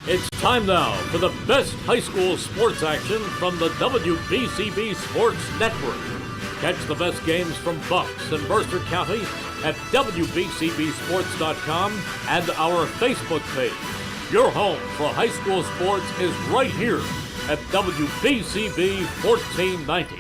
It's time now for the best high school sports action from the WBCB Sports Network. Catch the best games from Bucks and Mercer County at WBCBsports.com and our Facebook page. Your home for high school sports is right here at WBCB 1490.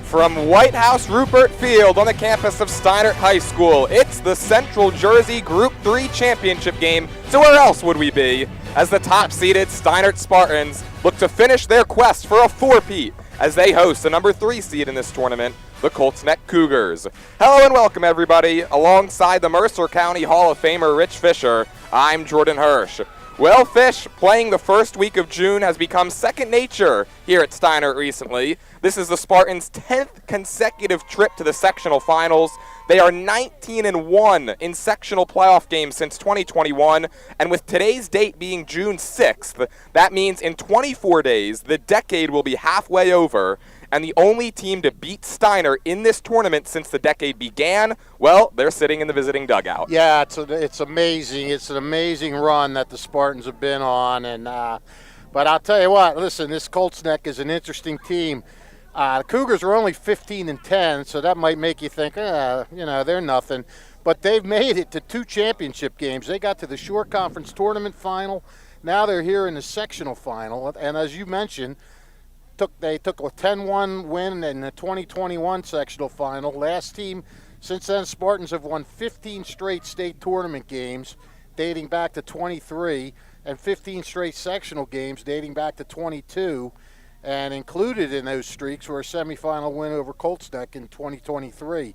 From White House Rupert Field on the campus of Steinert High School, it's the Central Jersey Group 3 championship game. So where else would we be? As the top-seeded Steinert Spartans look to finish their quest for a four-peat as they host the number 3 seed in this tournament, the Colts Cougars. Hello and welcome, everybody. Alongside the Mercer County Hall of Famer Rich Fisher, I'm Jordan Hirsch. Well, Fish, playing the first week of June has become second nature here at Steinert recently. This is the Spartans' 10th consecutive trip to the sectional finals. They are 19-1 in sectional playoff games since 2021, and with today's date being June 6th, that means in 24 days, the decade will be halfway over, and the only team to beat Steinert in this tournament since the decade began, well, they're sitting in the visiting dugout. Yeah, it's amazing. It's an amazing run that the Spartans have been on, and but I'll tell you what, listen, this Colts Neck is an interesting team. The Cougars are only 15-10, so that might make you think, they're nothing. But they've made it to 2 championship games. They got to the Shore Conference tournament final. Now they're here in the sectional final. And as you mentioned, they took a 10-1 win in the 2021 sectional final. Last team, since then, Spartans have won 15 straight state tournament games dating back to 23, and 15 straight sectional games dating back to 22. And included in those streaks were a semifinal win over Colts Neck in 2023.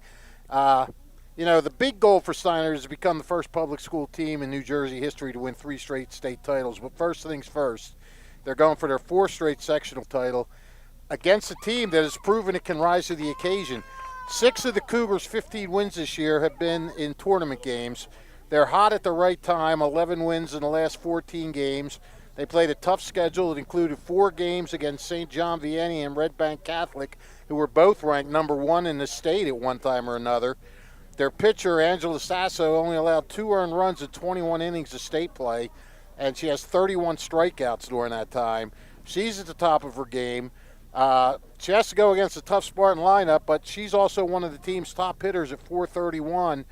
The big goal for Steinert is to become the first public school team in New Jersey history to win 3 straight state titles. But first things first, they're going for their 4th straight sectional title against a team that has proven it can rise to the occasion. 6 of the Cougars' 15 wins this year have been in tournament games. They're hot at the right time, 11 wins in the last 14 games. They played a tough schedule. It included 4 games against St. John Vianney and Red Bank Catholic, who were both ranked number 1 in the state at one time or another. Their pitcher, Angela Sasso, only allowed 2 earned runs in 21 innings of state play, and she has 31 strikeouts during that time. She's at the top of her game. She has to go against a tough Spartan lineup, but she's also one of the team's top hitters at .431.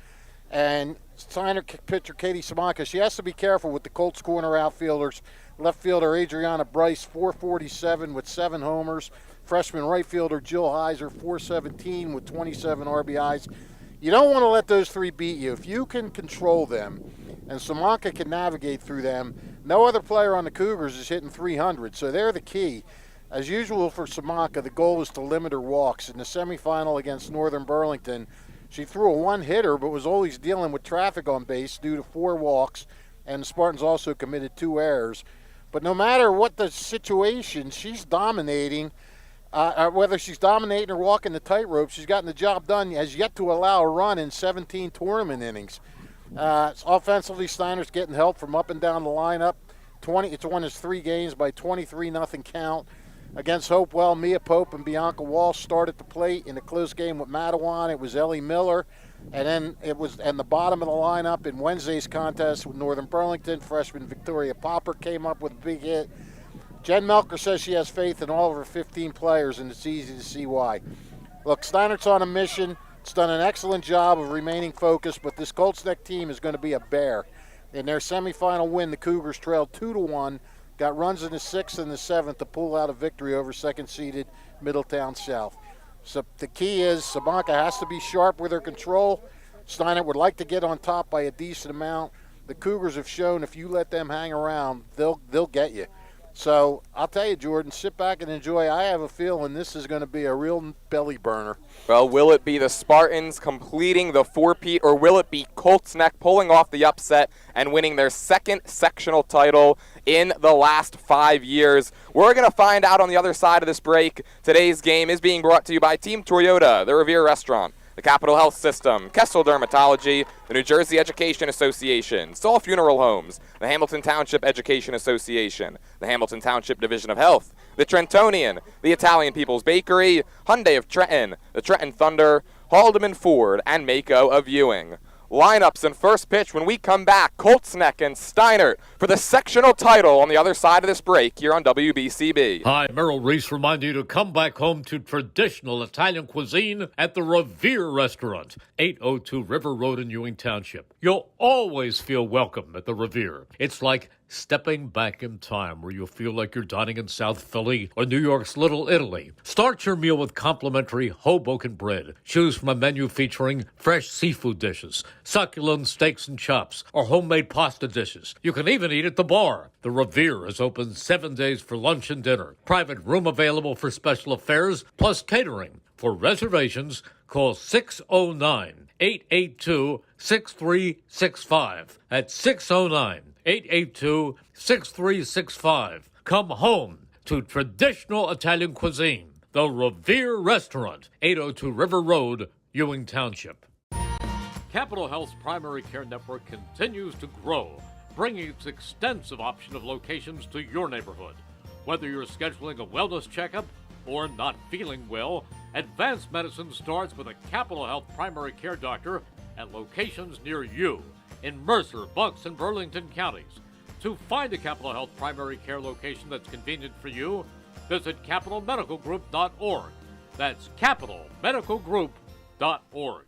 And Steinert pitcher Katie Samanka, she has to be careful with the Colts corner outfielders. Left fielder Adriana Bryce, .447 with 7 homers. Freshman right fielder Jill Heiser, .417 with 27 RBIs. You don't want to let those 3 beat you. If you can control them and Samanka can navigate through them, no other player on the Cougars is hitting 300, so they're the key. As usual for Samanka, the goal was to limit her walks. In the semifinal against Northern Burlington, she threw a 1-hitter but was always dealing with traffic on base due to 4 walks, and the Spartans also committed 2 errors. But no matter what the situation, she's dominating. Whether she's dominating or walking the tightrope, she's gotten the job done, has yet to allow a run in 17 tournament innings. Offensively, Steinert's getting help from up and down the lineup. It's won its 3 games by 23-0 count. Against Hopewell, Mia Pope and Bianca Walsh started the plate in a close game with Matawan. It was Ellie Miller, and then the bottom of the lineup in Wednesday's contest with Northern Burlington. Freshman Victoria Popper came up with a big hit. Jen Melker says she has faith in all of her 15 players, and it's easy to see why. Look, Steinert's on a mission. It's done an excellent job of remaining focused, but this Colts Neck team is going to be a bear. In their semifinal win, the Cougars trailed 2-1. Got runs in the 6th and the 7th to pull out a victory over second-seeded Middletown South. So the key is Samanka has to be sharp with her control. Steinert would like to get on top by a decent amount. The Cougars have shown if you let them hang around, they'll get you. So I'll tell you, Jordan, sit back and enjoy. I have a feeling this is going to be a real belly burner. Well, will it be the Spartans completing the 4-peat, or will it be Colts Neck pulling off the upset and winning their 2nd sectional title in the last 5 years? We're going to find out on the other side of this break. Today's game is being brought to you by Team Toyota, the Revere Restaurant, the Capital Health System, Kessel Dermatology, the New Jersey Education Association, Saul Funeral Homes, the Hamilton Township Education Association, the Hamilton Township Division of Health, the Trentonian, the Italian People's Bakery, Hyundai of Trenton, the Trenton Thunder, Haldeman Ford, and Mako of Ewing. Lineups and first pitch when we come back. Colts Neck and Steinert for the sectional title on the other side of this break here on WBCB. Hi, Merrill Reese reminding you to come back home to traditional Italian cuisine at the Revere Restaurant, 802 River Road in Ewing Township. You'll always feel welcome at the Revere. It's like stepping back in time where you'll feel like you're dining in South Philly or New York's Little Italy. Start your meal with complimentary Hoboken bread. Choose from a menu featuring fresh seafood dishes, succulent steaks and chops, or homemade pasta dishes. You can even eat at the bar. The Revere is open 7 days for lunch and dinner. Private room available for special affairs, plus catering. For reservations, call 609-882-6365. That's 609-882-6365. Come home to traditional Italian cuisine. The Revere Restaurant, 802 River Road, Ewing Township. Capital Health's primary care network continues to grow, bringing its extensive option of locations to your neighborhood. Whether you're scheduling a wellness checkup or not feeling well, advanced medicine starts with a Capital Health primary care doctor at locations near you in Mercer, Bucks, and Burlington counties. To find a Capital Health primary care location that's convenient for you, visit capitalmedicalgroup.org. That's capitalmedicalgroup.org.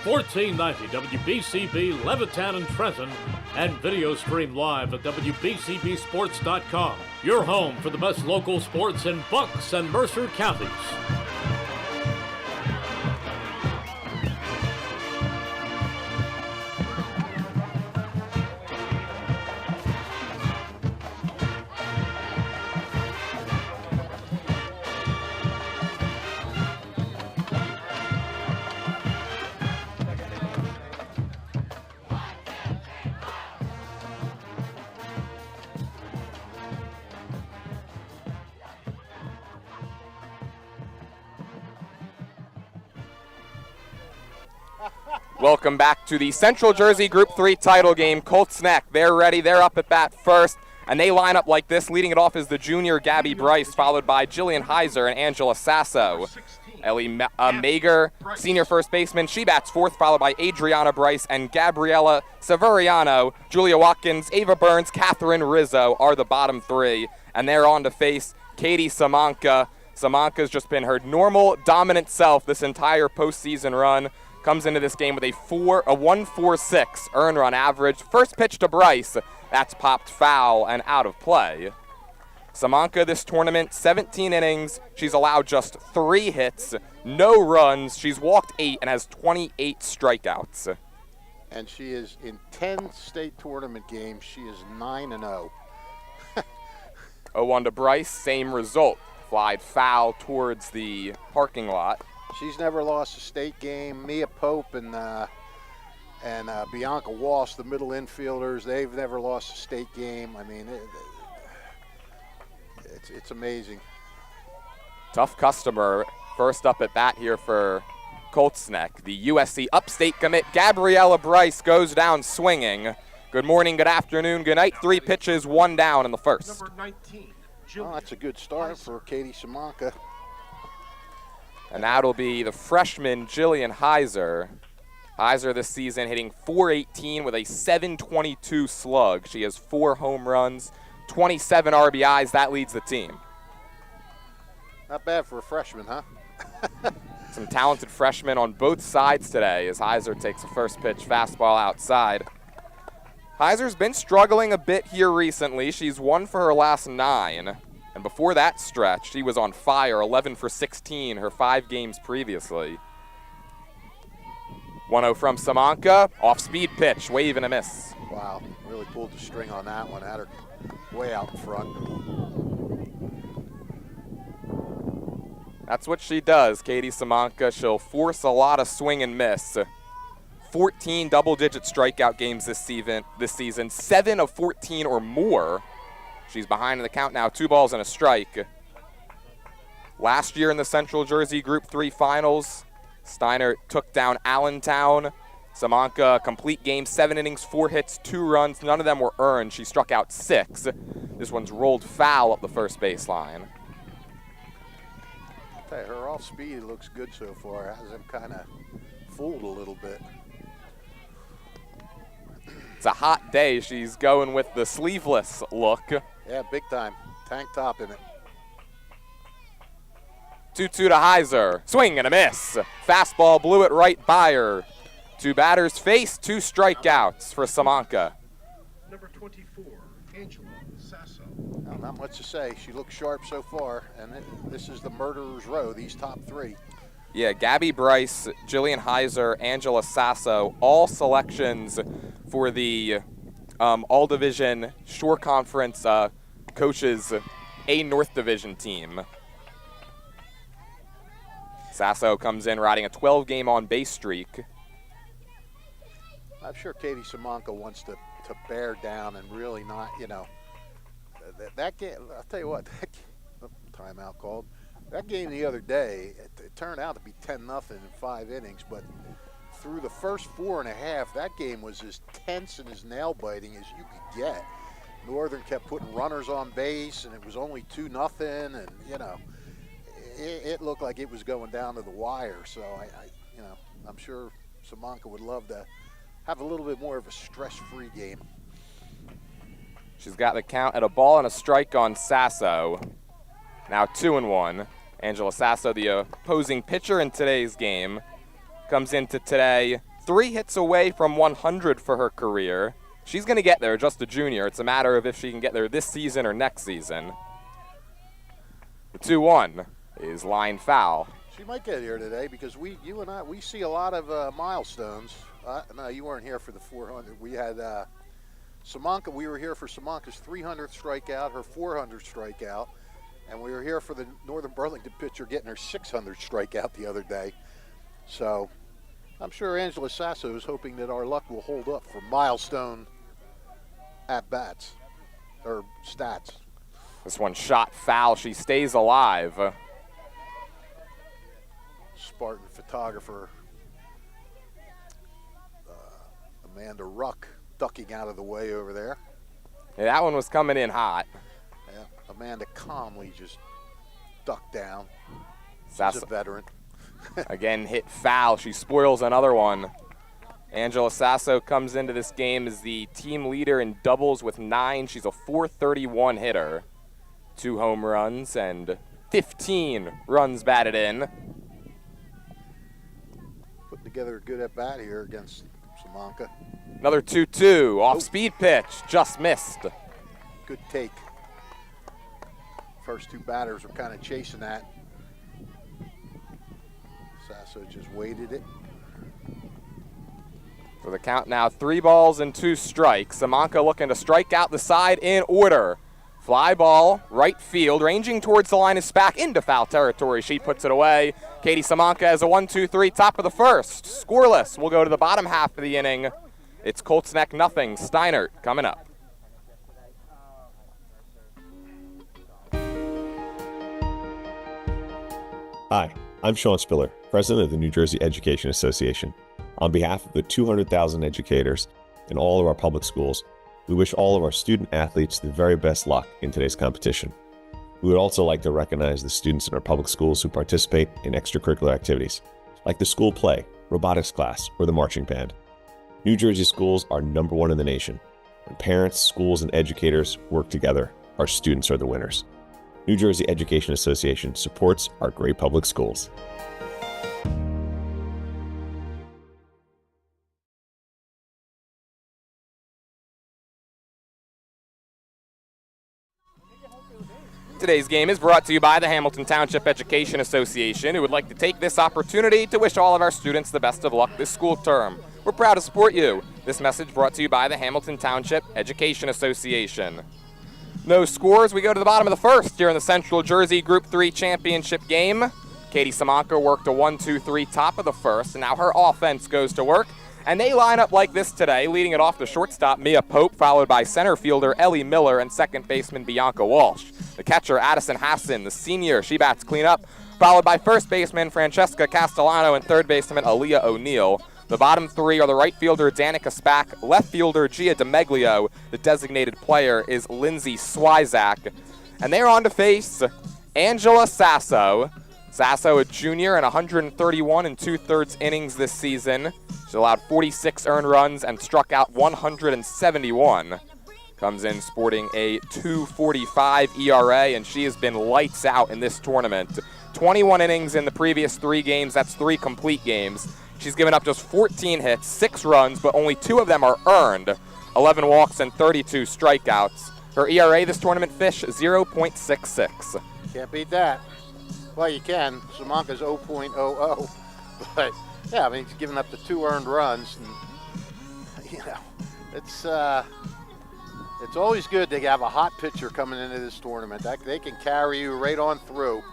1490 WBCB, Levittown and Trenton, and video stream live at WBCBsports.com. Your home for the best local sports in Bucks and Mercer counties. Welcome back to the Central Jersey Group 3 title game. Colts Neck, they're ready. They're up at bat first, and they line up like this. Leading it off is the junior Gabby Bryce, followed by Jillian Heiser and Angela Sasso. Ellie Mager, senior first baseman, she bats fourth, followed by Adriana Bryce and Gabriella Severiano. Julia Watkins, Ava Burns, Catherine Rizzo are the bottom three, and they're on to face Katie Samanka. Samanka's just been her normal, dominant self this entire postseason run. Comes into this game with a 1.46 earned run average. First pitch to Bryce, that's popped foul and out of play. Samanka this tournament, 17 innings. She's allowed just 3 hits, no runs. She's walked 8 and has 28 strikeouts. And she is in 10 state tournament games. She is 9-0. 0-1 to Bryce, same result. Flied foul towards the parking lot. She's never lost a state game. Mia Pope and Bianca Walsh, the middle infielders, they've never lost a state game. I mean, it's amazing. Tough customer. First up at bat here for Colts Neck. The USC Upstate commit Gabriella Bryce goes down swinging. Good morning, good afternoon, good night. 3 pitches, 1 down in the first. Number 19, Well, that's a good start for Katie Samanka. And that'll be the freshman Jillian Heiser. Heiser this season hitting .418 with a .722 slug. She has 4 home runs, 27 RBIs. That leads the team. Not bad for a freshman, huh? Some talented freshmen on both sides today as Heiser takes a first pitch fastball outside. Heiser's been struggling a bit here recently. She's 1 for her last 9. And before that stretch, she was on fire, 11 for 16 her 5 games previously. 1-0 from Samanka, off-speed pitch, wave and a miss. Wow, really pulled the string on that one. Had her way out in front. That's what she does, Katie Samanka. She'll force a lot of swing and miss. 14 double-digit strikeout games this season, 7 of 14 or more. She's behind in the count now, 2 balls and a strike. Last year in the Central Jersey Group 3 Finals, Steinert took down Allentown. Samanka, complete game, 7 innings, 4 hits, 2 runs. None of them were earned. She struck out 6. This one's rolled foul up the first baseline. I'll tell you, her off speed looks good so far. Has him kind of fooled a little bit. It's a hot day. She's going with the sleeveless look. Yeah, big time. Tank top in it. 2-2 to Heiser. Swing and a miss. Fastball blew it right by her. 2 batters face, 2 strikeouts for Samanka. Number 24, Angela Sasso. Well, not much to say. She looks sharp so far, and this is the murderer's row, these top 3. Yeah, Gabby Bryce, Jillian Heiser, Angela Sasso, all selections for the All-Division Shore Conference Coaches A North Division team. Sasso comes in riding a 12-game on-base streak. I'm sure Katie Samanka wants to bear down and really not, that game, I'll tell you what, timeout called. That game the other day, it turned out to be 10-0 in 5 innings, but through the first 4.5, that game was as tense and as nail-biting as you could get. Northern kept putting runners on base, and it was only 2-0, and, it looked like it was going down to the wire. So, I'm sure Samanka would love to have a little bit more of a stress-free game. She's got the count at a ball and a strike on Sasso. Now 2-1. Angela Sasso, the opposing pitcher in today's game, comes into today 3 hits away from 100 for her career. She's going to get there, just a junior. It's a matter of if she can get there this season or next season. The 2-1 is line foul. She might get here today because you and I see a lot of milestones. No, you weren't here for the 400. We had Samanka. We were here for Samanka's 300th strikeout, her 400th strikeout, and we were here for the Northern Burlington pitcher getting her 600th strikeout the other day. So I'm sure Angela Sasso is hoping that our luck will hold up for milestone at-bats or stats. This one shot foul. She stays alive. Spartan photographer Amanda Ruck ducking out of the way over there. Yeah, that one was coming in hot. Yeah, Amanda calmly just ducked down. Sasso, she's a veteran. again, hit foul. She spoils another one. Angela Sasso comes into this game as the team leader in doubles with 9. She's a .431 hitter. 2 home runs and 15 runs batted in. Putting together a good at-bat here against Samanka. Another 2-2, off-speed pitch, just missed. Good take. First 2 batters were kind of chasing that. Sasso just waited it. For the count now, 3 balls and 2 strikes. Samanka looking to strike out the side in order. Fly ball, right field, ranging towards the line is back into foul territory. She puts it away. Katie Samanka has a 1-2-3, top of the first. Scoreless. We'll go to the bottom half of the inning. It's Colts Neck nothing. Steinert coming up. Hi, I'm Sean Spiller, president of the New Jersey Education Association. On behalf of the 200,000 educators in all of our public schools, we wish all of our student athletes the very best luck in today's competition. We would also like to recognize the students in our public schools who participate in extracurricular activities, like the school play, robotics class, or the marching band. New Jersey schools are #1 in the nation. When parents, schools, and educators work together, our students are the winners. New Jersey Education Association supports our great public schools. Today's game is brought to you by the Hamilton Township Education Association, who would like to take this opportunity to wish all of our students the best of luck this school term. We're proud to support you. This message brought to you by the Hamilton Township Education Association. No scores. We go to the bottom of the first here in the Central Jersey Group 3 Championship game. Katie Samanka worked a 1-2-3 top of the first, and now her offense goes to work. And they line up like this today, leading it off to shortstop Mia Pope, followed by center fielder Ellie Miller and second baseman Bianca Walsh. The catcher Addison Hassan, the senior, she bats cleanup. followed by first baseman Francesca Castellano and third baseman Aaliyah O'Neill. The bottom three are the right fielder Danica Spack, left fielder Gia DeMeglio. The designated player is Lindsay Swizak. And they're on to face Angela Sasso. Sasso, a junior, and 131 and 2/3 innings this season. She's allowed 46 earned runs and struck out 171. Comes in sporting a 2.45 ERA, and she has been lights out in this tournament. 21 innings in the previous 3 games. That's 3 complete games. She's given up just 14 hits, 6 runs, but only 2 of them are earned. 11 walks and 32 strikeouts. Her ERA this tournament, Fish, 0.66. Can't beat that. Well, you can. Samanka's 0.00. But, yeah, I mean, he's given up the 2 earned runs. And, you know, it's always good to have a hot pitcher coming into this tournament. They can carry you right on through.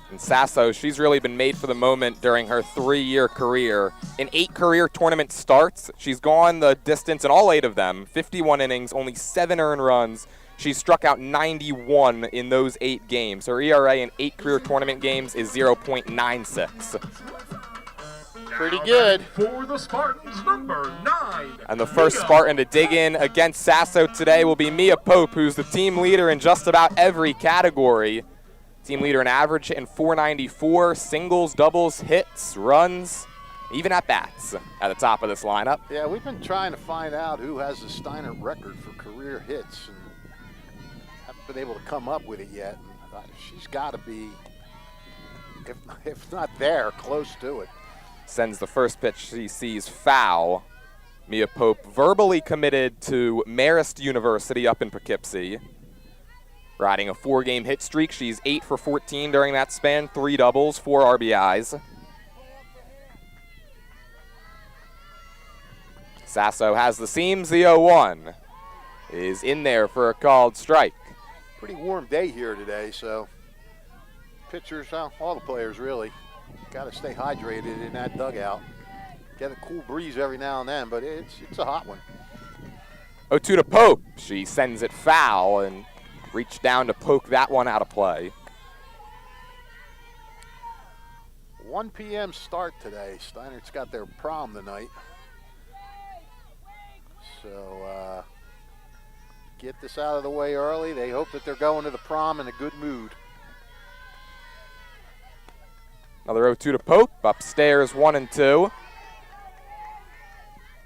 And Sasso, she's really been made for the moment during her 3-year career. In 8 career tournament starts, she's gone the distance in all 8 of them. 51 innings, only 7 earned runs. She's struck out 91 in those 8 games. Her ERA in 8 career tournament games is 0.96. Pretty good. For the Spartans, number 9. And the first Spartan to dig in against Sasso today will be Mia Pope, who's the team leader in just about every category. Team leader in average hitting .494, singles, doubles, hits, runs, even at bats at the top of this lineup. Yeah, we've been trying to find out who has the Steinert record for career hits, and haven't been able to come up with it yet. And she's got to be, if not there, close to it. Sends the first pitch she sees foul. Mia Pope verbally committed to Marist University up in Poughkeepsie. Riding a 4-game hit streak. She's 8 for 14 during that span, 3 doubles, 4 RBIs. Sasso has the seams. The 0-1 is in there for a called strike. Pretty warm day here today, so pitchers, all the players really, got to stay hydrated in that dugout. Get a cool breeze every now and then, but it's a hot one. 0-2 to Pope. She sends it foul and reached down to poke that one out of play. 1 p.m. start today. Steinert's got their prom tonight. So get this out of the way early. They hope that they're going to the prom in a good mood. Another 0-2 to Pope. Upstairs 1-2.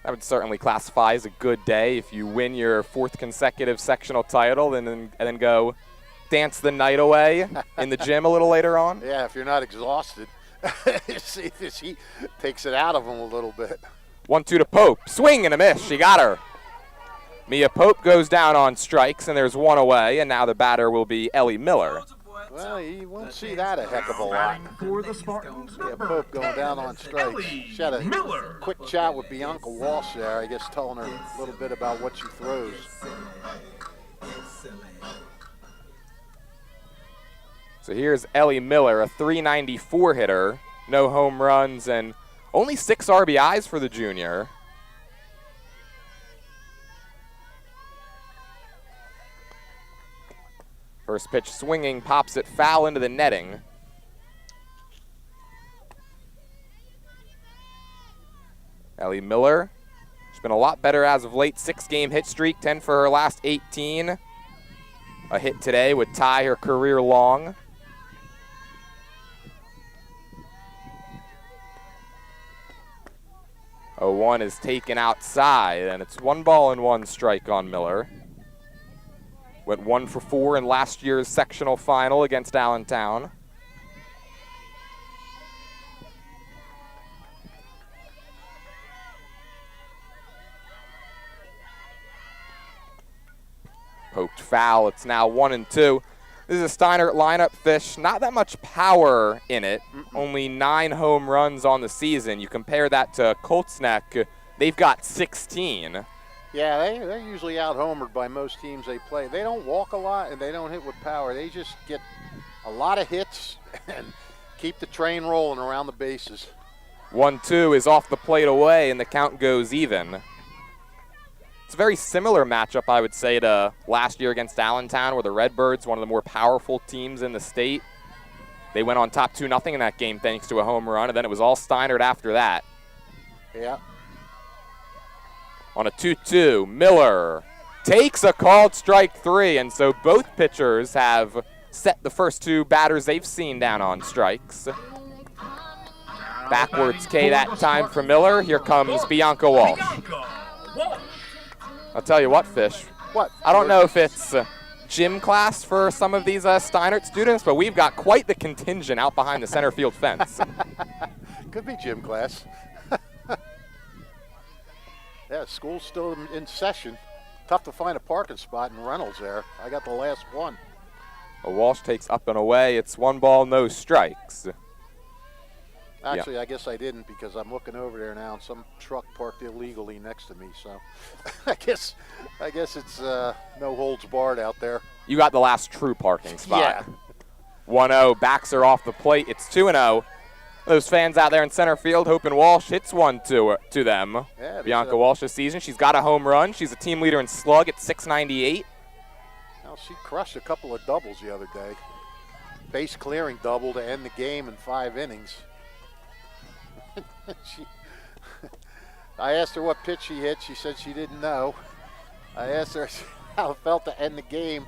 That would certainly classify as a good day if you win your 4th consecutive sectional title and then go dance the night away in the gym a little later on. Yeah, if you're not exhausted. See, this heat takes it out of them a little bit. 1-2 to Pope. Swing and a miss. She got her. Mia Pope goes down on strikes, and there's 1 away, and now the batter will be Ellie Miller. Well, you won't see that a heck of a lot. For the Spartans, Yeah, Pope going down on strikes. She had a quick chat with Bianca Walsh there, I guess, telling her a little bit about what she throws. So here's Ellie Miller, a .394 hitter, no home runs, and only 6 RBIs for the junior. First pitch swinging, pops it foul into the netting. Ellie Miller, she's been a lot better as of late. 6-game hit streak, 10 for her last 18. A hit today would tie her career long. Oh, 1 is taken outside, and it's 1 ball and 1 strike on Miller. Went 1 for 4 in last year's sectional final against Allentown. Poked foul. It's now 1-2. This is a Steinert lineup, Fish. Not that much power in it. Only 9 home runs on the season. You compare that to Colts Neck, they've got 16. Yeah, they're usually out-homered by most teams they play. They don't walk a lot, and they don't hit with power. They just get a lot of hits and keep the train rolling around the bases. 1-2 is off the plate away, and the count goes even. It's a very similar matchup, I would say, to last year against Allentown, where the Redbirds, one of the more powerful teams in the state, They went on top 2-0 in that game thanks to a home run, and then it was all Steinert after that. Yeah. On a 2-2, Miller takes a called strike 3, and so both pitchers have set the first 2 batters they've seen down on strikes. Backwards K that time for Miller. Here comes Bianca Walsh. I'll tell you what, Fish. What? I don't know if it's gym class for some of these Steinert students, but we've got quite the contingent out behind the center field fence. Could be gym class. Yeah, school's still in session. Tough to find a parking spot in Reynolds there. I got the last one. Walsh takes up and away. It's 1 ball, no strikes. Actually, I guess I didn't because I'm looking over there now and some truck parked illegally next to me. So I guess it's no holds barred out there. You got the last true parking spot. Yeah. 1-0, backs her off the plate. It's 2-0. Those fans out there in center field hoping Walsh hits one to them. Yeah, Bianca Walsh this season. She's got a home run. She's a team leader in slug at .698. Well, she crushed a couple of doubles the other day. Base clearing double to end the game in 5 innings. I asked her what pitch she hit. She said she didn't know. I asked her how it felt to end the game.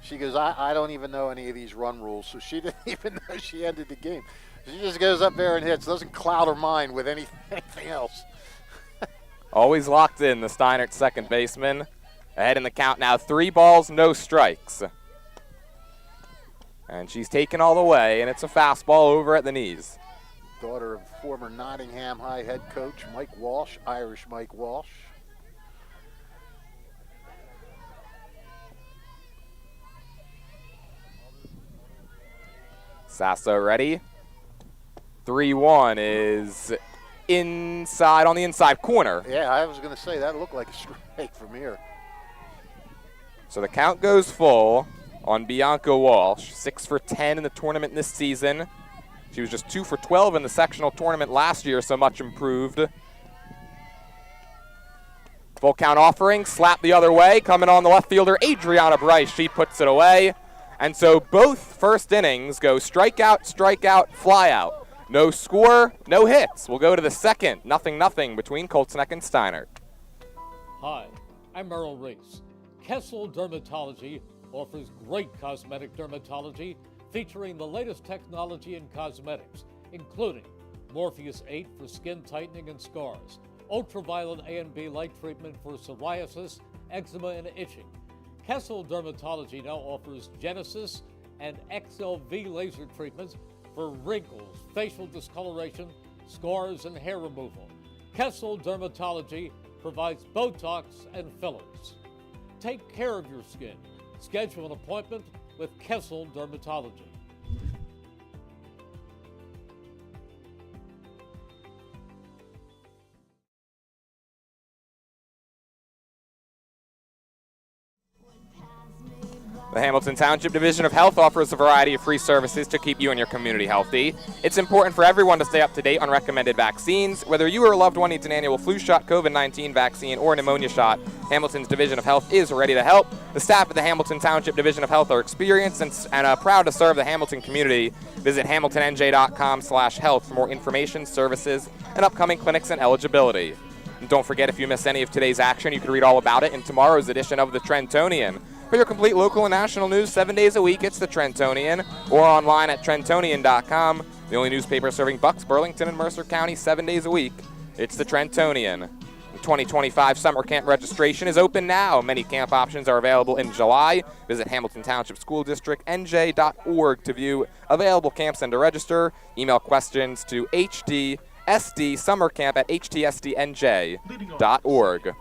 She goes, I don't even know any of these run rules. So she didn't even know she ended the game. She just goes up there and hits. Doesn't cloud her mind with anything else. Always locked in, the Steinert second baseman. Ahead in the count now, 3 balls, no strikes. And she's taken all the way, and it's a fastball over at the knees. Daughter of former Nottingham High head coach Mike Walsh, Irish Mike Walsh. Sasso ready. 3-1 is inside on the inside corner. Yeah, I was going to say that looked like a strike from here. So the count goes full on Bianca Walsh. 6 for 10 in the tournament this season. She was just 2 for 12 in the sectional tournament last year, so much improved. Full count offering, slap the other way. Coming on the left fielder, Adriana Bryce. She puts it away. And so both first innings go strikeout, strikeout, flyout. No score, no hits. We'll go to the second, 0-0 between Colts Neck and Steinert. Hi, I'm Merrill Reese. Kessel Dermatology offers great cosmetic dermatology featuring the latest technology in cosmetics, including Morpheus 8 for skin tightening and scars, ultraviolet A and B light treatment for psoriasis, eczema, and itching. Kessel Dermatology now offers Genesis and XLV laser treatments for wrinkles, facial discoloration, scars, and hair removal. Kessel Dermatology provides Botox and fillers. Take care of your skin. Schedule an appointment with Kessel Dermatology. The Hamilton Township Division of Health offers a variety of free services to keep you and your community healthy. It's important for everyone to stay up to date on recommended vaccines. Whether you or a loved one needs an annual flu shot, COVID-19 vaccine, or a pneumonia shot, Hamilton's Division of Health is ready to help. The staff at the Hamilton Township Division of Health are experienced and proud to serve the Hamilton community. Visit hamiltonnj.com/health for more information, services, and upcoming clinics and eligibility. And don't forget, if you miss any of today's action, you can read all about it in tomorrow's edition of the Trentonian. For your complete local and national news 7 days a week, it's the Trentonian, or online at trentonian.com. The only newspaper serving Bucks, Burlington, and Mercer County 7 days a week. It's the Trentonian. The 2025 summer camp registration is open now. Many camp options are available in July. Visit Hamilton Township School District NJ.org to view available camps and to register. Email questions to hdsdsummercamp@htsdnj.org.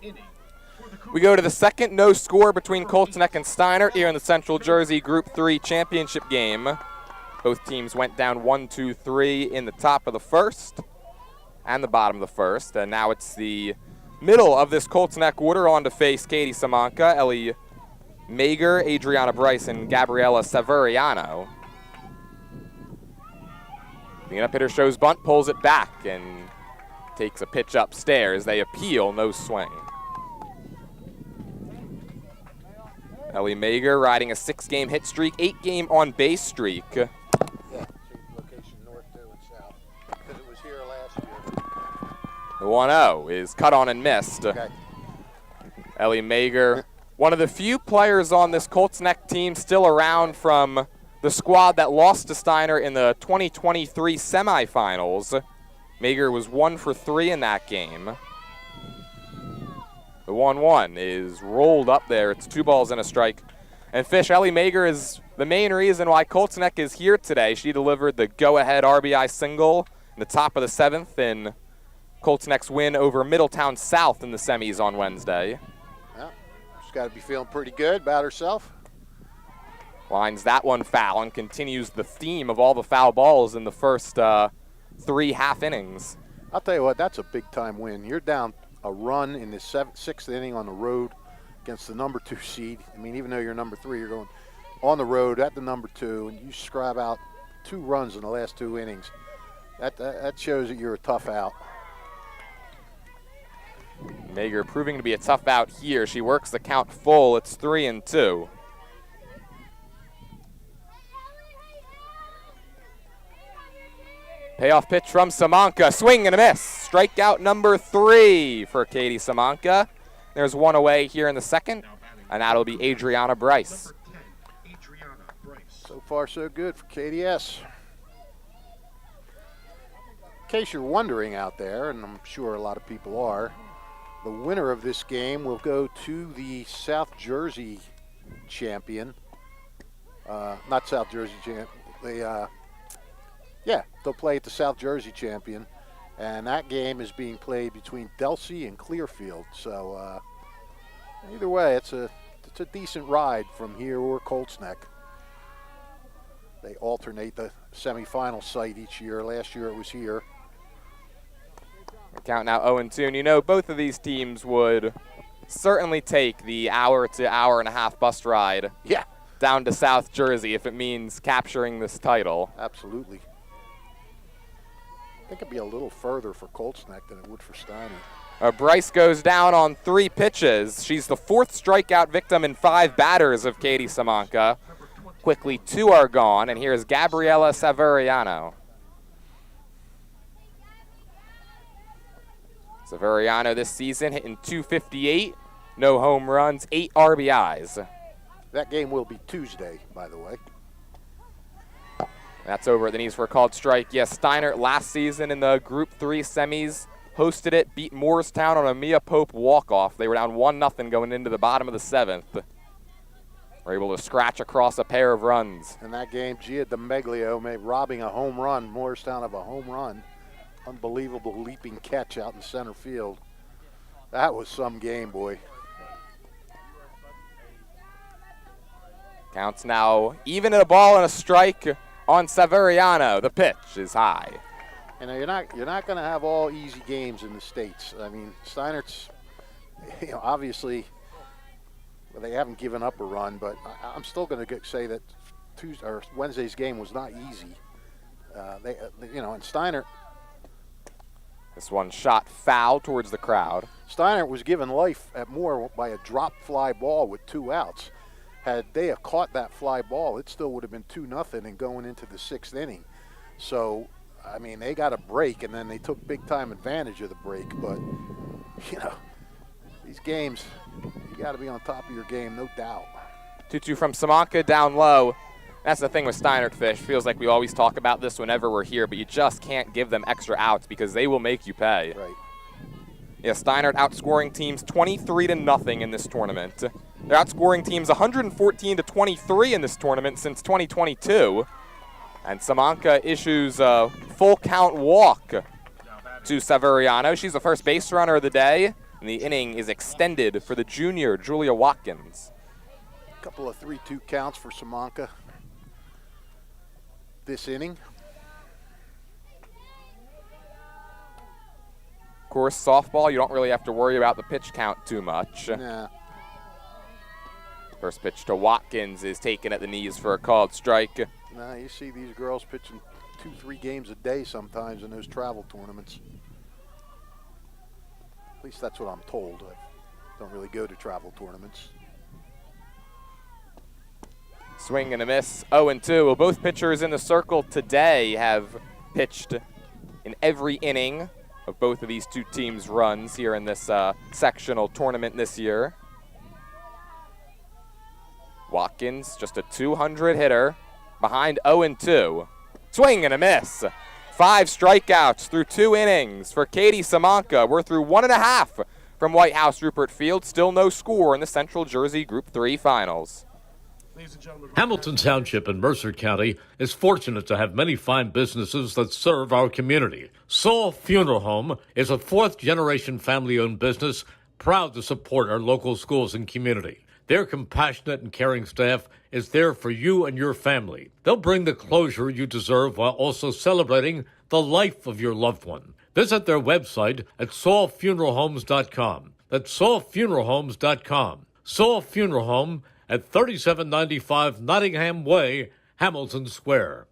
We go to the second no score between Colts Neck and Steinert here in the Central Jersey Group 3 championship game. Both teams went down 1-2-3 in the top of the first and the bottom of the first. And now it's the middle of this Colts Neck order on to face Katie Samanka, Ellie Mager, Adriana Bryce, and Gabriella Severiano. The up hitter shows bunt, pulls it back, and takes a pitch upstairs. They appeal, no swing. Ellie Mager riding a 6-game hit streak, 8-game on-base streak. The 1-0 is cut on and missed. Okay. Ellie Mager, one of the few players on this Colts Neck team still around from the squad that lost to Steiner in the 2023 semifinals. Mager was 1 for 3 in that game. The 1-1 is rolled up there. It's 2 balls and a strike. And Fish, Ellie Mager is the main reason why Colts Neck is here today. She delivered the go-ahead RBI single in the top of the 7th in Colts Neck's win over Middletown South in the semis on Wednesday. Yeah, she's got to be feeling pretty good about herself. Lines that one foul and continues the theme of all the foul balls in the first 3 half innings. I'll tell you what, that's a big-time win. You're down a run in the 6th inning on the road against the number 2 seed. I mean, even though you're number 3, you're going on the road at the number 2, and you scrap out 2 runs in the last 2 innings. That shows that you're a tough out. Mager proving to be a tough out here. She works the count full. It's 3-2. Payoff pitch from Samanka. Swing and a miss. Strikeout number 3 for Katie Samanka. There's 1 away here in the 2nd, and that'll be Adriana Bryce. So far, so good for KDS. In case you're wondering out there, and I'm sure a lot of people are, the winner of this game will go to the South Jersey champion. Not South Jersey champion. They'll play at the South Jersey champion, and that game is being played between Delsey and Clearfield. So either way, it's a decent ride from here or Colts Neck. They alternate the semifinal site each year. Last year it was here. The count now 0-2, and you know both of these teams would certainly take the hour to hour and a half bus ride down to South Jersey if it means capturing this title. Absolutely. I think it'd be a little further for Colts Neck than it would for Steiner. Bryce goes down on 3 pitches. She's the 4th strikeout victim in 5 batters of Katie Samanka. Quickly 2 are gone, and here's Gabriela Severiano. Severiano this season hitting .258, no home runs, 8 RBIs. That game will be Tuesday, by the way. That's over at the knees for a called strike. Yes, Steinert last season in the Group 3 semis hosted it, beat Morristown on a Mia Pope walk-off. They were down 1-0 going into the bottom of the 7th. Were able to scratch across a pair of runs. In that game, Gia DeMeglio robbing a home run, Morristown of a home run. Unbelievable leaping catch out in center field. That was some game, boy. Counts now even at a ball and a strike on Severiano. The pitch is high. You know, you're not going to have all easy games in the States. I mean, Steinert's, obviously, they haven't given up a run, but I'm still going to say that Wednesday's game was not easy. And Steinert. This one shot foul towards the crowd. Steinert was given life at more by a drop fly ball with 2 outs. Had they have caught that fly ball, it still would have been 2-0 and going into the 6th inning. So, I mean, they got a break, and then they took big-time advantage of the break. But, these games, you got to be on top of your game, no doubt. 2-2 from Samanka down low. That's the thing with Steinert, Fish. Feels like we always talk about this whenever we're here, but you just can't give them extra outs because they will make you pay. Right. Yeah, Steinert outscoring teams 23-0 in this tournament. They're outscoring teams 114-23 in this tournament since 2022. And Samanka issues a full count walk to Severiano. She's the first base runner of the day, and the inning is extended for the junior, Julia Watkins. A couple of 3-2 counts for Samanka this inning. Of course, softball, you don't really have to worry about the pitch count too much. Nah. First pitch to Watkins is taken at the knees for a called strike. Nah, you see these girls pitching 2-3 games a day sometimes in those travel tournaments. At least that's what I'm told. I don't really go to travel tournaments. Swing and a miss, 0-2. Well, both pitchers in the circle today have pitched in every inning of both of these two teams' runs here in this sectional tournament this year. Watkins, just a 200 hitter, behind 0-2. Swing and a miss. 5 strikeouts through 2 innings for Katie Samanka. We're through 1.5 from White House Rupert Field. Still no score in the Central Jersey Group 3 finals. Hamilton Township in Mercer County is fortunate to have many fine businesses that serve our community. Saul Funeral Home is a 4th-generation family-owned business proud to support our local schools and community. Their compassionate and caring staff is there for you and your family. They'll bring the closure you deserve while also celebrating the life of your loved one. Visit their website at saulfuneralhomes.com. That's saulfuneralhomes.com. Saul Funeral Home at 3795 Nottingham Way, Hamilton Square.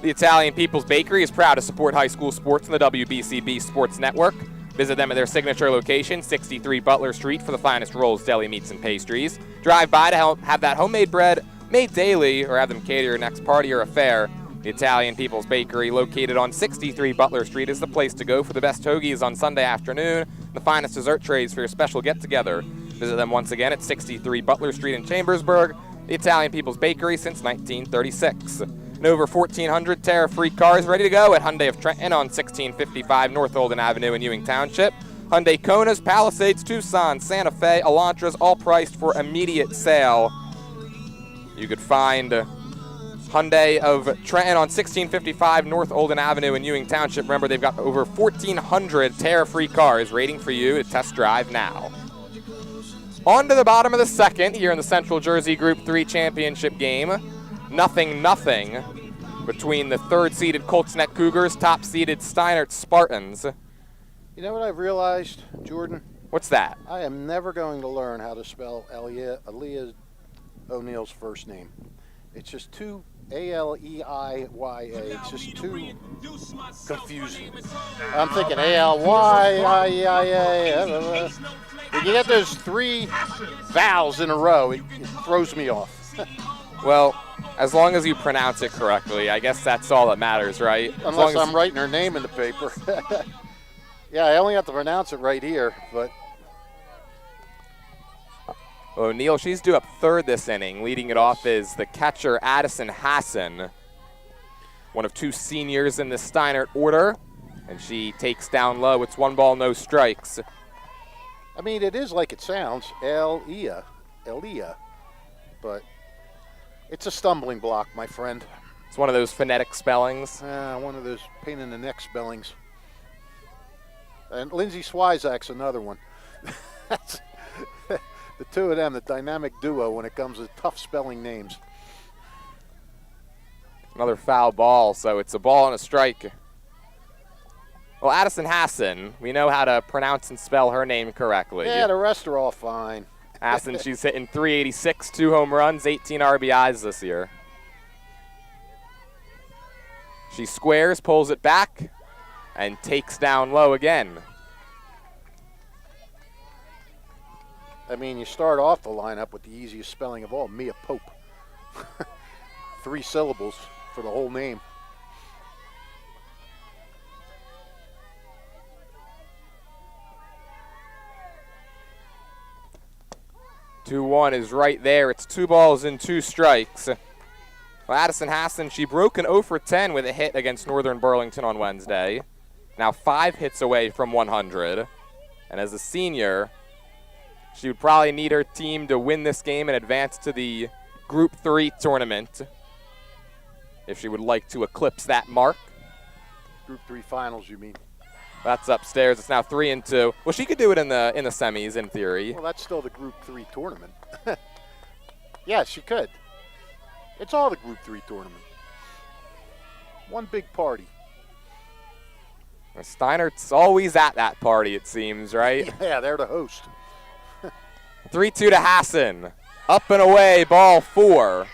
The Italian People's Bakery is proud to support high school sports in the WBCB Sports Network. Visit them at their signature location, 63 Butler Street, for the finest rolls, deli meats, and pastries. Drive by to have that homemade bread made daily or have them cater your next party or affair. The Italian People's Bakery, located on 63 Butler Street, is the place to go for the best hoagies on Sunday afternoon and the finest dessert trays for your special get-together. Visit them once again at 63 Butler Street in Chambersburg, the Italian People's Bakery since 1936. And over 1,400 tariff-free cars ready to go at Hyundai of Trenton on 1655 North Olden Avenue in Ewing Township. Hyundai Konas, Palisades, Tucson, Santa Fe, Elantras, all priced for immediate sale. You could find Hyundai of Trenton on 1655 North Olden Avenue in Ewing Township. Remember, they've got over 1,400 tariff-free cars waiting for you to test drive now. On to the bottom of the second here in the Central Jersey Group 3 championship game. 0-0 between the 3rd-seeded Colts Neck Cougars, top-seeded Steinert Spartans. You know what I've realized, Jordan? What's that? I am never going to learn how to spell Aaliyah O'Neill's first name. It's just too A-L-E-I-Y-A. It's just too confusing. I'm thinking A-L-Y-I-E-I-A. When you get those 3 vowels in a row, it throws me off. Well, as long as you pronounce it correctly, I guess that's all that matters, right? Unless I'm writing her name in the paper. Yeah, I only have to pronounce it right here, but... O'Neill, she's due up 3rd this inning. Leading it off is the catcher, Addison Hassan, one of 2 seniors in the Steinert order, and she takes down low. It's 1 ball, no strikes. I mean, it is like it sounds, Aaliyah, but it's a stumbling block, my friend. It's one of those phonetic spellings. One of those pain-in-the-neck spellings. And Lindsay Swyzak's another one. The two of them, the dynamic duo when it comes to tough spelling names. Another foul ball, so it's a ball and a strike. Well, Addison Hassan, we know how to pronounce and spell her name correctly. Yeah, the rest are all fine. Hassan, she's hitting .386, 2 home runs, 18 RBIs this year. She squares, pulls it back, and takes down low again. I mean, you start off the lineup with the easiest spelling of all, Mia Pope. 3 syllables for the whole name. Two-1 is right there. It's 2 balls and 2 strikes. Well, Addison Hassan, she broke an 0 for 10 with a hit against Northern Burlington on Wednesday. Now 5 hits away from 100. And as a senior, she would probably need her team to win this game and advance to the Group 3 tournament if she would like to eclipse that mark. Group 3 finals, you mean? That's upstairs. It's now 3-2. Well, she could do it in the semis in theory. Well, that's still the Group 3 tournament. Yeah, she could. It's all the Group 3 tournament. One big party. Steinert's always at that party, it seems, right? Yeah, they're the host. 3-2 to Hassan. Up and away, ball 4.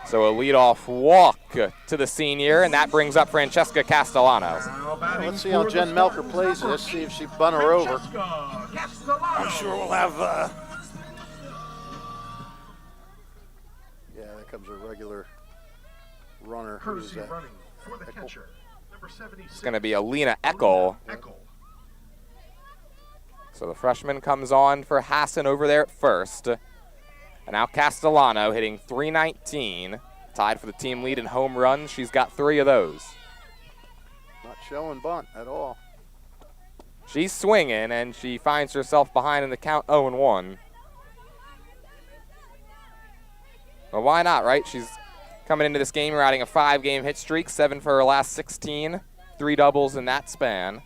So a leadoff walk to the senior, and that brings up Francesca Castellano. Let's see how Jen Melker plays this, see if she bun her over. I'm sure we'll have... Yeah, there comes a regular runner. Who's that? For the catcher, number 76. It's going to be Alina Eckel. Eckel. So the freshman comes on for Hassan over there at first. And now Castellano hitting .319. Tied for the team lead in home runs. She's got 3 of those. Not showing bunt at all. She's swinging, and she finds herself behind in the count 0-1. Well, why not, right? She's coming into this game riding a 5-game hit streak, 7 for her last 16, 3 doubles in that span.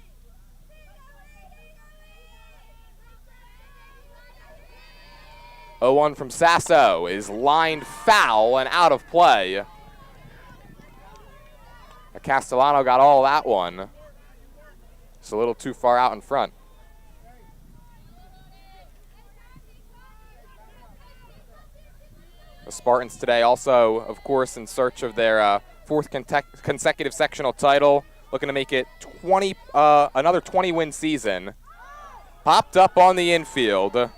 Oh, 1 from Sasso is lined foul and out of play. Castellano got all that one. It's a little too far out in front. The Spartans today also, of course, in search of their 4th consecutive sectional title, looking to make it another 20-win season. Popped up on the infield.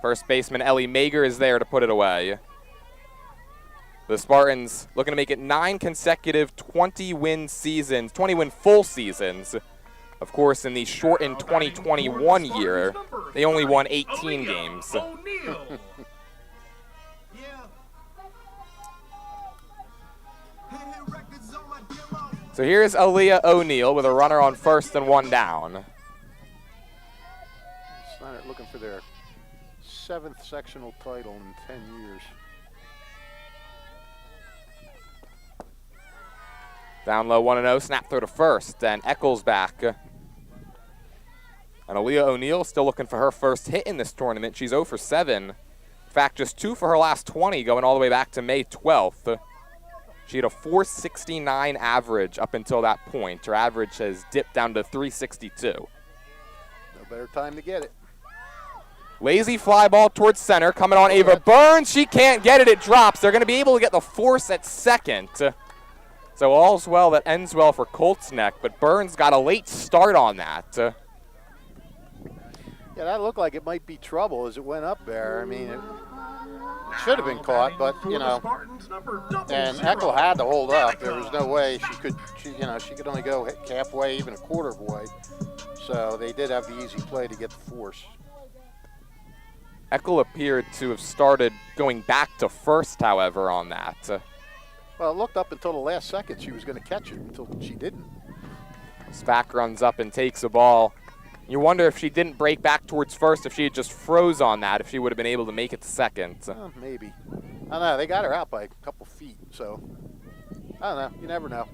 First baseman Ellie Mager is there to put it away. The Spartans looking to make it 9 consecutive 20-win seasons, 20-win full seasons. Of course, in the shortened 2021 year, they only won 18 games. So here's Aaliyah O'Neal with a runner on first and 1 down. Steinert looking for their 7th sectional title in 10 years. Down low 1-0, snap throw to first, and Eccles back. And Aaliyah O'Neal still looking for her first hit in this tournament. She's 0 for 7. In fact, just 2 for her last 20, going all the way back to May 12th. She had a .469 average up until that point. Her average has dipped down to .362. No better time to get it. Lazy fly ball towards center, coming on Ava Burns. She can't get it, it drops. They're going to be able to get the force at second. So all's well that ends well for Colts Neck, but Burns got a late start on that. Yeah, that looked like it might be trouble as it went up there. I mean, it should have been caught, but, you know, and Eckel had to hold up. There was no way she could only go halfway, even a quarter of a way. So they did have the easy play to get the force. Eckel appeared to have started going back to first, however, on that. Well, it looked up until the last second she was going to catch it until she didn't. Spack runs up and takes a ball. You wonder if she didn't break back towards first, if she had just froze on that, if she would have been able to make it to second. Maybe. I don't know. They got her out by a couple feet, so I don't know. You never know.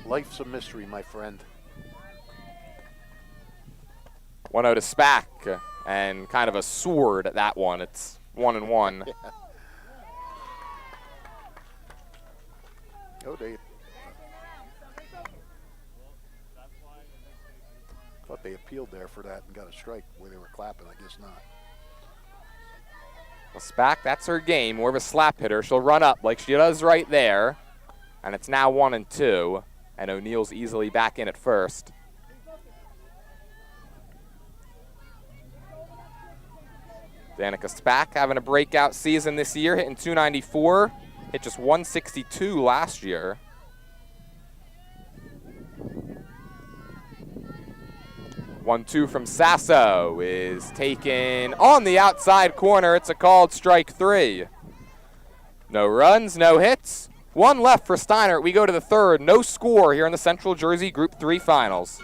Life's a mystery, my friend. 1-0 to Spack, and kind of a sword at that one. It's 1-1. Yeah. Oh, they thought they appealed there for that and got a strike where they were clapping. I guess not. Well, Spack, that's her game. More of a slap hitter. She'll run up like she does right there. And it's now 1-2. And O'Neal's easily back in at first. Danica Spack having a breakout season this year, hitting .294. Hit just .162 last year. One-two from Sasso is taken on the outside corner. It's a called strike 3. No runs, no hits. 1 left for Steinert. We go to the 3rd. No score here in the Central Jersey Group 3 Finals.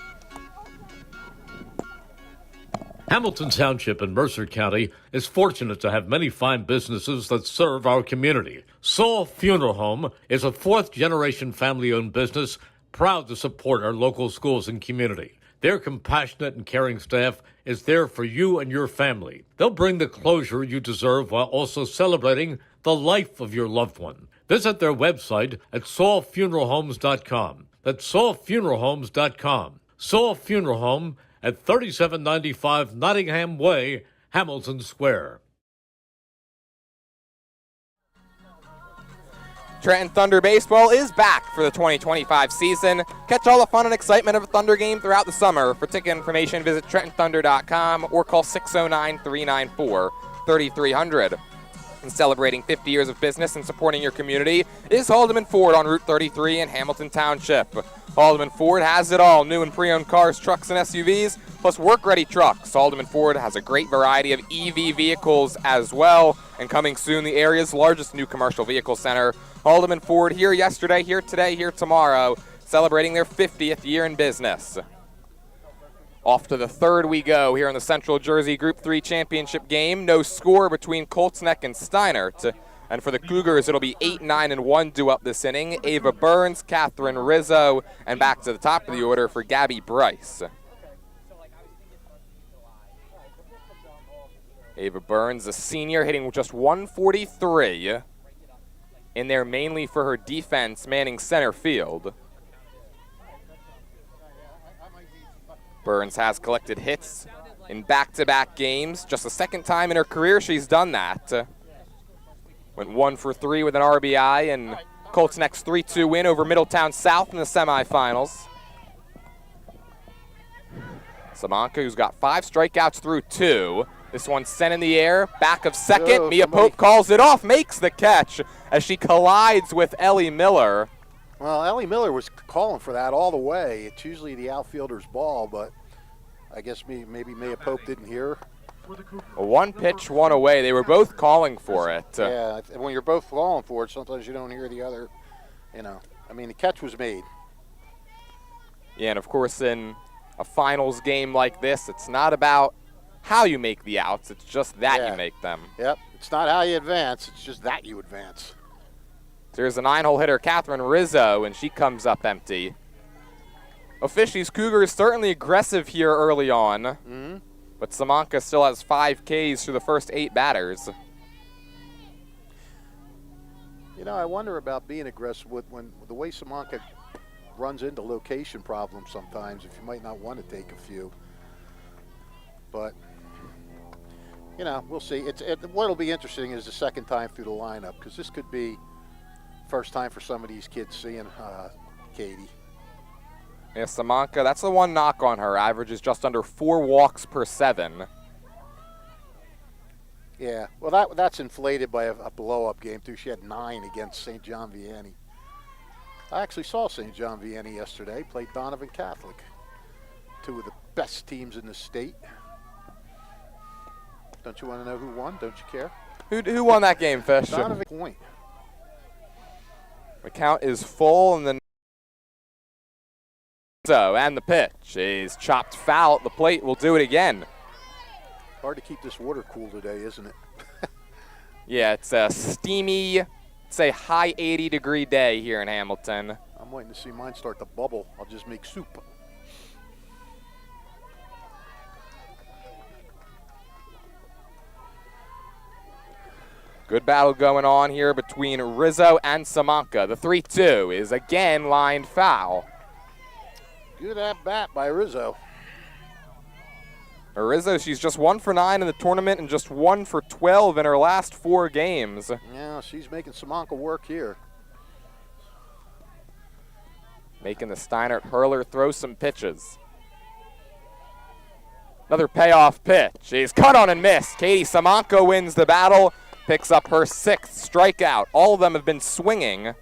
Hamilton Township in Mercer County is fortunate to have many fine businesses that serve our community. Saul Funeral Home is a 4th-generation family-owned business proud to support our local schools and community. Their compassionate and caring staff is there for you and your family. They'll bring the closure you deserve while also celebrating the life of your loved one. Visit their website at saulfuneralhomes.com. That's saulfuneralhomes.com. Saul Funeral Home at 3795 Nottingham Way, Hamilton Square. Trenton Thunder Baseball is back for the 2025 season. Catch all the fun and excitement of a Thunder game throughout the summer. For ticket information, visit TrentonThunder.com or call 609-394-3300. And celebrating 50 years of business and supporting your community is Haldeman Ford on Route 33 in Hamilton Township. Haldeman Ford has it all, new and pre-owned cars, trucks, and SUVs, plus work-ready trucks. Haldeman Ford has a great variety of EV vehicles as well, and coming soon, the area's largest new commercial vehicle center. Haldeman Ford here yesterday, here today, here tomorrow, celebrating their 50th year in business. Off to the third we go here in the Central Jersey Group 3 Championship game. No score between Colts Neck and Steinert. And for the Cougars, it'll be 8, 9, and 1 due up this inning. Ava Burns, Catherine Rizzo, and back to the top of the order for Gabby Bryce. Ava Burns, a senior, hitting just 143. In there mainly for her defense, manning center field. Burns has collected hits in back-to-back games. Just the second time in her career she's done that. Went 1 for 3 with an RBI and Colts' next 3-2 win over Middletown South in the semifinals. Samanka, who's got 5 strikeouts through 2. This one sent in the air, back of second. Mia Pope calls it off, makes the catch as she collides with Ellie Miller. Well, Ellie Miller was calling for that all the way. It's usually the outfielder's ball, but I guess maybe Mia Pope didn't hear. A 1 pitch, 1 away. They were both calling for it. Yeah, when you're both calling for it, sometimes you don't hear the other, I mean, the catch was made. Yeah, and of course in a finals game like this, it's not about how you make the outs, it's just that you make them. Yep, it's not how you advance, it's just that you advance. There's a 9-hole hitter, Catherine Rizzo, and she comes up empty. Officials, Cougars certainly aggressive here early on, but Samanka still has 5 Ks through the first 8 batters. I wonder about being aggressive when the way Samanka runs into location problems sometimes, if you might not want to take a few. But, we'll see. What'll be interesting is the second time through the lineup, because this could be first time for some of these kids seeing Katie. Yeah, Samanka, that's the one knock on her. Average is just under 4 walks per 7. Yeah, well, that's inflated by a blow-up game, too. She had 9 against St. John Vianney. I actually saw St. John Vianney yesterday, played Donovan Catholic. 2 of the best teams in the state. Don't you want to know who won? Don't you care? Who won that game, Fish? Donovan Point. The count is full, and then and the pitch is chopped foul at the plate. We'll do it again. Hard to keep this water cool today, isn't it? Yeah, it's a steamy, it's a high 80-degree day here in Hamilton. I'm waiting to see mine start to bubble. I'll just make soup. Good battle going on here between Rizzo and Samanka. The 3-2 is again lined foul. Good at-bat by Rizzo. Rizzo, she's just 1 for 9 in the tournament and just 1 for 12 in her last 4 games. Yeah, she's making Samanka work here. Making the Steinert hurler throw some pitches. Another payoff pitch. She's cut on and missed. Katie Samanka wins the battle, picks up her 6th strikeout. All of them have been swinging,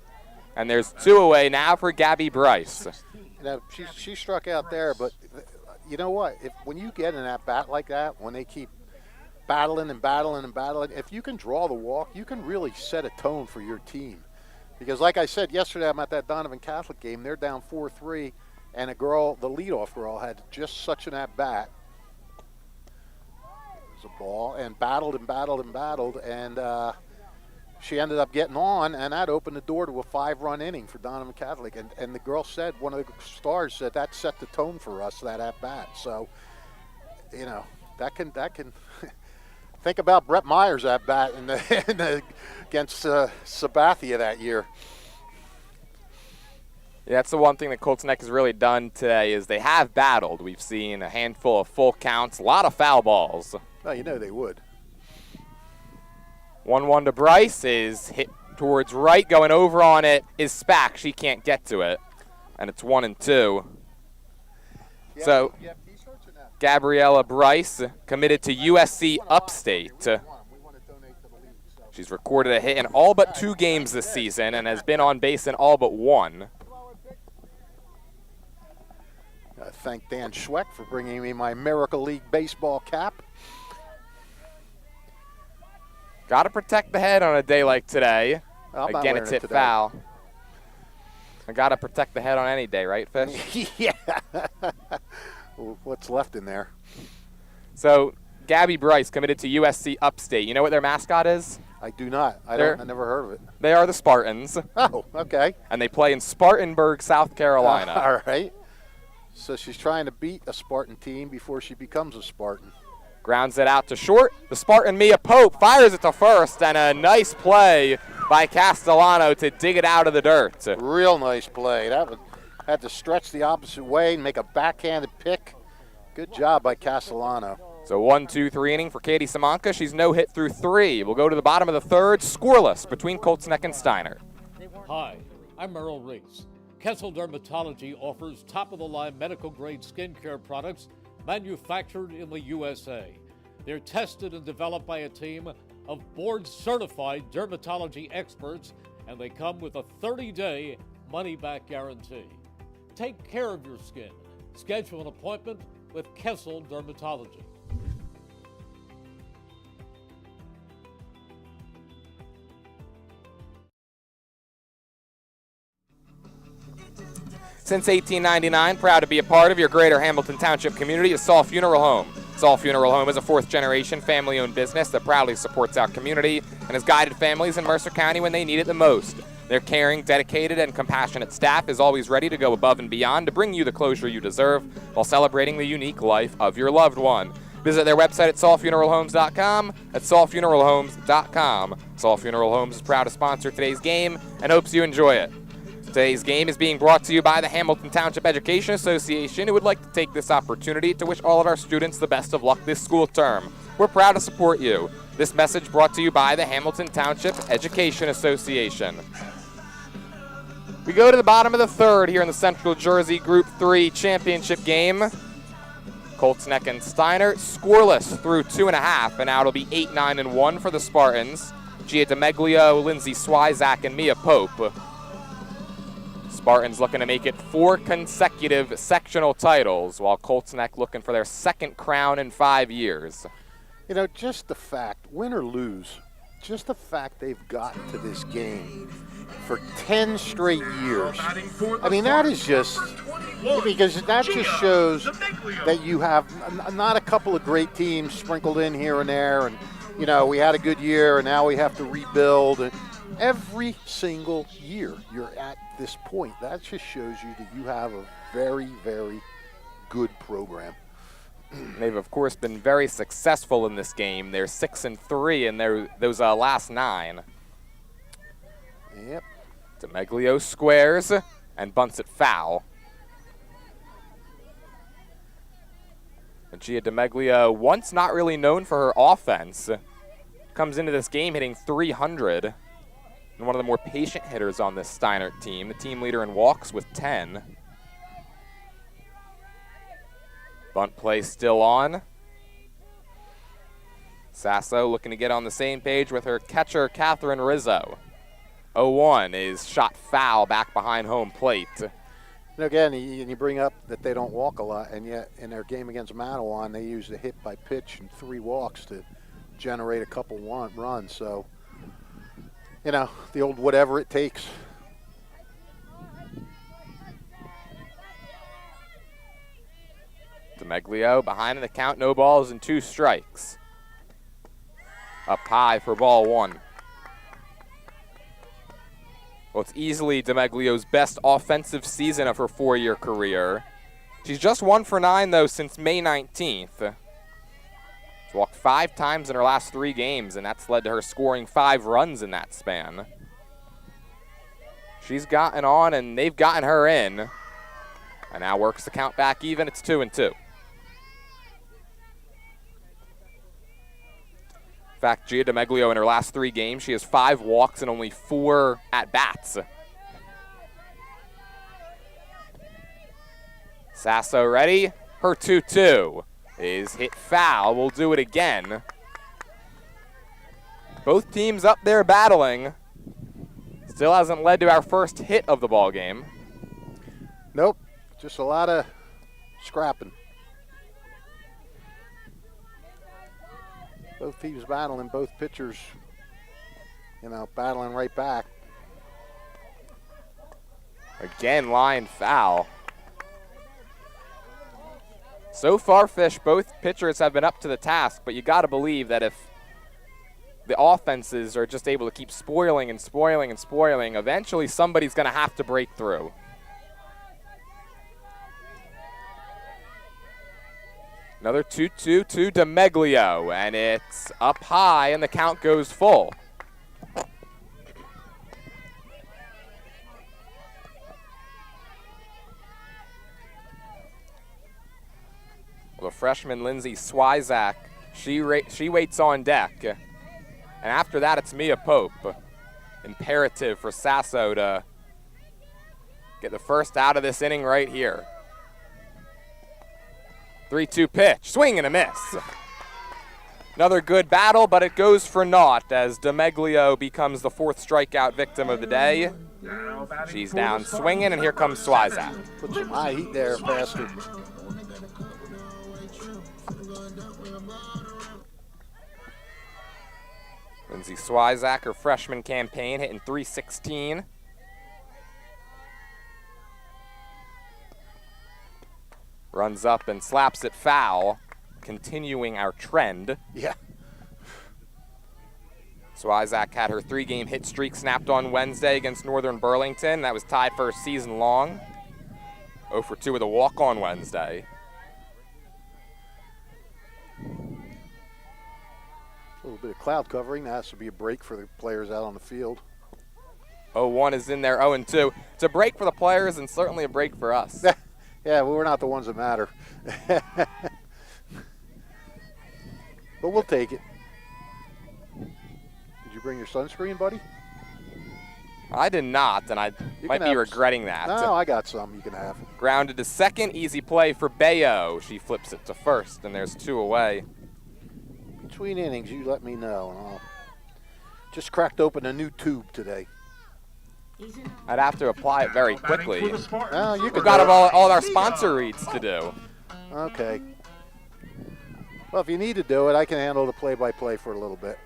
and there's 2 away now for Gabby Bryce. She struck out there, but you know what? When you get an at-bat like that, when they keep battling and battling and battling, if you can draw the walk, you can really set a tone for your team. Because like I said yesterday, I'm at that Donovan Catholic game. They're down 4-3, and the leadoff girl, had just such an at-bat. It was a ball, and battled and battled and battled, and she ended up getting on, and that opened the door to a 5-run inning for Donovan Catholic. And the girl said, one of the stars said, that set the tone for us, that at-bat. So, that can think about Brett Myers' at-bat against Sabathia that year. Yeah, that's the one thing that Colts Neck has really done today is they have battled. We've seen a handful of full counts, a lot of foul balls. Well, they would. 1-1 to Bryce is hit towards right. Going over on it is Spack. She can't get to it. And it's 1-2. Yeah, so, Gabriella Bryce committed to USC Upstate. We want to donate to the league. So She's recorded a hit in all but 2 games this season and has been on base in all but 1. I thank Dan Schweck for bringing me my Miracle League baseball cap. Got to protect the head on a day like today. Again, it's hit foul. I got to protect the head on any day, right, Fish? Yeah. What's left in there? So, Gabby Bryce committed to USC Upstate. You know what their mascot is? I do not. I never heard of it. They are the Spartans. Oh, okay. And they play in Spartanburg, South Carolina. All right. So she's trying to beat a Spartan team before she becomes a Spartan. Grounds it out to short. The Spartan Mia Pope fires it to first, and a nice play by Castellano to dig it out of the dirt. Real nice play. Had to stretch the opposite way and make a backhanded pick. Good job by Castellano. So 1-2-3 inning for Katie Simonka. She's no hit through 3. We'll go to the bottom of the 3rd, scoreless between Colts Neck and Steinert. Hi, I'm Merrill Reese. Kessel Dermatology offers top-of-the-line medical-grade skincare products manufactured in the USA. They're tested and developed by a team of board-certified dermatology experts, and they come with a 30-day money-back guarantee. Take care of your skin. Schedule an appointment with Kessel Dermatology. Since 1899, proud to be a part of your greater Hamilton Township community is Saul Funeral Home. Saul Funeral Home is a 4th-generation family-owned business that proudly supports our community and has guided families in Mercer County when they need it the most. Their caring, dedicated, and compassionate staff is always ready to go above and beyond to bring you the closure you deserve while celebrating the unique life of your loved one. Visit their website at saulfuneralhomes.com. That's saulfuneralhomes.com. Saul Funeral Homes is proud to sponsor today's game and hopes you enjoy it. Today's game is being brought to you by the Hamilton Township Education Association, who would like to take this opportunity to wish all of our students the best of luck this school term. We're proud to support you. This message brought to you by the Hamilton Township Education Association. We go to the bottom of the 3rd here in the Central Jersey Group 3 championship game. Colts Neck and Steinert scoreless through 2.5, and now it'll be 8-9-1 for the Spartans. Gia DeMeglio, Lindsay Swyzak, and Mia Pope. Spartans looking to make it 4 consecutive sectional titles, while Colts Neck looking for their 2nd crown in 5 years. You know, just the fact, win or lose, just the fact they've gotten to this game for 10 straight years. I mean, that is just, because that just shows that you have not a couple of great teams sprinkled in here and there, and, you know, we had a good year and now we have to rebuild. And every single year you're at this point. That just shows you that you have a very, very good program. They've, of course, been very successful in this game. They're 6-3 in those last 9. Yep. DeMeglio squares and bunts it foul. And Gia DeMeglio, once not really known for her offense, comes into this game hitting .300. And one of the more patient hitters on this Steinert team, the team leader in walks with 10. Bunt play still on. Sasso looking to get on the same page with her catcher, Catherine Rizzo. 0-1 is shot foul back behind home plate. And again, you bring up that they don't walk a lot, and yet in their game against Manawan, they used a hit by pitch and 3 walks to generate a couple runs. So, you know, the old whatever it takes. DeMeglio behind in the count, no balls and 2 strikes. Up high for ball 1. Well, it's easily DeMeglio's best offensive season of her 4-year career. She's just 1 for 9, though, since May 19th. She's walked 5 times in her last 3 games, and that's led to her scoring 5 runs in that span. She's gotten on, and they've gotten her in. And now works the count back even. It's 2-2. In fact, Gia DeMeglio in her last 3 games, she has 5 walks and only 4 at-bats. Sasso ready. Her 2-2 is hit foul. We'll do it again. Both teams up there battling. Still hasn't led to our first hit of the ball game. Nope, just a lot of scrapping. Both teams battling, both pitchers, battling right back. Again, line foul. So far, Fish, both pitchers have been up to the task, but you got to believe that if the offenses are just able to keep spoiling and spoiling and spoiling, eventually somebody's going to have to break through. Another 2-2 to DeMeglio, and it's up high, and the count goes full. The freshman Lindsay Swizak, she waits on deck. And after that, it's Mia Pope. Imperative for Sasso to get the first out of this inning right here. 3-2 pitch, swing and a miss. Another good battle, but it goes for naught as DeMeglio becomes the fourth strikeout victim of the day. She's down swinging, and here comes Swizak. Put some high heat there, bastard. Lindsay Swizak, her freshman campaign, hitting .316. Runs up and slaps it foul, continuing our trend. Yeah. Swizak had her 3-game hit streak snapped on Wednesday against Northern Burlington. That was tied for a season long. 0 for 2 with a walk on Wednesday. A little bit of cloud covering. That has to be a break for the players out on the field. 0-1 is in there, 0-2. It's a break for the players and certainly a break for us. Yeah, well, we're not the ones that matter. But we'll take it. Did you bring your sunscreen, buddy? I did not, and I might be regretting that. No, I got some you can have. Grounded to second, easy play for Bayo. She flips it to first, and there's 2 away. Between innings, you let me know. And I'll just cracked open a new tube today. I'd have to apply it very quickly. Well, you We've got all our sponsor reads to do. Okay. Well, if you need to do it, I can handle the play-by-play for a little bit.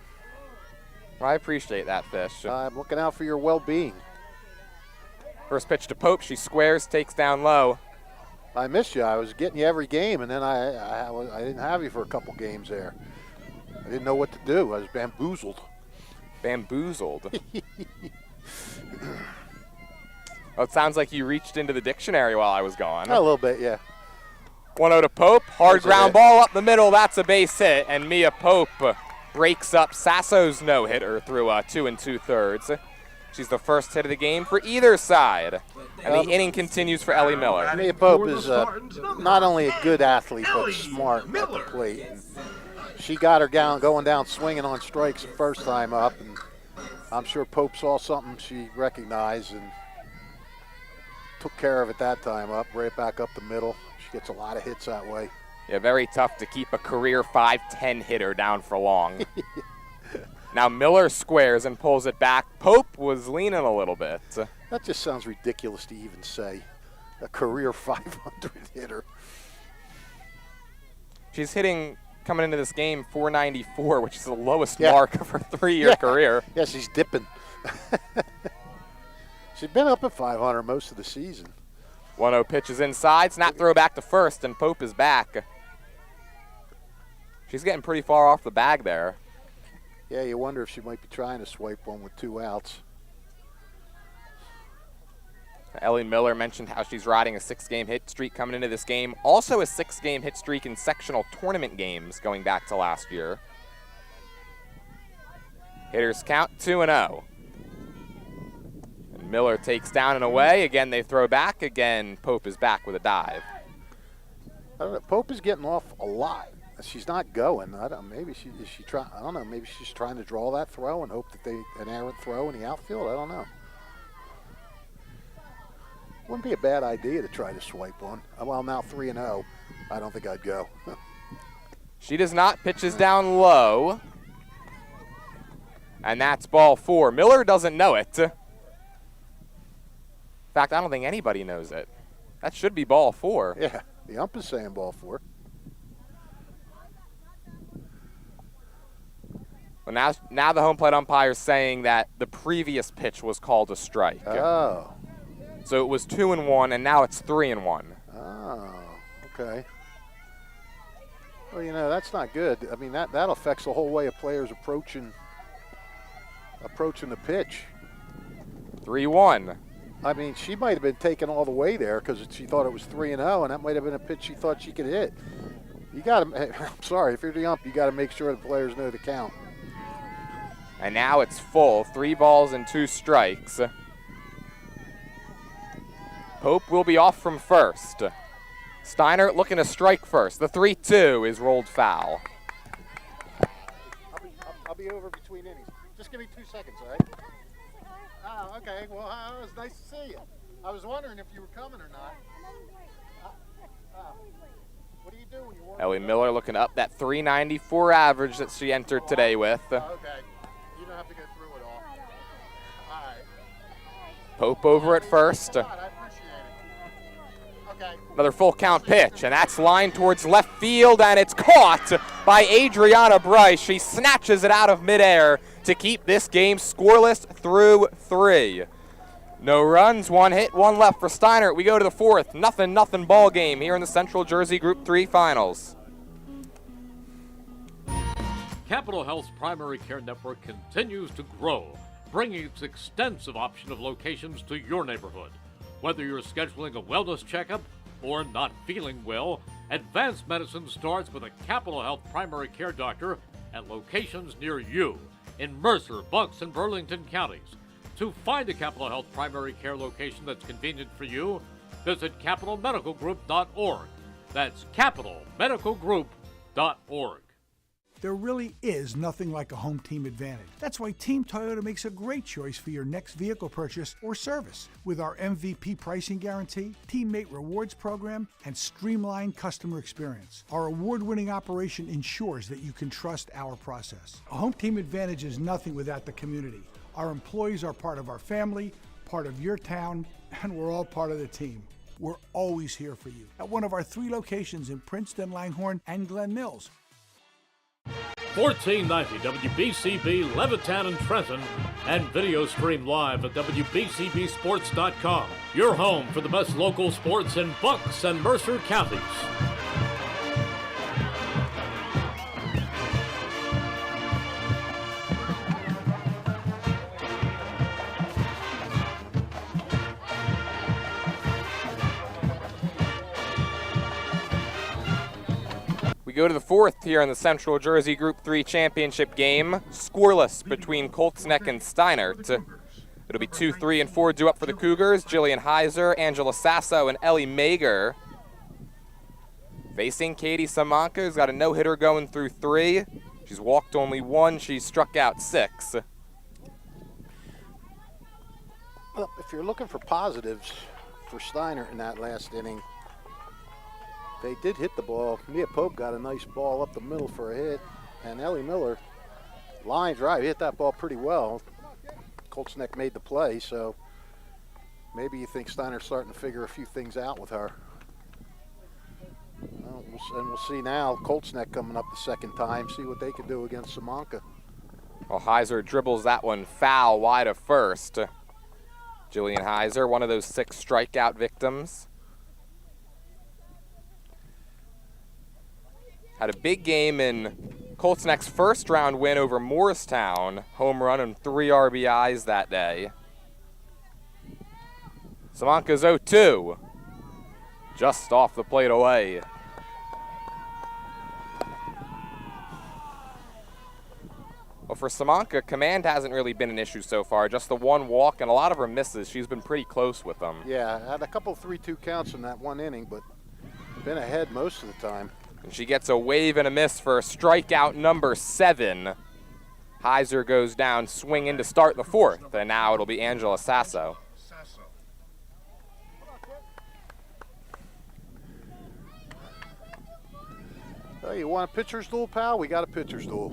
I appreciate that, Fish. I'm looking out for your well-being. First pitch to Pope. She squares, takes down low. I missed you. I was getting you every game, and then I didn't have you for a couple games there. I didn't know what to do. I was bamboozled. Bamboozled? Oh, it sounds like you reached into the dictionary while I was gone. A little bit, yeah. 1-0 to Pope. Hard ground ball up the middle. That's a base hit. And Mia Pope breaks up Sasso's no-hitter through 2 2/3. She's the first hit of the game for either side. And the inning continues for Ellie Miller. Mia Pope is not only a good athlete, but smart at the plate. And she got her going down swinging on strikes the first time up. And I'm sure Pope saw something she recognized and took care of it that time up, right back up the middle. She gets a lot of hits that way. Yeah, very tough to keep a career 5'10" hitter down for long. Now Miller squares and pulls it back. Pope was leaning a little bit. That just sounds ridiculous to even say. A career 500 hitter. She's hitting, coming into this game, .494, which is the lowest mark of her 3-year career. Yeah, she's dipping. She's been up at 500 most of the season. 1-0 pitch is inside. Snap throw back to first, and Pope is back. She's getting pretty far off the bag there. Yeah, you wonder if she might be trying to swipe one with 2 outs. Ellie Miller mentioned how she's riding a 6-game hit streak coming into this game. Also a 6-game hit streak in sectional tournament games going back to last year. Hitters count 2-0. And Miller takes down and away. Again, they throw back. Again, Pope is back with a dive. I don't know. Pope is getting off a lot. She's not going. I don't. Maybe I don't know. Maybe she's trying to draw that throw and hope that an errant throw in the outfield. I don't know. Wouldn't be a bad idea to try to swipe one. Well, now 3-0. I don't think I'd go. She does not. Pitches down low. And that's ball 4. Miller doesn't know it. In fact, I don't think anybody knows it. That should be ball 4. Yeah, the ump is saying ball 4. Well, now the home plate umpire is saying that the previous pitch was called a strike. Oh. So it was 2-1, and now it's 3-1. Oh, okay. Well, you know, that's not good. I mean, that affects the whole way a player's approaching the pitch. 3-1. I mean, she might have been taken all the way there because she thought it was 3-0, and that might have been a pitch she thought she could hit. You got to, I'm sorry, if you're the ump, you got to make sure the players know the count. And now it's full, 3 balls and 2 strikes. Pope will be off from first. Steinert looking to strike first. The 3-2 is rolled foul. I'll be over between innings. Just give me 2 seconds, all right? Oh, okay. Well, it was nice to see you. I was wondering if you were coming or not. What do you do when you warm Ellie Miller looking up that 394 average that she entered today with. Okay. You don't have to go through it all. All right. Pope over at first. I appreciate it. Okay. Another full count pitch, and that's lined towards left field, and it's caught by Adriana Bryce. She snatches it out of midair to keep this game scoreless through 3. No runs, 1 hit, 1 left for Steinert. We go to the 4th, 0-0 ball game here in the Central Jersey Group 3 Finals. Capital Health's primary care network continues to grow, bringing its extensive option of locations to your neighborhood. Whether you're scheduling a wellness checkup or not feeling well, advanced medicine starts with a Capital Health primary care doctor at locations near you in Mercer, Bucks, and Burlington counties. To find a Capital Health primary care location that's convenient for you, visit capitalmedicalgroup.org. That's capitalmedicalgroup.org. There really is nothing like a home team advantage. That's why Team Toyota makes a great choice for your next vehicle purchase or service. With our MVP pricing guarantee, teammate rewards program, and streamlined customer experience, our award-winning operation ensures that you can trust our process. A home team advantage is nothing without the community. Our employees are part of our family, part of your town, and we're all part of the team. We're always here for you at one of our 3 locations in Princeton, Langhorne, and Glen Mills. 1490 WBCB Levitan and Trenton, and video stream live at WBCBsports.com. Your home for the best local sports in Bucks and Mercer counties. Go to the 4th here in the Central Jersey Group 3 Championship game. Scoreless between Colts Neck and Steinert. It'll be 2, 3, and 4 due up for the Cougars. Jillian Heiser, Angela Sasso, and Ellie Mager. Facing Katie Samanka, who's got a no-hitter going through 3. She's walked only 1. She's struck out 6. Well, if you're looking for positives for Steinert in that last inning, they did hit the ball. Mia Pope got a nice ball up the middle for a hit, and Ellie Miller, line drive, hit that ball pretty well. Colts Neck made the play, so maybe you think Steinert's starting to figure a few things out with her. Well, we'll see now. Colts Neck coming up the second time, see what they can do against Samanka. Well, Heiser dribbles that one foul wide of first. Jillian Heiser, one of those 6 strikeout victims. Had a big game in Colts Neck's first round win over Morristown. Home run and 3 RBIs that day. Samanka's 0-2. Just off the plate away. Well, for Samanka, command hasn't really been an issue so far. Just the 1 walk and a lot of her misses. She's been pretty close with them. Yeah, had a couple 3-2 counts in that 1 inning, but been ahead most of the time. And she gets a wave and a miss for strikeout number 7. Heiser goes down, swinging to start the 4th, and now it'll be Angela Sasso. Oh, you want a pitcher's duel, pal? We got a pitcher's duel.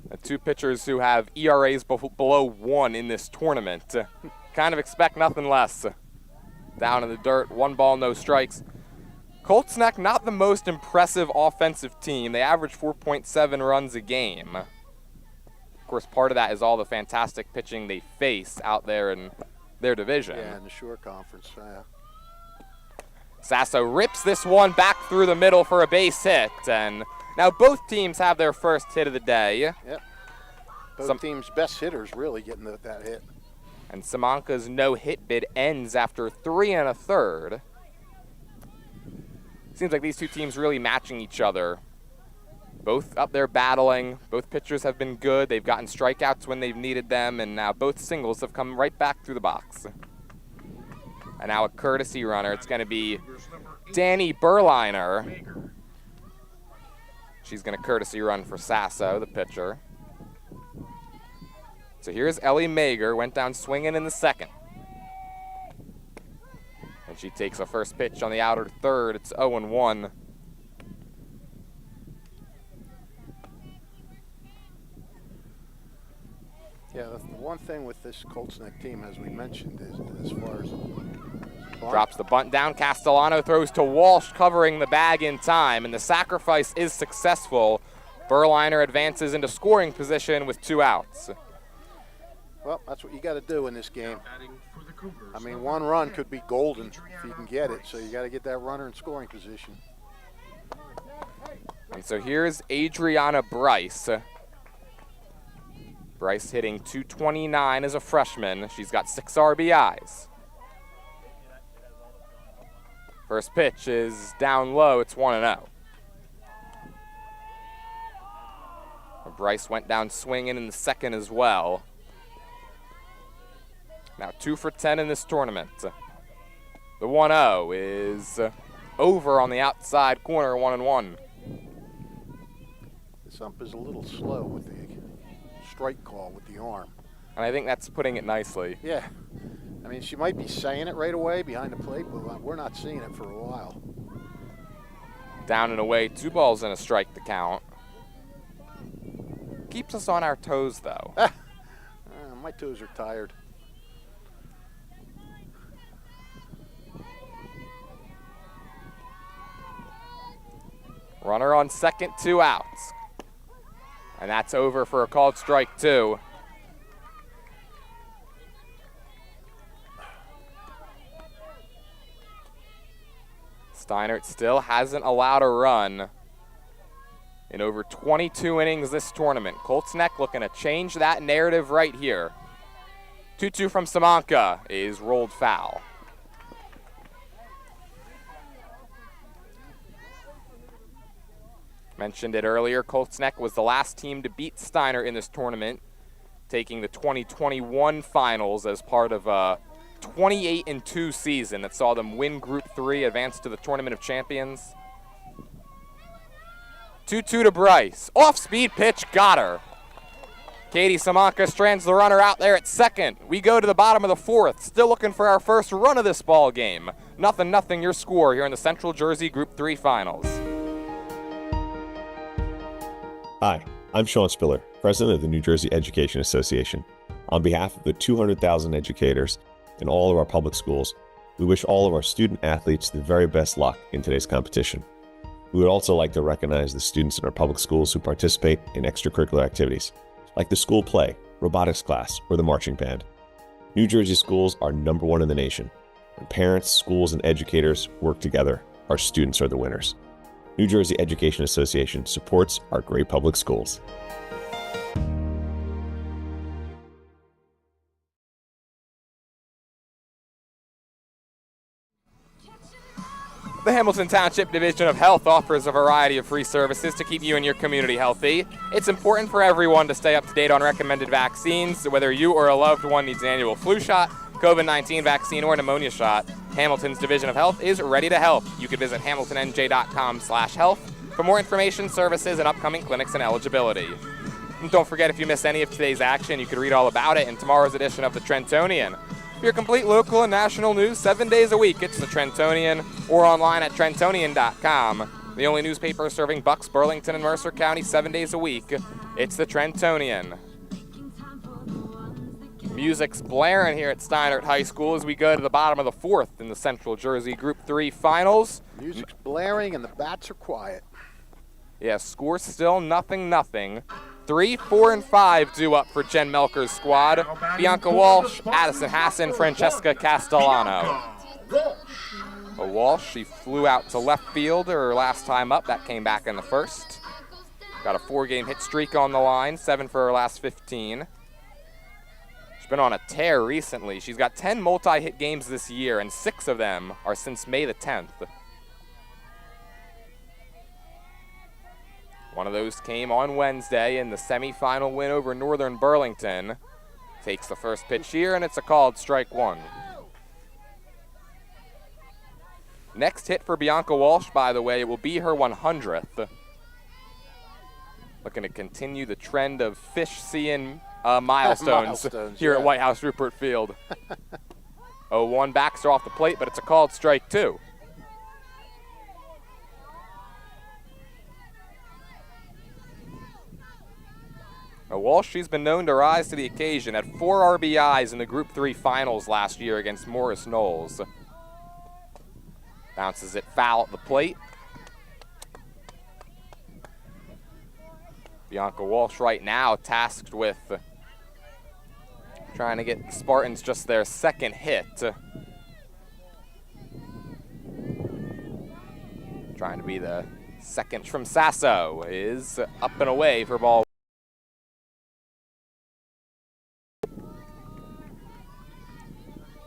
The two pitchers who have ERAs below 1 in this tournament. Kind of expect nothing less. Down in the dirt, 1 ball, no strikes. Colts Neck, not the most impressive offensive team. They average 4.7 runs a game. Of course, part of that is all the fantastic pitching they face out there in their division. Yeah, in the Shore Conference, yeah. Sasso rips this one back through the middle for a base hit, and now both teams have their first hit of the day. Yep. Both teams' best hitters really getting that hit. And Simonka's no-hit bid ends after 3 1/3. Seems like these two teams really matching each other. Both up there battling. Both pitchers have been good. They've gotten strikeouts when they've needed them, and now both singles have come right back through the box. And now a courtesy runner. It's going to be Danny Berliner. She's going to courtesy run for Sasso, the pitcher. So here's Ellie Mager, went down swinging in the second. And she takes a first pitch on the outer third. It's 0-1. Yeah, the one thing with this Colts Neck team, as we mentioned, is as far as drops the bunt down. Castellano throws to Walsh, covering the bag in time, and the sacrifice is successful. Berliner advances into scoring position with 2 outs. Well, that's what you got to do in this game. I mean, 1 run could be golden if you can get it, so you got to get that runner in scoring position. And so here's Adriana Bryce. Bryce hitting .229 as a freshman. She's got 6 RBIs. First pitch is down low. It's 1-0. Bryce went down swinging in the second as well. Now 2 for 10 in this tournament. The 1-0 is over on the outside corner, 1-1. This ump is a little slow with the strike call with the arm. And I think that's putting it nicely. Yeah. I mean, she might be saying it right away behind the plate, but we're not seeing it for a while. Down and away, 2 balls and a strike to count. Keeps us on our toes, though. My toes are tired. Runner on second, 2 outs. And that's over for a called strike 2. Steinert still hasn't allowed a run in over 22 innings this tournament. Colts Neck looking to change that narrative right here. 2-2 from Simonka is rolled foul. Mentioned it earlier, Colts Neck was the last team to beat Steinert in this tournament, taking the 2021 finals as part of a 28-2 season that saw them win Group 3, advance to the Tournament of Champions. 2-2 to Bryce. Off-speed pitch, got her. Katie Simonka strands the runner out there at second. We go to the bottom of the 4th, still looking for our first run of this ball game. 0-0 your score here in the Central Jersey Group 3 Finals. Hi, I'm Sean Spiller, President of the New Jersey Education Association. On behalf of the 200,000 educators in all of our public schools, we wish all of our student athletes the very best luck in today's competition. We would also like to recognize the students in our public schools who participate in extracurricular activities, like the school play, robotics class, or the marching band. New Jersey schools are #1 in the nation. When parents, schools, and educators work together, our students are the winners. New Jersey Education Association supports our great public schools. The Hamilton Township Division of Health offers a variety of free services to keep you and your community healthy. It's important for everyone to stay up to date on recommended vaccines. Whether you or a loved one needs an annual flu shot, COVID-19 vaccine, or pneumonia shot, Hamilton's Division of Health is ready to help. You can visit hamiltonnj.com/health for more information, services, and upcoming clinics and eligibility. And don't forget, if you miss any of today's action, you can read all about it in tomorrow's edition of the Trentonian. For your complete local and national news 7 days a week, it's the Trentonian or online at trentonian.com. The only newspaper serving Bucks, Burlington, and Mercer County 7 days a week. It's the Trentonian. Music's blaring here at Steinert High School as we go to the bottom of the fourth in the Central Jersey Group 3 Finals. Music's blaring and the bats are quiet. Yeah, score still 0-0. 3, 4, and 5 due up for Jen Melker's squad. Bianca Walsh, Addison Hassan, Francesca Castellano. Walsh, she flew out to left field her last time up. That came back in the first. Got a 4-game hit streak on the line, 7 for her last 15. She's been on a tear recently. She's got 10 multi-hit games this year, and 6 of them are since May the 10th. One of those came on Wednesday in the semifinal win over Northern Burlington. Takes the first pitch here, and it's a called strike one. Next hit for Bianca Walsh, by the way, it will be her 100th. Looking to continue the trend of fish seeing milestones here at White House Rupert Field. 0-1 backs her off the plate, but it's a called strike two. Walsh, she's been known to rise to the occasion. Had 4 RBIs in the Group 3 Finals last year against Morris Knowles. Bounces it foul at the plate. Bianca Walsh right now tasked with trying to get the Spartans just their second hit. Trying to be the second from Sasso is up and away for ball.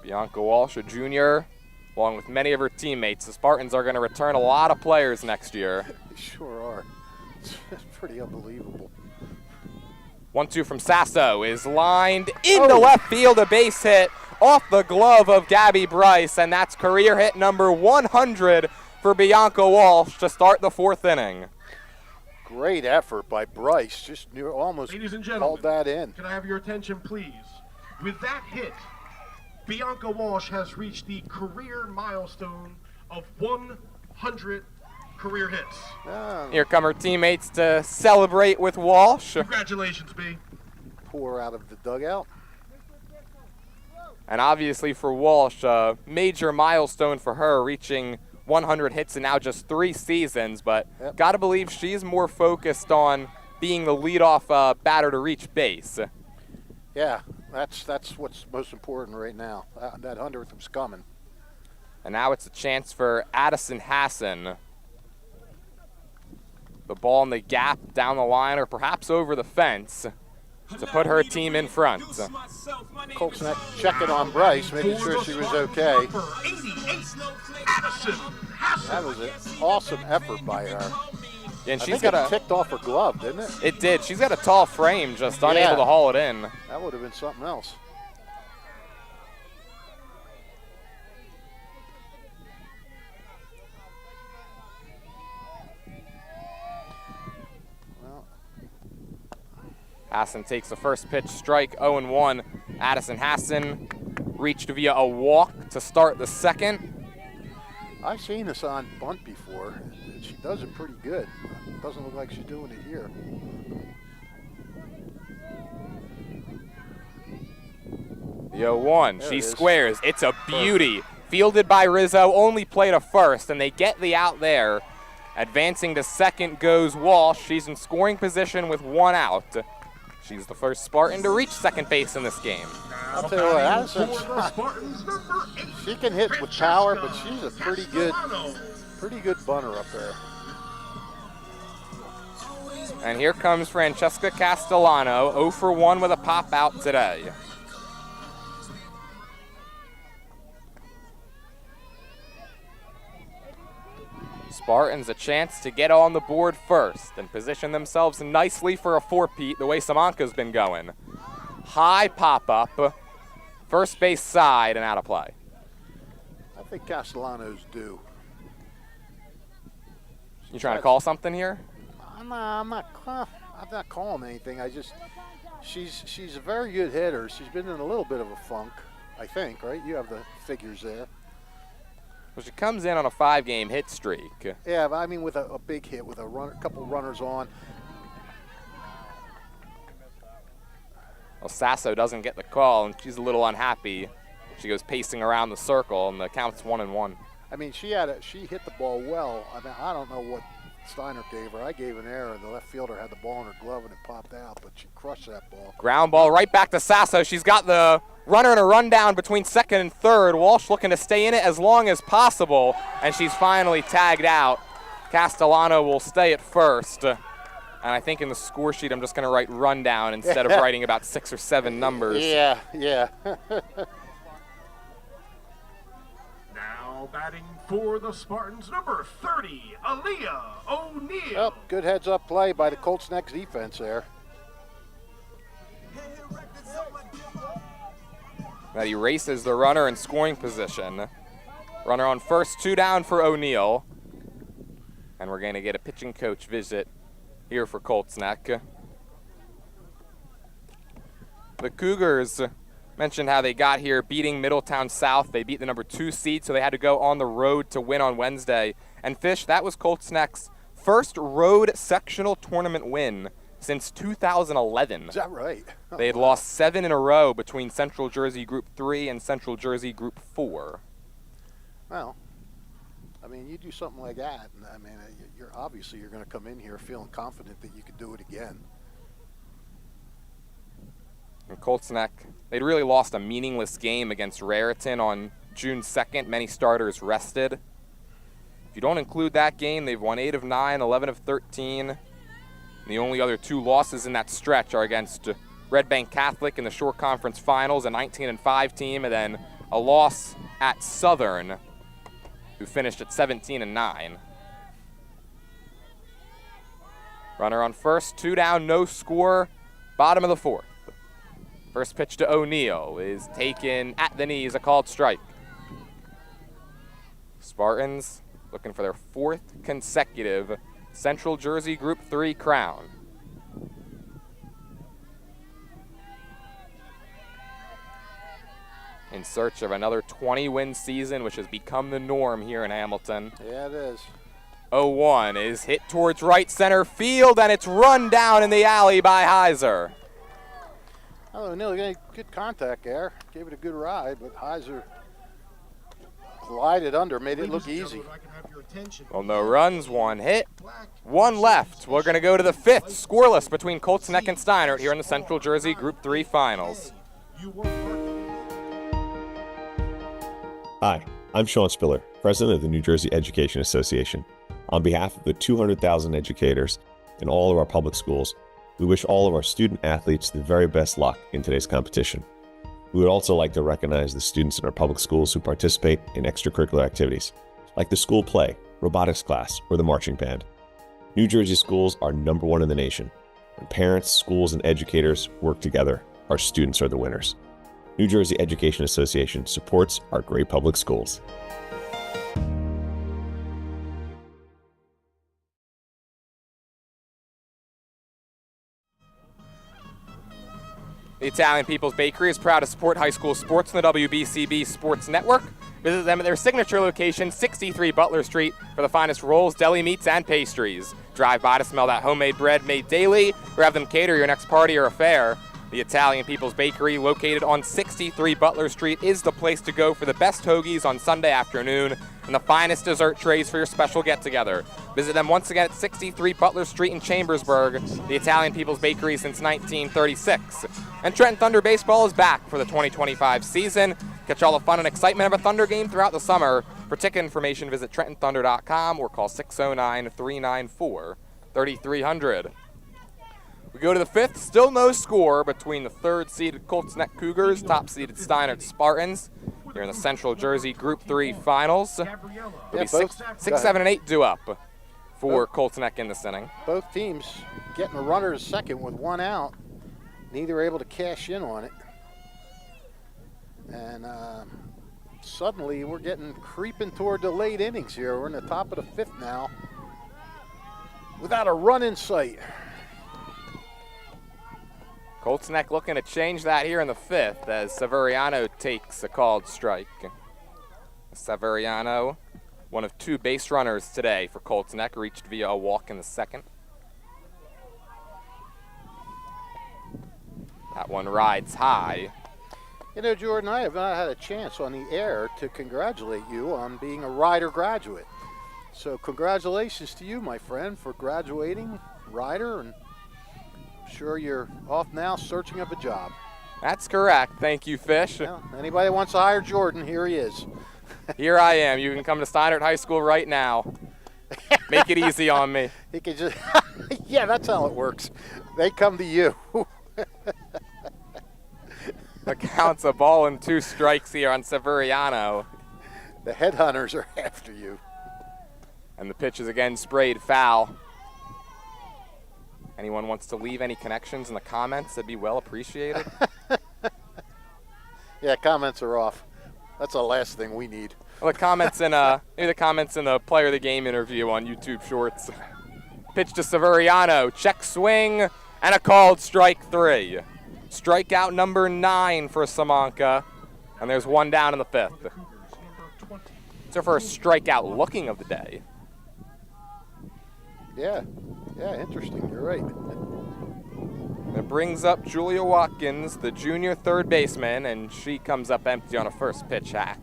Bianca Walsh, a junior, along with many of her teammates. The Spartans are going to return a lot of players next year. They sure are. It's pretty unbelievable. 1-2 from Sasso is lined into left field, a base hit off the glove of Gabby Bryce, and that's career hit number 100 for Bianca Walsh to start the fourth inning. Great effort by Bryce. Just almost Ladies and gentlemen, called that in. Can I have your attention, please? With that hit, Bianca Walsh has reached the career milestone of 100 career hits. Here come her teammates to celebrate with Walsh. Congratulations, B. Pour out of the dugout. And obviously for Walsh, a major milestone for her, reaching 100 hits in now just 3 seasons, but gotta believe she's more focused on being the leadoff batter to reach base. Yeah, that's what's most important right now. That 100th was coming. And now it's a chance for Addison Hassan. The ball in the gap down the line or perhaps over the fence to put her team in front. Colts net checking on Bryce, making sure she was okay. That was an awesome effort by her. Yeah, and I she's think got it ticked off her glove, didn't it? It did. She's got a tall frame, just unable to haul it in. That would have been something else. Hassan takes the first pitch, strike, 0-1. Addison Hassan reached via a walk to start the second. I've seen this on bunt before. She does it pretty good. Doesn't look like she's doing it here. The 0-1, she squares. It's a beauty. Fielded by Rizzo, only play to first, and they get the out there. Advancing to second goes Walsh. She's in scoring position with 1 out. She's the first Spartan to reach second base in this game. I'll tell you what, Addison, she can hit with power, but she's a pretty good bunter up there. And here comes Francesca Castellano, 0 for 1 with a pop out today. Spartans a chance to get on the board first and position themselves nicely for a four-peat the way Samanka's been going. High pop-up, first base side and out of play. I think Castellano's due. You trying to call something here? I'm not calling anything. She's a very good hitter. She's been in a little bit of a funk, I think, right? You have the figures there. Well, she comes in on a 5-game hit streak. Yeah, but I mean with a big hit, with a couple runners on. Well, Sasso doesn't get the call, and she's a little unhappy. She goes pacing around the circle, and the count's 1-1. I mean, she hit the ball well. I mean, I don't know what Steinert gave her. I gave an error. The left fielder had the ball in her glove, and it popped out, but she crushed that ball. Ground ball right back to Sasso. She's got the runner in a rundown between second and third. Walsh looking to stay in it as long as possible, and she's finally tagged out. Castellano will stay at first. And I think in the score sheet, I'm just going to write rundown instead of writing about 6 or 7 numbers. Yeah. Now batting for the Spartans, number 30, Aaliyah O'Neal. Oh, good heads-up play by the Colts next defense there. That erases the runner in scoring position. Runner on first, 2 down for O'Neal. And we're going to get a pitching coach visit here for Colts Neck. The Cougars mentioned how they got here beating Middletown South. They beat the number 2 seed, so they had to go on the road to win on Wednesday. And Fish, that was Colts Neck's first road sectional tournament win since 2011. Is that right? Oh, they had lost 7 in a row between Central Jersey Group 3 and Central Jersey Group 4. Well, I mean, you do something like that, and I mean, you're going to come in here feeling confident that you could do it again. And Colts Neck, they'd really lost a meaningless game against Raritan on June 2nd. Many starters rested. If you don't include that game, they've won 8 of 9, 11 of 13. And the only other 2 losses in that stretch are against Red Bank Catholic in the Shore Conference Finals, a 19-5 team, and then a loss at Southern, who finished at 17-9. Runner on first, 2 down, no score, bottom of the 4th. First pitch to O'Neal is taken at the knees, a called strike. Spartans looking for their 4th consecutive Central Jersey Group 3 crown. In search of another 20-win season, which has become the norm here in Hamilton. Yeah, it is. 0-1 is hit towards right center field, and it's run down in the alley by Heiser. Oh, O'Neal getting good contact there. Gave it a good ride, but Heiser glided under, made it look easy. Well, no runs, 1 hit, 1 left. We're going to go to the 5th, scoreless between Colts Neck and Steinert here in the Central Jersey Group 3 Finals. Hi, I'm Sean Spiller, President of the New Jersey Education Association. On behalf of the 200,000 educators in all of our public schools, we wish all of our student athletes the very best luck in today's competition. We would also like to recognize the students in our public schools who participate in extracurricular activities, like the school play, robotics class, or the marching band. New Jersey schools are #1 in the nation. When parents, schools, and educators work together, our students are the winners. New Jersey Education Association supports our great public schools. The Italian People's Bakery is proud to support high school sports on the WBCB Sports Network. Visit them at their signature location, 63 Butler Street, for the finest rolls, deli meats, and pastries. Drive by to smell that homemade bread made daily, or have them cater your next party or affair. The Italian People's Bakery, located on 63 Butler Street, is the place to go for the best hoagies on Sunday afternoon and the finest dessert trays for your special get-together. Visit them once again at 63 Butler Street in Chambersburg, the Italian People's Bakery since 1936. And Trenton Thunder Baseball is back for the 2025 season. Catch all the fun and excitement of a Thunder game throughout the summer. For ticket information, visit TrentonThunder.com or call 609-394-3300. We go to the 5th, still no score between the 3rd-seeded Colts Neck Cougars, top-seeded Steinert Spartans. Here in the Central Jersey Group 3 Finals. There'll be 6, 7, and 8 due up for Colts Neck in this inning. Both teams getting a runner to second with 1 out. Neither able to cash in on it. And suddenly we're getting creeping toward the late innings here. We're in the top of the 5th now without a run in sight. Colts Neck looking to change that here in the 5th as Severiano takes a called strike. Severiano, one of 2 base runners today for Colts Neck, reached via a walk in the 2nd. That one rides high. You know, Jordan, I have not had a chance on the air to congratulate you on being a Rider graduate. So congratulations to you, my friend, for graduating Rider, and I'm sure you're off now searching up a job. That's correct. Thank you, Fish. Well, anybody that wants to hire Jordan, here he is. Here I am. You can come to Steinert High School right now. Make it easy on me. He can just, yeah, that's how it works. They come to you. The count's a ball and 2 strikes here on Severiano. The headhunters are after you. And the pitch is again sprayed foul. Anyone wants to leave any connections in the comments, that'd be well appreciated. Yeah, comments are off. That's the last thing we need. Well, the comments in maybe the comments in the player of the game interview on YouTube Shorts. Pitch to Severiano, check swing, and a called strike 3. Strikeout number 9 for Samanka, and there's one down in the 5th. It's her first strikeout looking of the day. Yeah, interesting. You're right. That brings up Julia Watkins, the junior third baseman, and she comes up empty on a first pitch hack.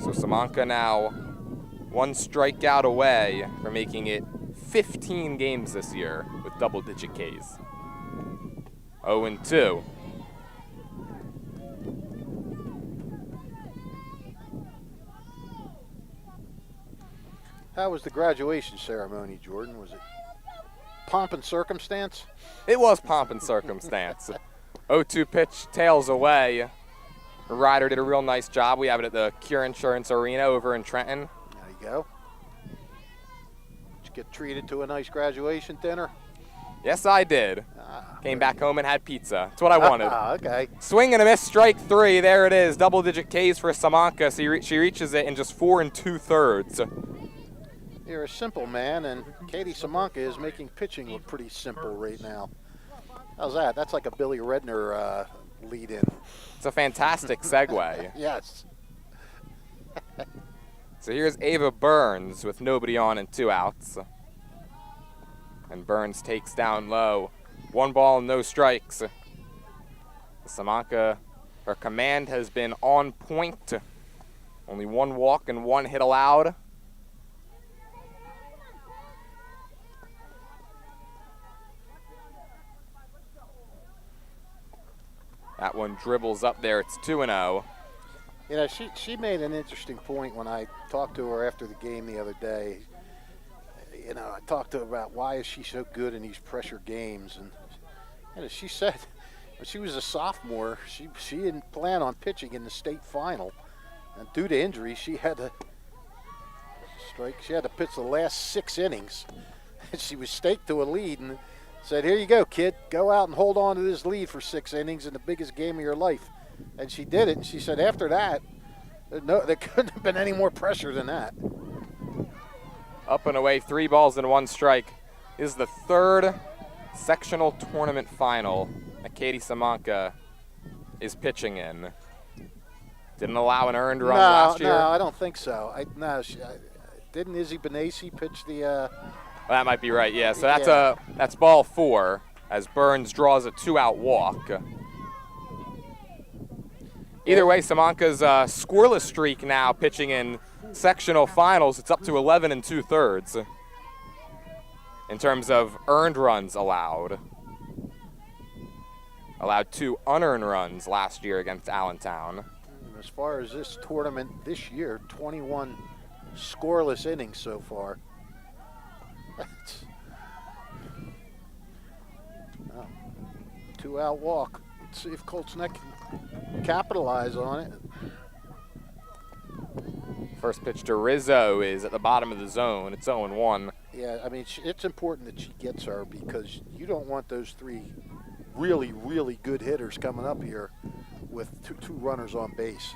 So Samanka now 1 strikeout away from making it 15 games this year with double-digit Ks. 0-2. How was the graduation ceremony, Jordan? Was it pomp and circumstance? It was pomp and circumstance. 0-2 pitch, tails away. The rider did a real nice job. We have it at the Cure Insurance Arena over in Trenton. There you go. Did you get treated to a nice graduation dinner? Yes, I did. Came back home and had pizza. That's what I wanted. Okay. Swing and a miss, strike 3. There it is. Double-digit Ks for Samanka. She reaches it in just 4 2/3. You're a simple man, and Katie Samanka is making pitching look pretty simple right now. How's that? That's like a Billy Redner lead-in. It's a fantastic segue. Yes. So here's Ava Burns with nobody on and 2 outs. And Burns takes down low. 1 ball, no strikes. Samanka, her command has been on point. Only 1 walk and 1 hit allowed. That one dribbles up there. It's 2-0. You know, she made an interesting point when I talked to her after the game the other day. You know, I talked to her about why is she so good in these pressure games, and you know, she said when she was a sophomore, she didn't plan on pitching in the state final, and due to injury, she had to pitch the last 6 innings. And she was staked to a lead, and said, "Here you go, kid. Go out and hold on to this lead for 6 innings in the biggest game of your life." And she did it, and she said after that, there couldn't have been any more pressure than that. Up and away, 3 balls and 1 strike. This is the 3rd sectional tournament final that Katie Samanka is pitching in. Didn't allow an earned run last year. No, I don't think so. Didn't Izzy Benassi pitch the? Well, that might be right. Yeah. So that's ball 4 as Burns draws a 2-out walk. Either way, Samanka's scoreless streak now pitching in sectional finals. It's up to 11 2/3 in terms of earned runs allowed. Allowed 2 unearned runs last year against Allentown. As far as this tournament this year, 21 scoreless innings so far. That's 2-out walk. Let's see if Colts Neck can capitalize on it. First pitch to Rizzo is at the bottom of the zone. It's 0-1. Yeah, I mean, it's important that she gets her because you don't want those 3 really, really good hitters coming up here with two runners on base.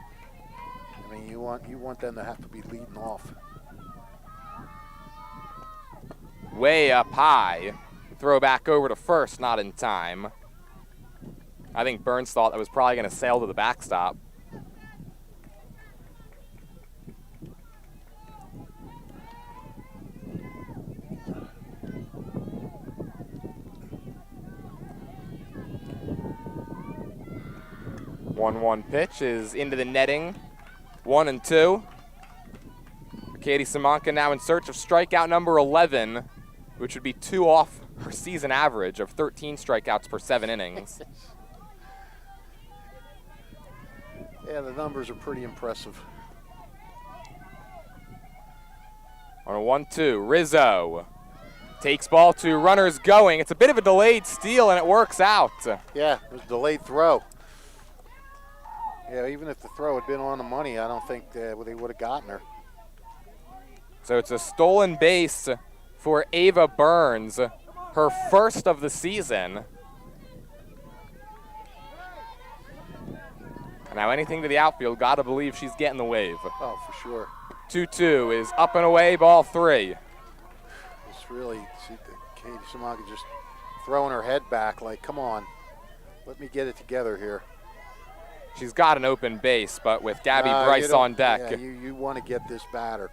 I mean, you want them to have to be leading off. Way up high. Throw back over to first, not in time. I think Burns thought that was probably going to sail to the backstop. 1-1 pitch is into the netting. 1-2. Katie Simonka now in search of strikeout number 11, which would be 2 off her season average of 13 strikeouts per 7 innings. Yeah, the numbers are pretty impressive. On a 1-2, Rizzo takes ball to runners going. It's a bit of a delayed steal, and it works out. Yeah, it was a delayed throw. Yeah, even if the throw had been on the money, I don't think they would have gotten her. So it's a stolen base for Ava Burns, her first of the season. Now anything to the outfield, gotta believe she's getting the wave. Oh, for sure. 2-2 is up and away, ball 3. It's really, see, Katie Simonka just throwing her head back like, come on, let me get it together here. She's got an open base, but with Gabby Bryce on deck. Yeah, you want to get this batter.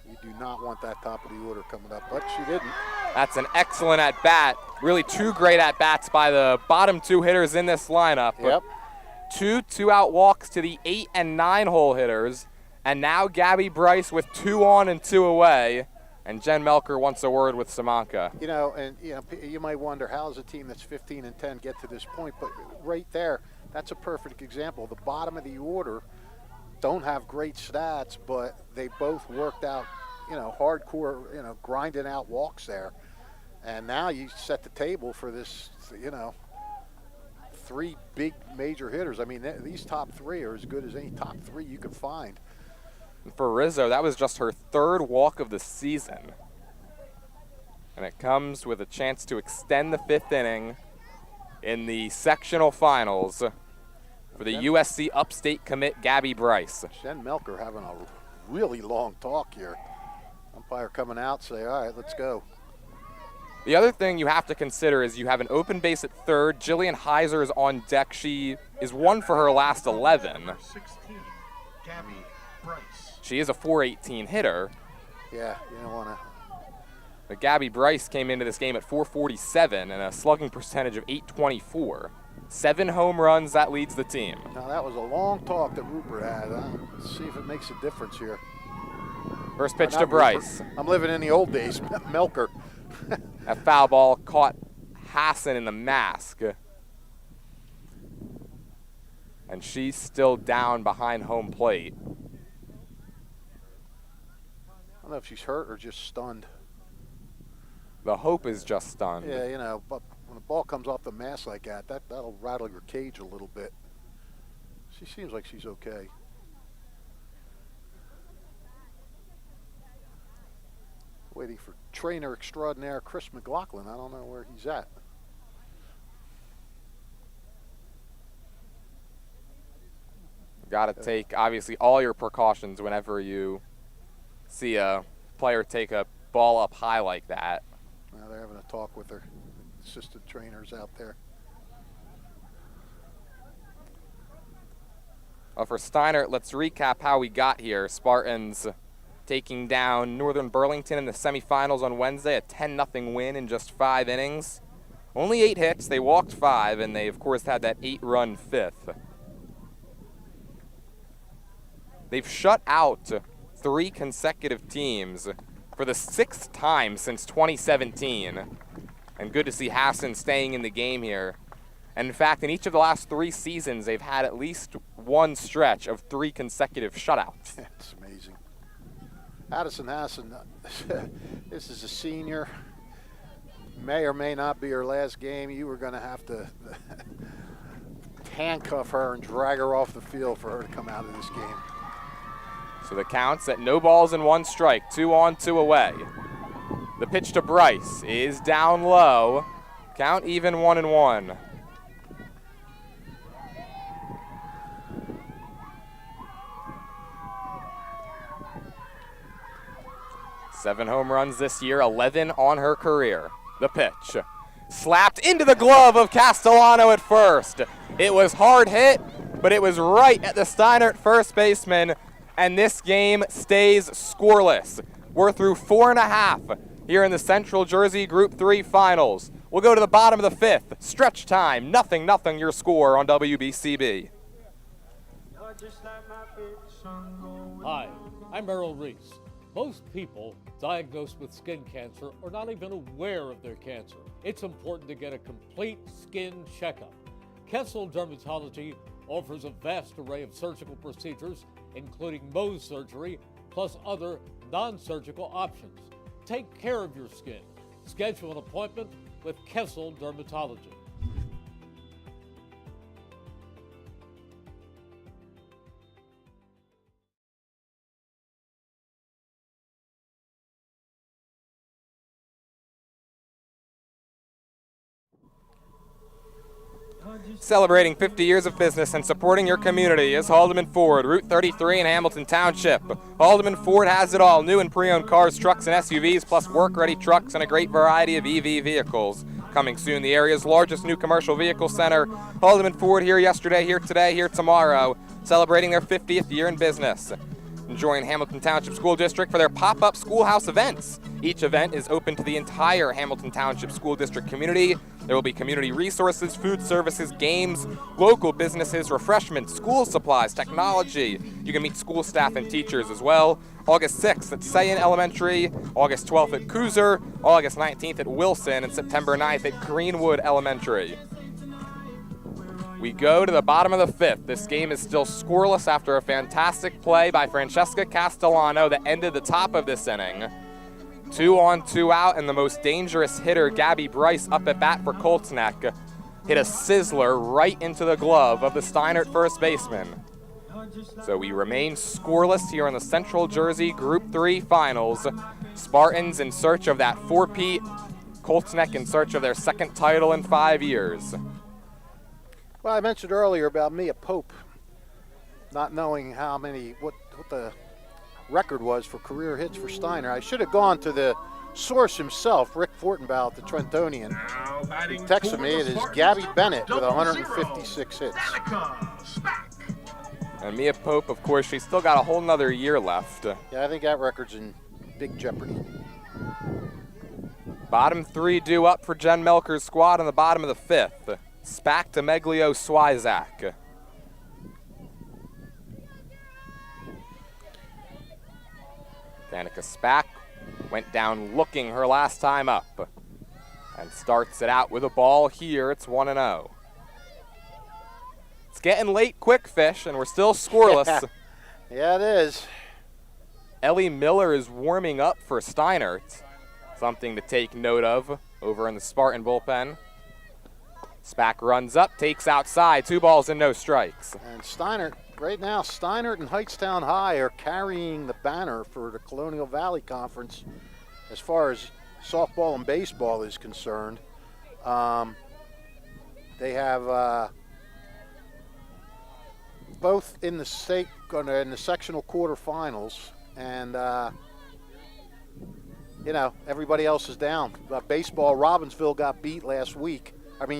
You do not want that top of the order coming up, but she didn't. That's an excellent at-bat. Really 2 great at-bats by the bottom 2 hitters in this lineup. Yep. 2 2-out walks to the 8 and 9 hole hitters. And now Gabby Bryce with 2 on and 2 away. And Jen Melker wants a word with Simonka. You know, and you might wonder, how does a team that's 15 and 10 get to this point? But right there, that's a perfect example. The bottom of the order don't have great stats, but they both worked out, hardcore, grinding out walks there. And now you set the table for this, 3 big major hitters. I mean, these top 3 are as good as any top 3 you can find. For Rizzo, that was just her 3rd walk of the season. And it comes with a chance to extend the 5th inning in the sectional finals for the USC Upstate commit Gabby Bryce. Jen Melker having a really long talk here. Umpire coming out, say, all right, let's go. The other thing you have to consider is you have an open base at 3rd. Jillian Heiser is on deck. She is 1 for her last 11. 16, Gabby Bryce. She is a .418 hitter. Yeah, you don't want to. But Gabby Bryce came into this game at .447 and a slugging percentage of .824. 7 home runs, that leads the team. Now that was a long talk that Rupert had. Let's see if it makes a difference here. First pitch to Bryce. Rupert. I'm living in the old days, Melker. A foul ball caught Hassan in the mask. And she's still down behind home plate. I don't know if she's hurt or just stunned. The hope is just stunned. Yeah, but when the ball comes off the mask like that, that'll rattle your cage a little bit. She seems like she's okay. Waiting for trainer extraordinaire Chris McLaughlin. I don't know where he's at. Got to take, obviously, all your precautions whenever you see a player take a ball up high like that. Now they're having a talk with their assistant trainers out there. Well, for Steinert, let's recap how we got here. Spartans taking down Northern Burlington in the semifinals on Wednesday, a 10-0 win in just 5 innings. Only 8 hits, they walked 5, and they, of course, had that 8-run 5th. They've shut out 3 consecutive teams for the 6th time since 2017. And good to see Hassan staying in the game here. And in fact, in each of the last 3 seasons, they've had at least 1 stretch of 3 consecutive shutouts. It's amazing. Addison Hassan, this is a senior. May or may not be her last game. You were going to have to handcuff her and drag her off the field for her to come out of this game. So the count's at no balls and 1 strike, 2 on, 2 away. The pitch to Bryce is down low. Count even 1-1. Seven home runs this year, 11 on her career. The pitch. Slapped into the glove of Castellano at first. It was hard hit, but it was right at the Steinert first baseman. And this game stays scoreless. We're through 4.5 here in the Central Jersey Group 3 Finals. We'll go to the bottom of the 5th. Stretch time, 0-0 your score on WBCB. Hi, I'm Errol Reese. Most people diagnosed with skin cancer are not even aware of their cancer. It's important to get a complete skin checkup. Kessel Dermatology offers a vast array of surgical procedures, including Mohs surgery, plus other non-surgical options. Take care of your skin. Schedule an appointment with Kessel Dermatology. Celebrating 50 years of business and supporting your community is Haldeman Ford, Route 33 in Hamilton Township. Haldeman Ford has it all, new and pre-owned cars, trucks, and SUVs, plus work-ready trucks and a great variety of EV vehicles. Coming soon, the area's largest new commercial vehicle center. Haldeman Ford here yesterday, here today, here tomorrow, celebrating their 50th year in business. Join Hamilton Township School District for their pop-up schoolhouse events. Each event is open to the entire Hamilton Township School District community. There will be community resources, food services, games, local businesses, refreshments, school supplies, technology. You can meet school staff and teachers as well. August 6th at Sayin Elementary, August 12th at Cougar, August 19th at Wilson, and September 9th at Greenwood Elementary. We go to the bottom of the fifth. This game is still scoreless after a fantastic play by Francesca Castellano that ended the top of this inning. 2 on, 2 out, and the most dangerous hitter, Gabby Bryce, up at bat for Colts Neck, hit a sizzler right into the glove of the Steinert first baseman. So we remain scoreless here in the Central Jersey Group 3 Finals. Spartans in search of that four-peat, Colts Neck in search of their second title in 5 years. Well, I mentioned earlier about Mia Pope not knowing what the record was for career hits for Steiner. I should have gone to the source himself, Rick Fortenbaugh at the Trentonian. He texted me, it is Gabby Bennett with 156 hits. And Mia Pope, of course, she's still got a whole nother year left. Yeah, I think that record's in big jeopardy. Bottom 3 due up for Jen Melker's squad in the bottom of the fifth. Spack to Meglio Swizak. Danica Spack went down looking her last time up and starts it out with a ball here. It's 1-0. It's getting late quick, Fish, and we're still scoreless. Yeah, it is. Ellie Miller is warming up for Steinert. Something to take note of over in the Spartan bullpen. Spack runs up, takes outside, 2 balls and no strikes. And Steinert, right now, Steinert and Hightstown High are carrying the banner for the Colonial Valley Conference as far as softball and baseball is concerned. They have both in the state, in the sectional quarterfinals, and everybody else is down. Baseball, Robbinsville got beat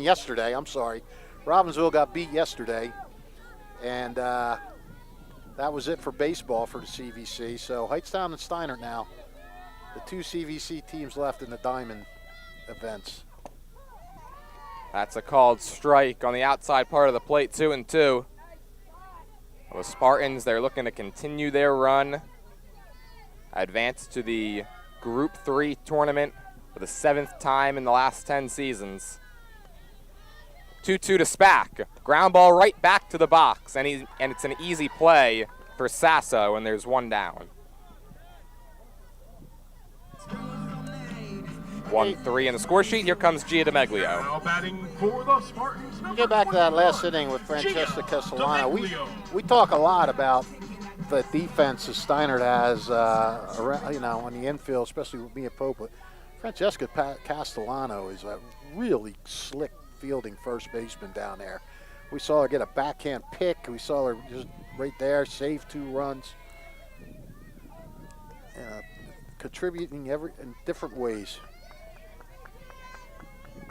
yesterday, I'm sorry. Robbinsville got beat yesterday, and that was it for baseball for the CVC. So Hightstown and Steinert now, the 2 CVC teams left in the Diamond events. That's a called strike on the outside part of the plate, 2-2. The Spartans, they're looking to continue their run, advance to the Group 3 tournament for the 7th time in the last 10 seasons. 2-2 to Spack. Ground ball right back to the box, and it's an easy play for Sasso, and there's 1 down. 1-3 in the score sheet. Here comes Gia DeMeglio. Now batting for the Spartans. Get back to that last inning with Francesca Castellano. We talk a lot about the defense that Steinert has, on the infield, especially with Mia Pope. But Francesca Castellano is a really slick fielding first baseman down there. We saw her get a backhand pick. We saw her just right there save 2 runs, contributing in different ways.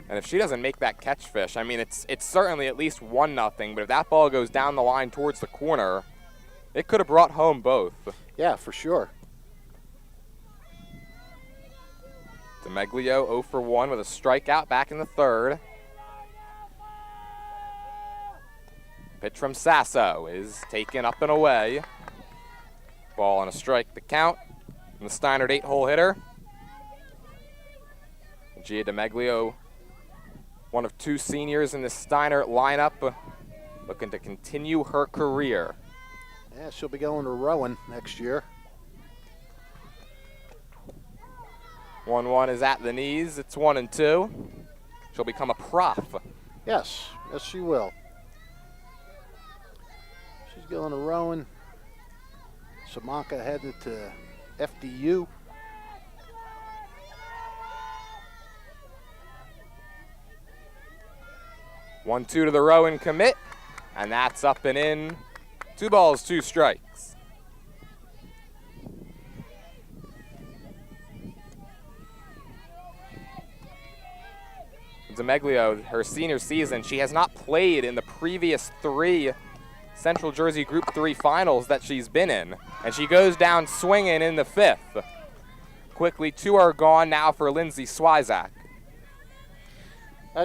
And if she doesn't make that catch, Fish, I mean, it's certainly at least 1-0, but if that ball goes down the line towards the corner, it could have brought home both. Yeah, for sure. DeMeglio 0 for 1 with a strikeout back in the 3rd. Pitch from Sasso is taken up and away. Ball on a strike to count. And the Steinert 8-hole hitter. Gia DeMeglio, one of 2 seniors in the Steinert lineup, looking to continue her career. Yeah, she'll be going to Rowan next year. 1-1 is at the knees. It's 1-2. She'll become a prof. Yes, yes she will. She's going to Rowan. Samanka headed to FDU. One-two to the Rowan commit, and that's up and in. 2 balls, 2 strikes. DeMeglio, her senior season, she has not played in the previous 3 Central Jersey Group 3 finals that she's been in, and she goes down swinging in the 5th. Quickly, 2 are gone now for Lindsay Swizak.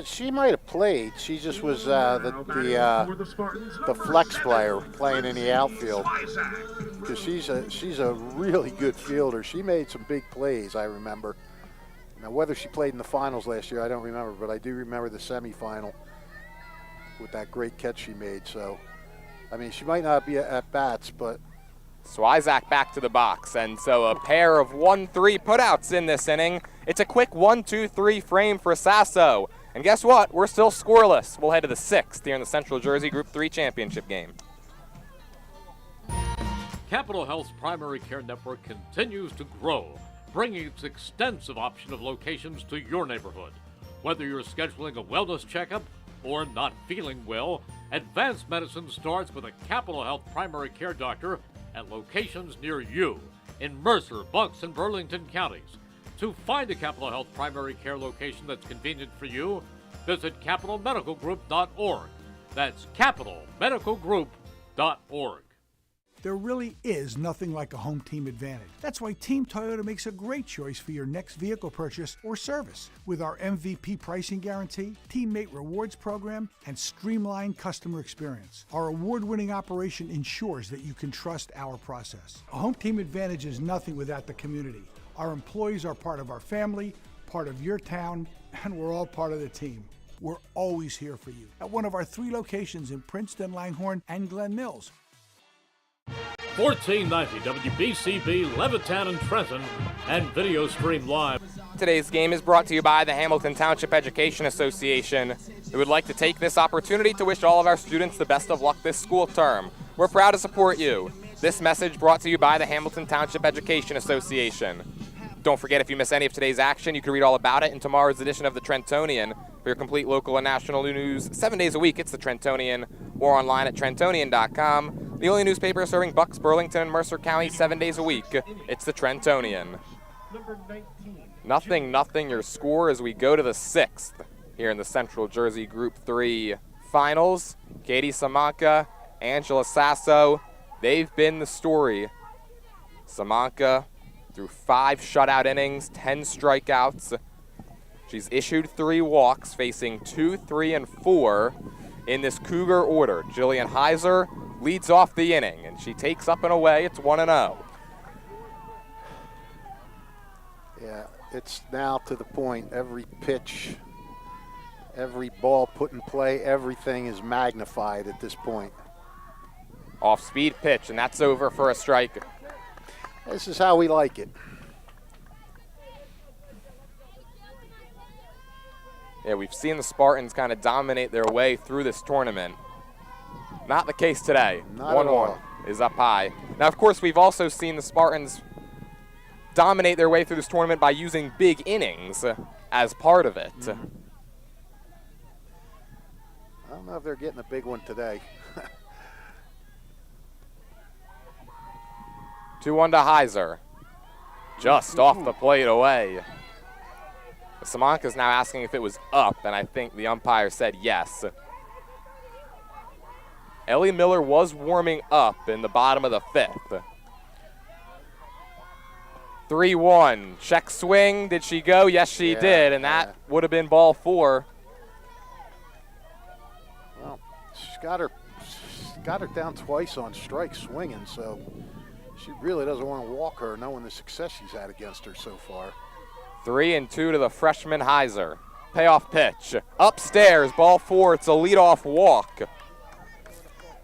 She might have played. She just was the flex player playing in the outfield. Because she's a really good fielder. She made some big plays, I remember. Now, whether she played in the finals last year, I don't remember, but I do remember the semifinal with that great catch she made. So, I mean, she might not be at bats, but. Swizak back to the box, and so a pair of 1-3 putouts in this inning. It's a quick 1-2-3 frame for Sasso. And guess what? We're still scoreless. We'll head to the 6th here in the Central Jersey Group 3 championship game. Capital Health's primary care network continues to grow, bringing its extensive option of locations to your neighborhood. Whether you're scheduling a wellness checkup or not feeling well, advanced medicine starts with a Capital Health primary care doctor at locations near you in Mercer, Bucks, and Burlington counties. To find a Capital Health primary care location that's convenient for you, visit capitalmedicalgroup.org. That's capitalmedicalgroup.org. There really is nothing like a home team advantage. That's why Team Toyota makes a great choice for your next vehicle purchase or service. With our MVP pricing guarantee, teammate rewards program, and streamlined customer experience, our award-winning operation ensures that you can trust our process. A home team advantage is nothing without the community. Our employees are part of our family, part of your town, and we're all part of the team. We're always here for you at one of our 3 locations in Princeton, Langhorne, and Glen Mills. 1490 WBCB, Levittown and Trenton, and video stream live. Today's game is brought to you by the Hamilton Township Education Association. We would like to take this opportunity to wish all of our students the best of luck this school term. We're proud to support you. This message brought to you by the Hamilton Township Education Association. Don't forget, if you miss any of today's action, you can read all about it in tomorrow's edition of the Trentonian. For your complete local and national news 7 days a week, it's the Trentonian, or online at trentonian.com. The only newspaper serving Bucks, Burlington, and Mercer County 7 days a week, it's the Trentonian. 0-0 your score as we go to the 6th here in the Central Jersey Group 3 finals. Katie Samanka, Angela Sasso, they've been the story. Samanka through 5 shutout innings, 10 strikeouts. She's issued 3 walks, facing 2, 3, and 4 in this Cougar order. Jillian Heiser leads off the inning, and she takes up and away. It's 1-0. Yeah, it's now to the point. Every pitch, every ball put in play, everything is magnified at this point. Off-speed pitch, and that's over for a strike. This is how we like it. Yeah, we've seen the Spartans kind of dominate their way through this tournament. Not the case today. 1-1 is up high. Now, of course, we've also seen the Spartans dominate their way through this tournament by using big innings as part of it. I don't know if they're getting a big one today. 2-1 to Heiser. Just off the plate away. Samanka's now asking if it was up, and I think the umpire said yes. Ellie Miller was warming up in the bottom of the 5th. 3-1. Check swing. Did she go? Yes, she did, and that would have been ball 4. Well, she's got her got her down twice on strike swinging, so she really doesn't want to walk her, knowing the success she's had against her so far. 3-2 to the freshman Heiser. Payoff pitch. Upstairs, ball 4. It's a leadoff walk.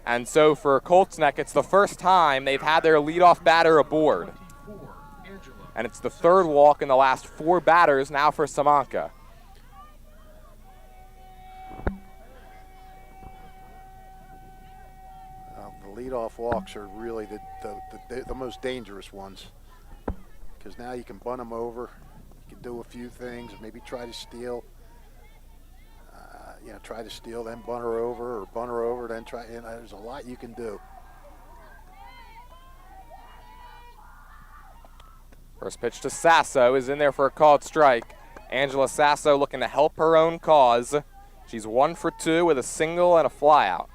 And so for Colts Neck, it's the first time they've had their leadoff batter aboard. And it's the 3rd walk in the last 4 batters now for Samanka. The leadoff walks are really the most dangerous ones, because now you can bunt them over, you can do a few things, maybe try to steal. Try to steal, then bunt her over, or bunt her over, then try. There's a lot you can do. First pitch to Sasso is in there for a called strike. Angela Sasso looking to help her own cause. She's 1 for 2 with a single and a flyout.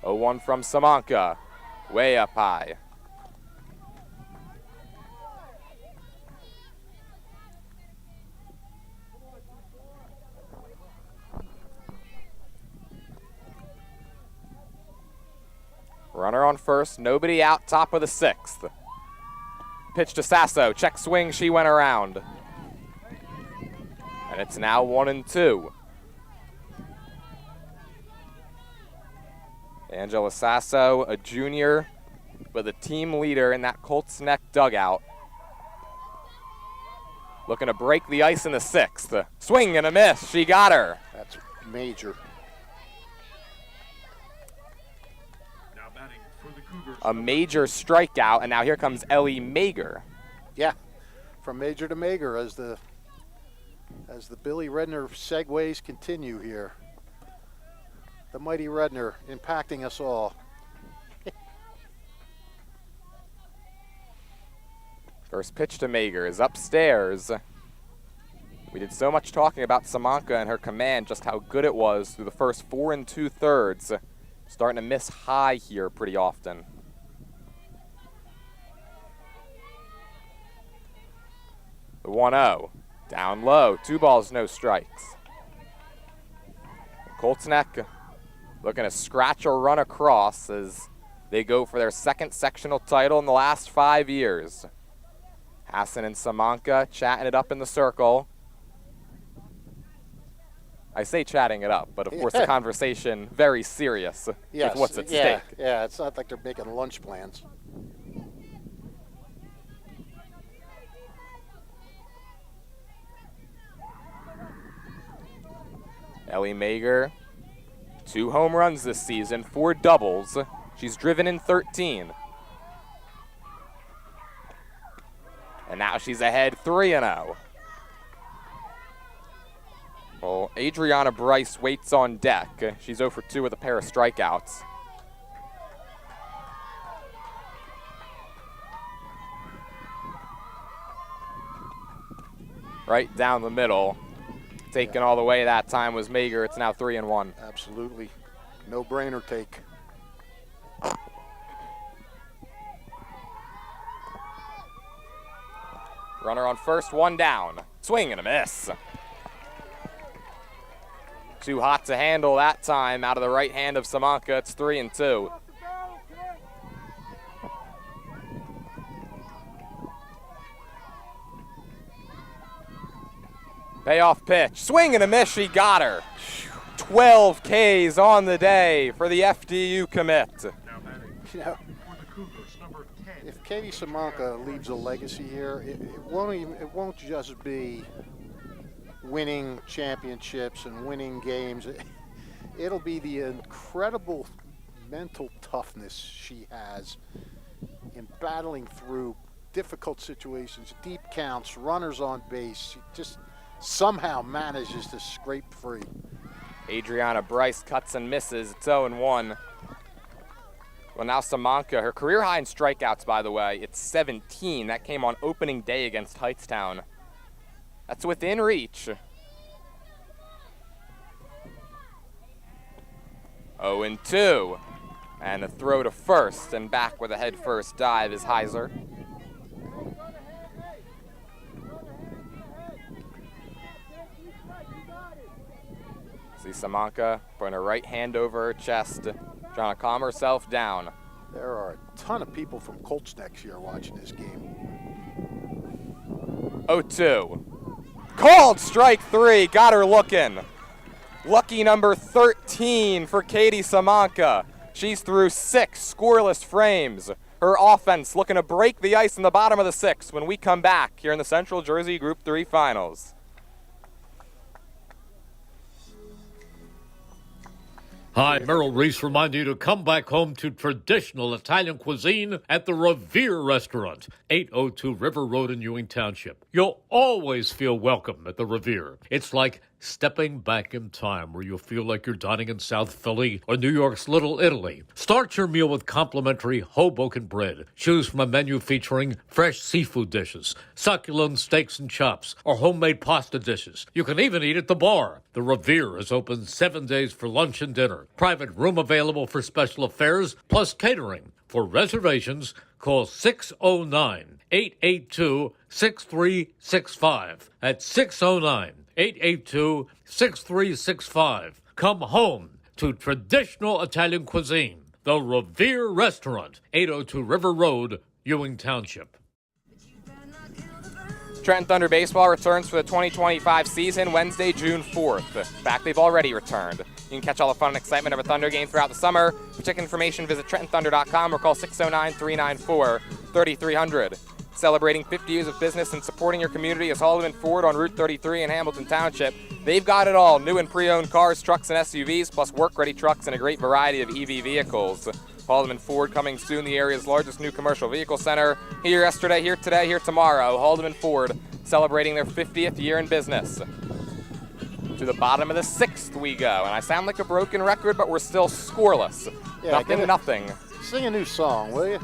Oh, 1 from Samanka, way up high. Runner on first, nobody out, top of the 6th. Pitch to Sasso, check swing, she went around. And it's now 1-2. Angela Sasso, a junior, but a team leader in that Colts Neck dugout. Looking to break the ice in the 6th. Swing and a miss, she got her. That's major. A major strikeout, and now here comes Ellie Mager. Yeah, from major to Mager as the Billy Redner segues continue here. The mighty Redner impacting us all. First pitch to Mager is upstairs. We did so much talking about Samanka and her command, just how good it was through the first 4 2/3. Starting to miss high here pretty often. The 1-0, down low, 2 balls, no strikes. Colts Neck looking to scratch or run across as they go for their 2nd sectional title in the last 5 years. Hassan and Samanka chatting it up in the circle. I say chatting it up, but of course the conversation very serious with what's at stake. Yeah, it's not like they're making lunch plans. Ellie Mager, 2 home runs this season, 4 doubles. She's driven in 13. And now she's ahead 3-0. Well, Adriana Bryce waits on deck. She's 0 for 2 with a pair of strikeouts. Right down the middle. Taken all the way that time was Mager. It's now 3-1. Absolutely. No-brainer take. Runner on first, 1 down. Swing and a miss. Too hot to handle that time out of the right hand of Samanka. It's 3-2. Payoff pitch. Swing and a miss. She got her. 12 Ks on the day for the FDU commit. You know, if Katie Samanka leaves a legacy here, it won't just be winning championships and winning games. It'll be the incredible mental toughness she has in battling through difficult situations, deep counts, runners on base. She just somehow manages to scrape free. Adriana Bryce cuts and misses. It's 0-1. Well, now Samanka, her career high in strikeouts, by the way, it's 17. That came on opening day against Hightstown. That's within reach. 0-2. And a throw to first, and back with a head-first dive is Heiser. See Samanka putting her right hand over her chest, trying to calm herself down. There are a ton of people from Colts next year watching this game. 0-2. Called strike 3, got her looking. Lucky number 13 for Katie Samanka. She's through 6 scoreless frames. Her offense looking to break the ice in the bottom of the 6th when we come back here in the Central Jersey Group 3 Finals. Hi, Merrill Reese reminding you to come back home to traditional Italian cuisine at the Revere Restaurant, 802 River Road in Ewing Township. You'll always feel welcome at the Revere. It's like stepping back in time where you'll feel like you're dining in South Philly or New York's Little Italy. Start your meal with complimentary Hoboken bread. Choose from a menu featuring fresh seafood dishes, succulent steaks and chops, or homemade pasta dishes. You can even eat at the bar. The Revere is open 7 days for lunch and dinner. Private room available for special affairs, plus catering. For reservations, call 609-882-6365. That's 609-882-6365. Come home to traditional Italian cuisine. The Revere Restaurant, 802 River Road, Ewing Township. Trenton Thunder baseball returns for the 2025 season Wednesday, June 4th. In fact, they've already returned. You can catch all the fun and excitement of a Thunder game throughout the summer. For ticket information, visit TrentonThunder.com or call 609-394-3300. Celebrating 50 years of business and supporting your community is Haldeman Ford on Route 33 in Hamilton Township. They've got it all, new and pre-owned cars, trucks, and SUVs, plus work-ready trucks and a great variety of EV vehicles. Haldeman Ford coming soon, the area's largest new commercial vehicle center. Here yesterday, here today, here tomorrow. Haldeman Ford celebrating their 50th year in business. To the bottom of the 6th we go, and I sound like a broken record, but we're still scoreless. Yeah, Nothing. Sing a new song, will you?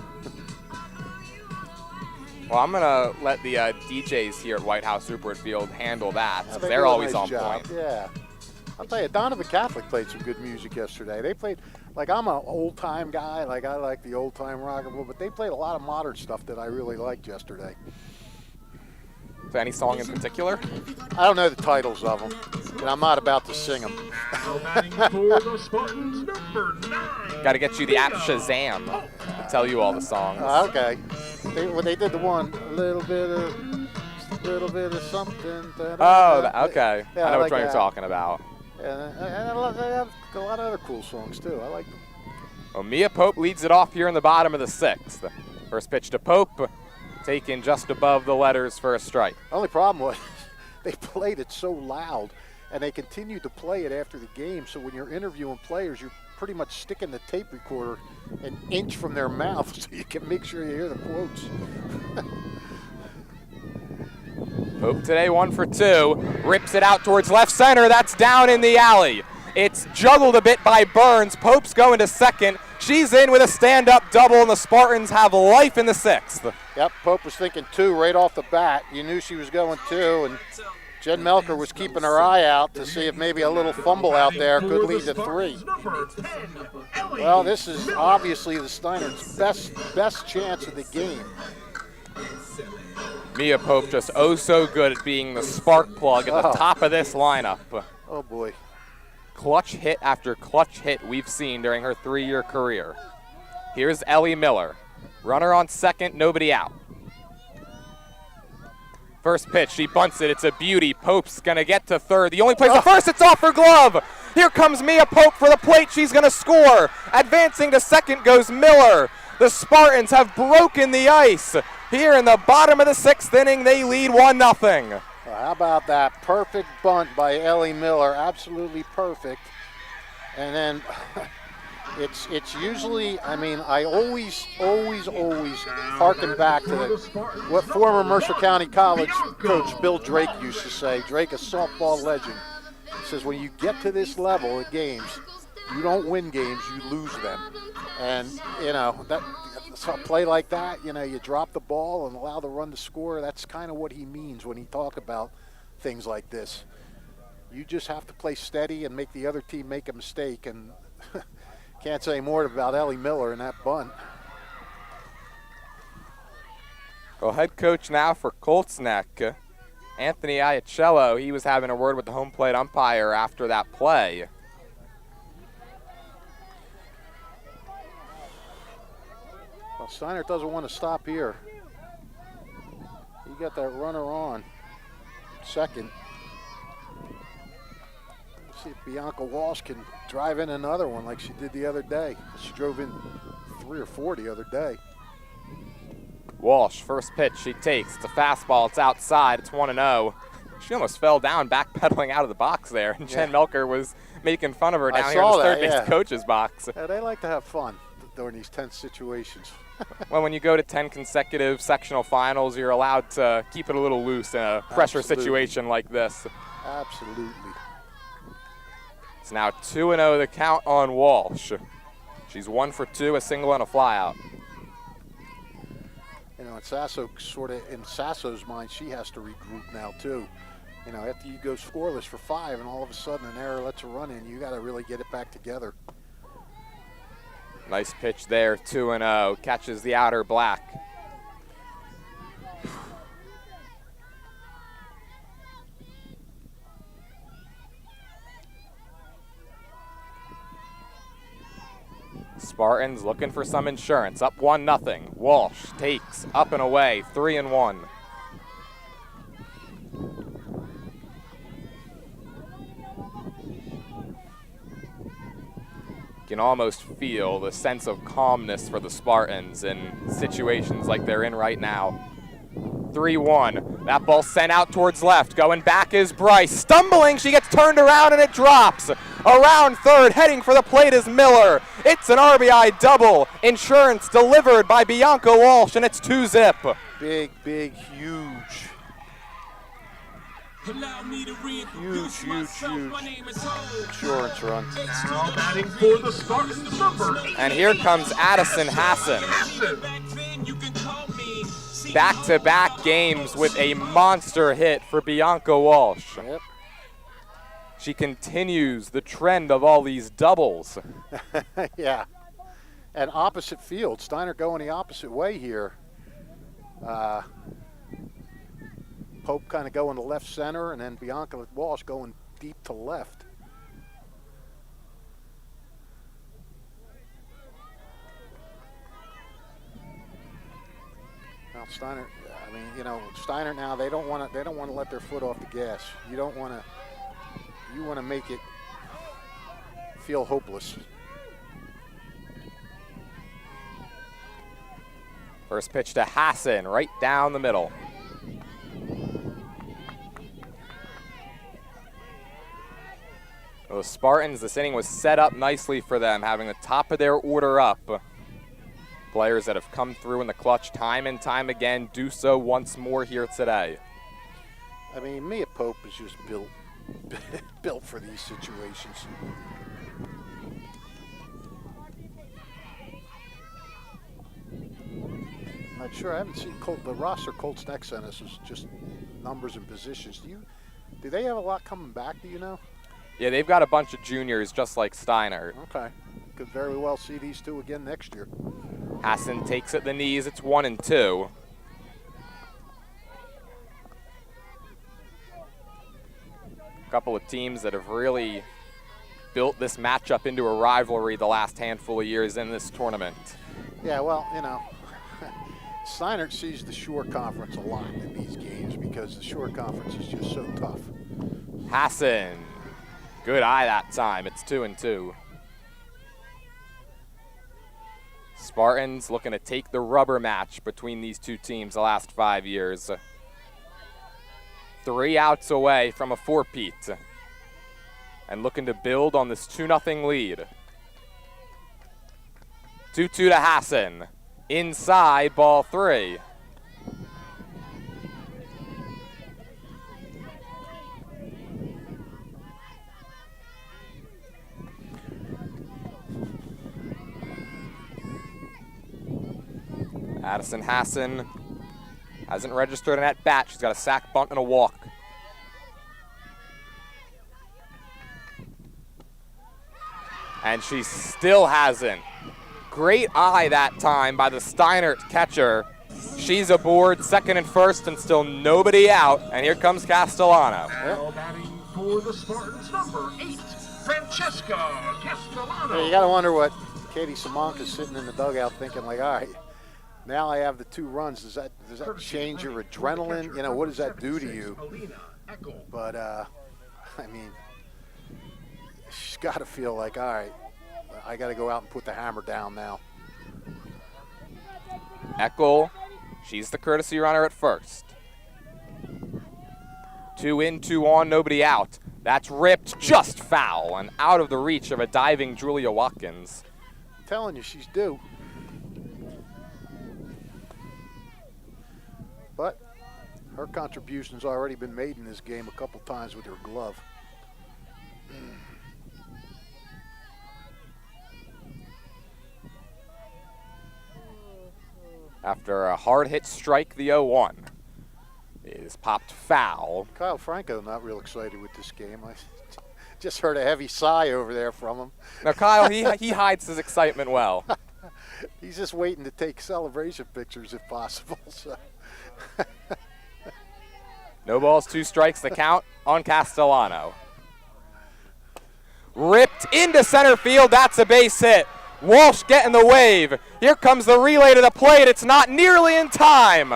Well, I'm going to let the DJs here at White House Rupert Field handle that, Yeah, because they they're do a always nice on job. point. Yeah. I'll tell you, Donovan Catholic played some good music yesterday. They played, like, I'm an old-time guy. Like, I like the old-time rock and roll, but they played a lot of modern stuff that I really liked yesterday. So any song in particular? I don't know the titles of them, and I'm not about to sing them. Now batting for the Spartans, number 9. Got to get you the app Shazam to tell you all the songs. Okay. They did the one, a little bit of something. Okay. Yeah, I know I which like one you're that. talking about. And they have a lot of other cool songs, too. I like them. Well, Mia Pope leads it off here in the bottom of the 6th. First pitch to Pope, taken just above the letters for a strike. Only problem was they played it so loud, and they continued to play it after the game. So when you're interviewing players, you're pretty much sticking the tape recorder an inch from their mouth so you can make sure you hear the quotes. Pope today 1 for 2, rips it out towards left center. That's down in the alley. It's juggled a bit by Burns. Pope's going to second. She's in with a stand-up double, and the Spartans have life in the 6th. Yep, Pope was thinking 2 right off the bat. You knew she was going 2, and Jen Melker was keeping her eye out to see if maybe a little fumble out there could lead to 3. Well, this is obviously the Steinert's best chance of the game. Mia Pope just oh so good at being the spark plug at the top of this lineup. Oh, boy. Clutch hit after clutch hit we've seen during her 3-year career. Here's Ellie Miller. Runner on second, nobody out. First pitch, she bunts it. It's a beauty. Pope's going to get to third. The only place to first, it's off her glove. Here comes Mia Pope for the plate. She's going to score. Advancing to second goes Miller. The Spartans have broken the ice. Here in the bottom of the 6th inning, they lead 1-0. Well, how about that perfect bunt by Ellie Miller? Absolutely perfect. And then it's usually, I mean, I always harken back to what former Mercer County College coach Bill Drake used to say. Drake, a softball legend, says when you get to this level of games, you don't win games, you lose them. And, you know, that a play like that, you know, you drop the ball and allow the run to score. That's kind of what he means when he talk about things like this. You just have to play steady and make the other team make a mistake. And can't say more about Ellie Miller in that bunt. Well, head coach now for Colts Neck, Anthony Iacello, he was having a word with the home plate umpire after that play. Well, Steinert doesn't want to stop here. You got that runner on second. Let's see if Bianca Walsh can drive in another one like she did the other day. She drove in 3 or 4 the other day. Walsh, first pitch she takes. It's a fastball. It's outside. It's 1-0. She almost fell down backpedaling out of the box there. And Jen Melker was making fun of her down here in the third base coach's box. Yeah, they like to have fun during these tense situations. Well, when you go to 10 consecutive sectional finals, you're allowed to keep it a little loose in a pressure situation like this. Absolutely. It's now 2-0 the count on Walsh. She's 1 for 2, a single and a flyout. You know, in Sasso's mind, she has to regroup now too. You know, after you go scoreless for 5 and all of a sudden an error lets a run in, you got to really get it back together. Nice pitch there, 2-0, catches the outer black. Spartans looking for some insurance, up 1-0. Walsh takes, up and away, 3-1. You can almost feel the sense of calmness for the Spartans in situations like they're in right now. 3-1. That ball sent out towards left. Going back is Bryce. Stumbling, she gets turned around and it drops. Around third, heading for the plate is Miller. It's an RBI double. Insurance delivered by Bianca Walsh, and it's 2-zip. Big, huge. Huge insurance run. Now batting for the Spartans, number 8. And here comes Addison Hassan. Back-to-back games with a monster hit for Bianca Walsh. Yep. She continues the trend of all these doubles. Yeah. And opposite field. Steinert going the opposite way here. Pope kind of going to left center, and then Bianca Walsh going deep to left. Now Steinert, I mean, you know, Steinert now they don't want to let their foot off the gas. You want to make it feel hopeless. First pitch to Hassan, right down the middle. The Spartans, this inning was set up nicely for them, having the top of their order up. Players that have come through in the clutch time and time again do so once more here today. I mean, Mia Pope is just built for these situations. Not sure. I haven't seen the roster Colts next sentence is just numbers and positions. Do they have a lot coming back? Do you know? Yeah, they've got a bunch of juniors just like Steinert. Okay. Could very well see these two again next year. Hassan takes at the knees. It's 1-2. A couple of teams that have really built this matchup into a rivalry the last handful of years in this tournament. Yeah, well, you know, Steinert sees the Shore Conference a lot in these games because the Shore Conference is just so tough. Hassan, good eye that time. It's 2-2. Spartans looking to take the rubber match between these two teams the last 5 years. 3 outs away from a four-peat. And looking to build on this 2-0 lead. 2-2 to Hassan. Inside, ball 3. Addison Hassan hasn't registered an at-bat. She's got a sac, bunt, and a walk. And she still hasn't. Great eye that time by the Steinert catcher. She's aboard, second and first, and still nobody out. And here comes Castellano. Now batting for the Spartans, number 8, Francesca Castellano. Yeah, you got to wonder what Katie Simonka's sitting in the dugout thinking, like, all right, now I have the 2 runs. Does that change your adrenaline? You know, what does that do to you? But, I mean, she's got to feel like, all right, I got to go out and put the hammer down now. Eckel, she's the courtesy runner at first. 2 in, 2 on, nobody out. That's ripped, just foul, and out of the reach of a diving Julia Watkins. I'm telling you, she's due. But her contribution's already been made in this game a couple times with her glove. After a hard-hit strike, the 0-1 is popped foul. Kyle Franco not real excited with this game. I just heard a heavy sigh over there from him. Now, Kyle, he hides his excitement well. He's just waiting to take celebration pictures if possible. So. No balls, 2 strikes, the count on Castellano. Ripped into center field, that's a base hit. Walsh getting the wave. Here comes the relay to the plate. It's not nearly in time.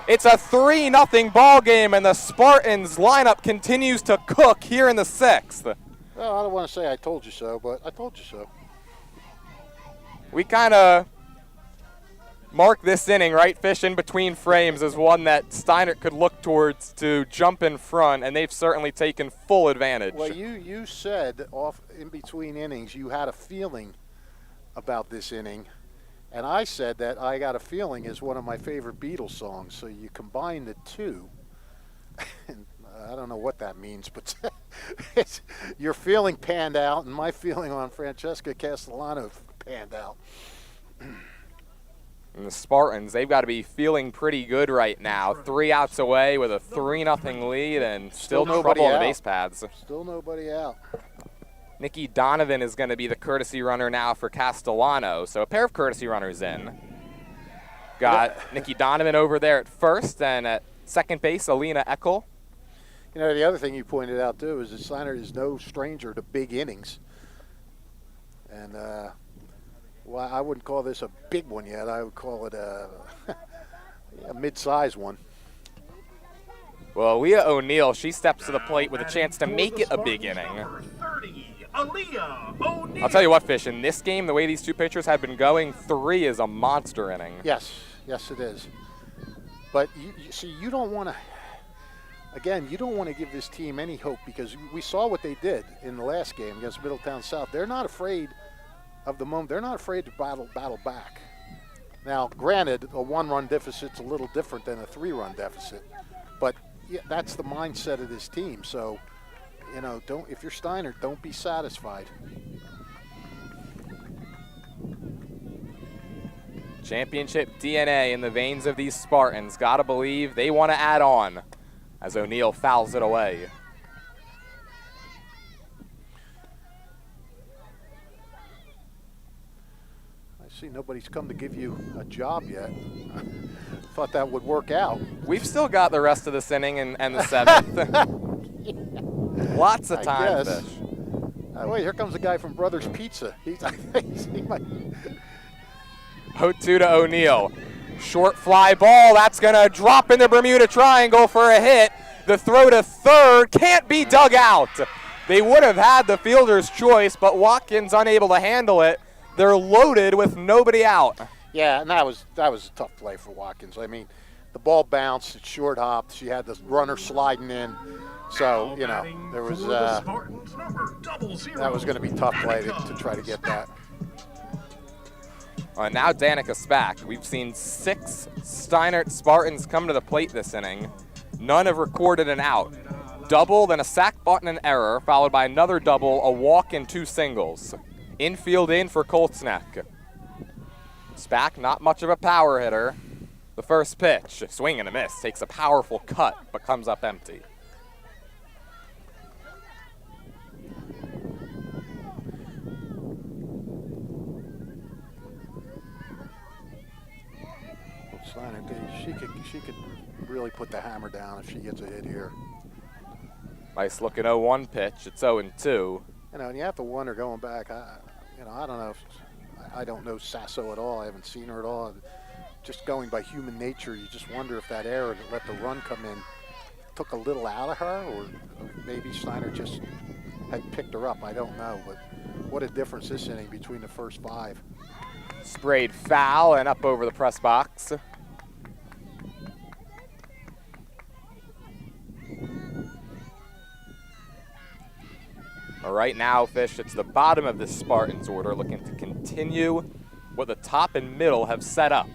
It's a 3-0 ball game, and the Spartans lineup continues to cook here in the 6th. Well, I don't want to say I told you so, but I told you so. We kind of mark this inning, right, Fish, in between frames as one that Steinert could look towards to jump in front, and they've certainly taken full advantage. Well, you said off in between innings you had a feeling about this inning, and I said that I Got a Feeling is one of my favorite Beatles songs, so you combine the two, and I don't know what that means, but your feeling panned out, and my feeling on Francesca Castellano panned out. And the Spartans, they've got to be feeling pretty good right now. 3 outs away with a 3-0 lead, and still trouble on the base paths. Still nobody out. Nikki Donovan is going to be the courtesy runner now for Castellano. So a pair of courtesy runners in. Got Nikki Donovan over there at first, and at second base, Alina Eckel. You know, the other thing you pointed out, too, is that Steinert is no stranger to big innings. And, well, I wouldn't call this a big one yet. I would call it a mid-size one. Well, Leah O'Neill, she steps to the plate with a chance to make it a big inning. I'll tell you what, Fish, in this game, the way these 2 pitchers have been going, 3 is a monster inning. Yes, yes it is. But, you see, you don't want to, again, you don't want to give this team any hope, because we saw what they did in the last game against Middletown South. They're not afraid of the moment. They're not afraid to battle back. Now, granted, a 1-run deficit's a little different than a 3-run deficit, but yeah, that's the mindset of this team. So, you know, if you're Steinert, don't be satisfied. Championship DNA in the veins of these Spartans. Gotta believe they want to add on as O'Neill fouls it away. I see nobody's come to give you a job yet. Thought that would work out. We've still got the rest of this inning and the 7th. Lots of time, Fish. Wait, here comes a guy from Brothers Pizza. He might. 0-2 to O'Neill. Short fly ball. That's going to drop in the Bermuda Triangle for a hit. The throw to third can't be dug out. They would have had the fielder's choice, but Watkins unable to handle it. They're loaded with nobody out. Yeah, and that was a tough play for Watkins. I mean, the ball bounced, it short hopped. She had the runner sliding in. So, you know, there was that was going to be a tough play to try to get that. Now Danica Spack. We've seen 6 Steinert Spartans come to the plate this inning. None have recorded an out. Double, then a sac bunt and an error, followed by another double, a walk, and 2 singles. Infield in for Colts neck. Spack, not much of a power hitter. The first pitch, swing and a miss, takes a powerful cut, but comes up empty. Steinert, she could really put the hammer down if she gets a hit here. Nice looking 0-1 pitch. It's 0-2. You know, and you have to wonder going back. I don't know. I don't know Sasso at all. I haven't seen her at all. Just going by human nature, you just wonder if that error that let the run come in took a little out of her, or maybe Steinert just had picked her up. I don't know, but what a difference this inning between the first 5. Sprayed foul and up over the press box. All right, now, Fish, it's the bottom of this Spartans order looking to continue what the top and middle have set up.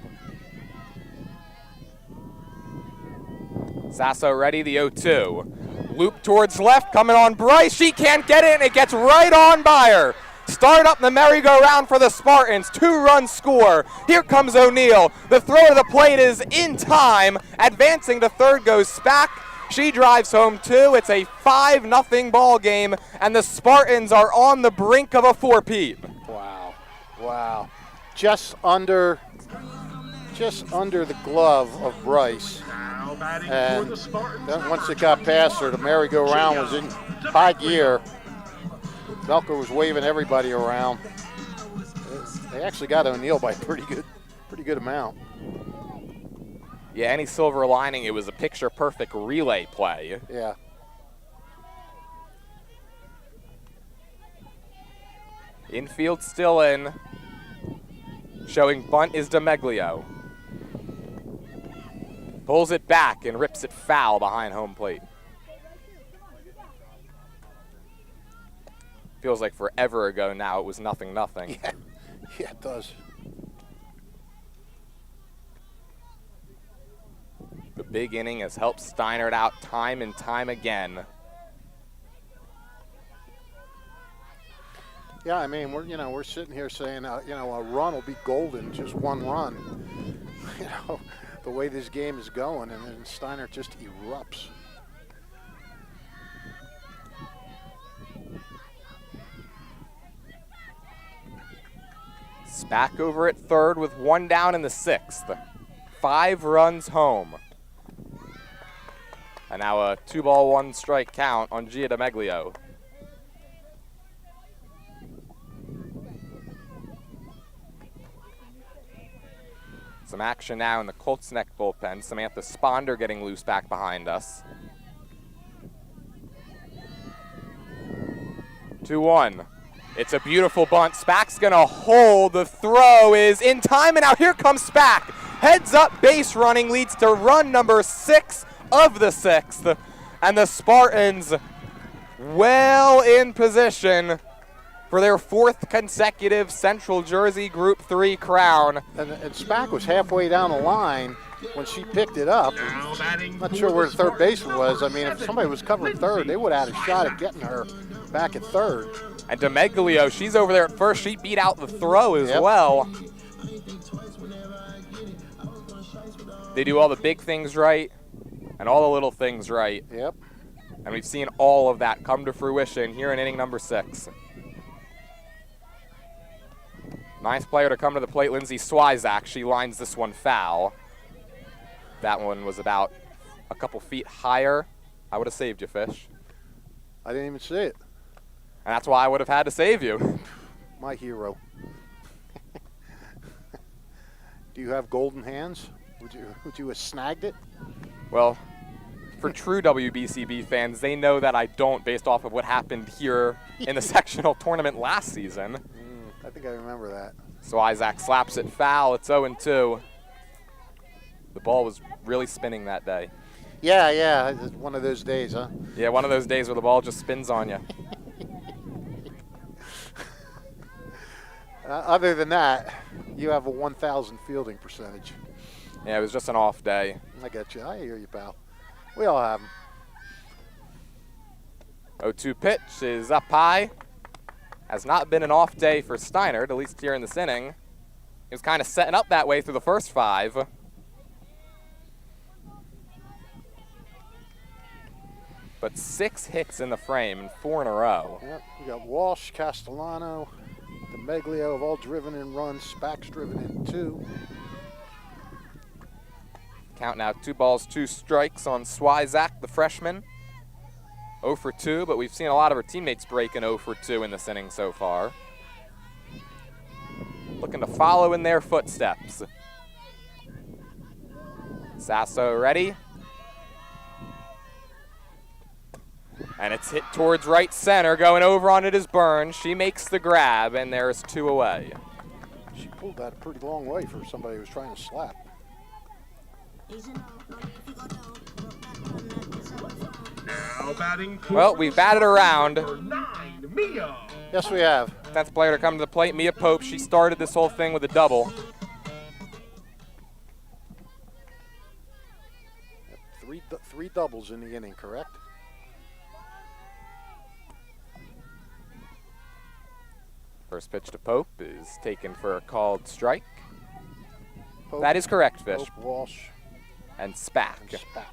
Sasso ready, the 0-2. Loop towards left, coming on Bryce. She can't get it, and it gets right on by her. Start up the merry-go-round for the Spartans. 2-run score. Here comes O'Neal. The throw to the plate is in time. Advancing to third goes Spack. She drives home 2. It's a 5-0 ball game, and the Spartans are on the brink of a 4-peat. Wow, wow. Just under the glove of Bryce. And then once it got past her, the merry-go-round was in high gear. Melker was waving everybody around. They actually got O'Neal by a pretty good amount. Yeah, any silver lining, it was a picture-perfect relay play. Yeah. Infield still in. Showing bunt is DeMeglio. Pulls it back and rips it foul behind home plate. Feels like forever ago now. It was 0-0. Yeah, it does. The big inning has helped Steinert out time and time again. Yeah, I mean, we're sitting here saying, a run will be golden, just one run. The way this game is going, and then Steinert just erupts. Spack over at third with 1 down in the 6th. 5 runs home. And now a 2-ball, 1-strike count on Gia DeMeglio. Some action now in the Colts neck bullpen. Samantha Sponder getting loose back behind us. 2-1. It's a beautiful bunt. Spack's gonna hold. The throw is in time, and now here comes Spack. Heads up base running leads to run number 6 of the 6th. And the Spartans well in position for their 4th consecutive Central Jersey Group 3 crown. And Spack was halfway down the line when she picked it up. I'm not sure where the third baseman was. I mean, if somebody was covering third, they would have had a shot at getting her back at third. And DeMeglio, she's over there at first. She beat out the throw as well. They do all the big things right and all the little things right. Yep. And we've seen all of that come to fruition here in inning number 6. 9th player to come to the plate, Lindsay Swizak. She lines this one foul. That one was about a couple feet higher. I would have saved you, Fish. I didn't even see it. And that's why I would have had to save you. My hero. Do you have golden hands? Would you have snagged it? Well, for true WBCB fans, they know that I don't based off of what happened here in the sectional tournament last season. I think I remember that. So Isaac slaps it foul. It's 0-2. The ball was really spinning that day. Yeah, it's one of those days, huh? Yeah, one of those days where the ball just spins on you. Other than that, you have a 1,000 fielding percentage. Yeah, it was just an off day. I get you. I hear you, pal. We all have them. 0-2 pitch is up high. Has not been an off day for Steinert, at least here in this inning. He was kind of setting up that way through the first 5. But 6 hits in the frame and 4 in a row. Yep, we got Walsh, Castellano, DeMeglio have all driven in runs. Spack's driven in 2. Count now 2 balls, 2 strikes on Swyzak, the freshman. 0 for 2, but we've seen a lot of her teammates break an 0 for 2 in this inning so far. Looking to follow in their footsteps. Sasso ready. And it's hit towards right center. Going over on it is Burns. She makes the grab, and there's 2 away. She pulled that a pretty long way for somebody who was trying to slap. Now batting for Well, we've batted around. number 9, Mia. Yes, we have. 10th player to come to the plate, Mia Pope. She started this whole thing with a double. Three doubles in the inning, correct? First pitch to Pope is taken for a called strike. Pope, That is correct, Fish. Pope, Walsh, And Spack. and Spack.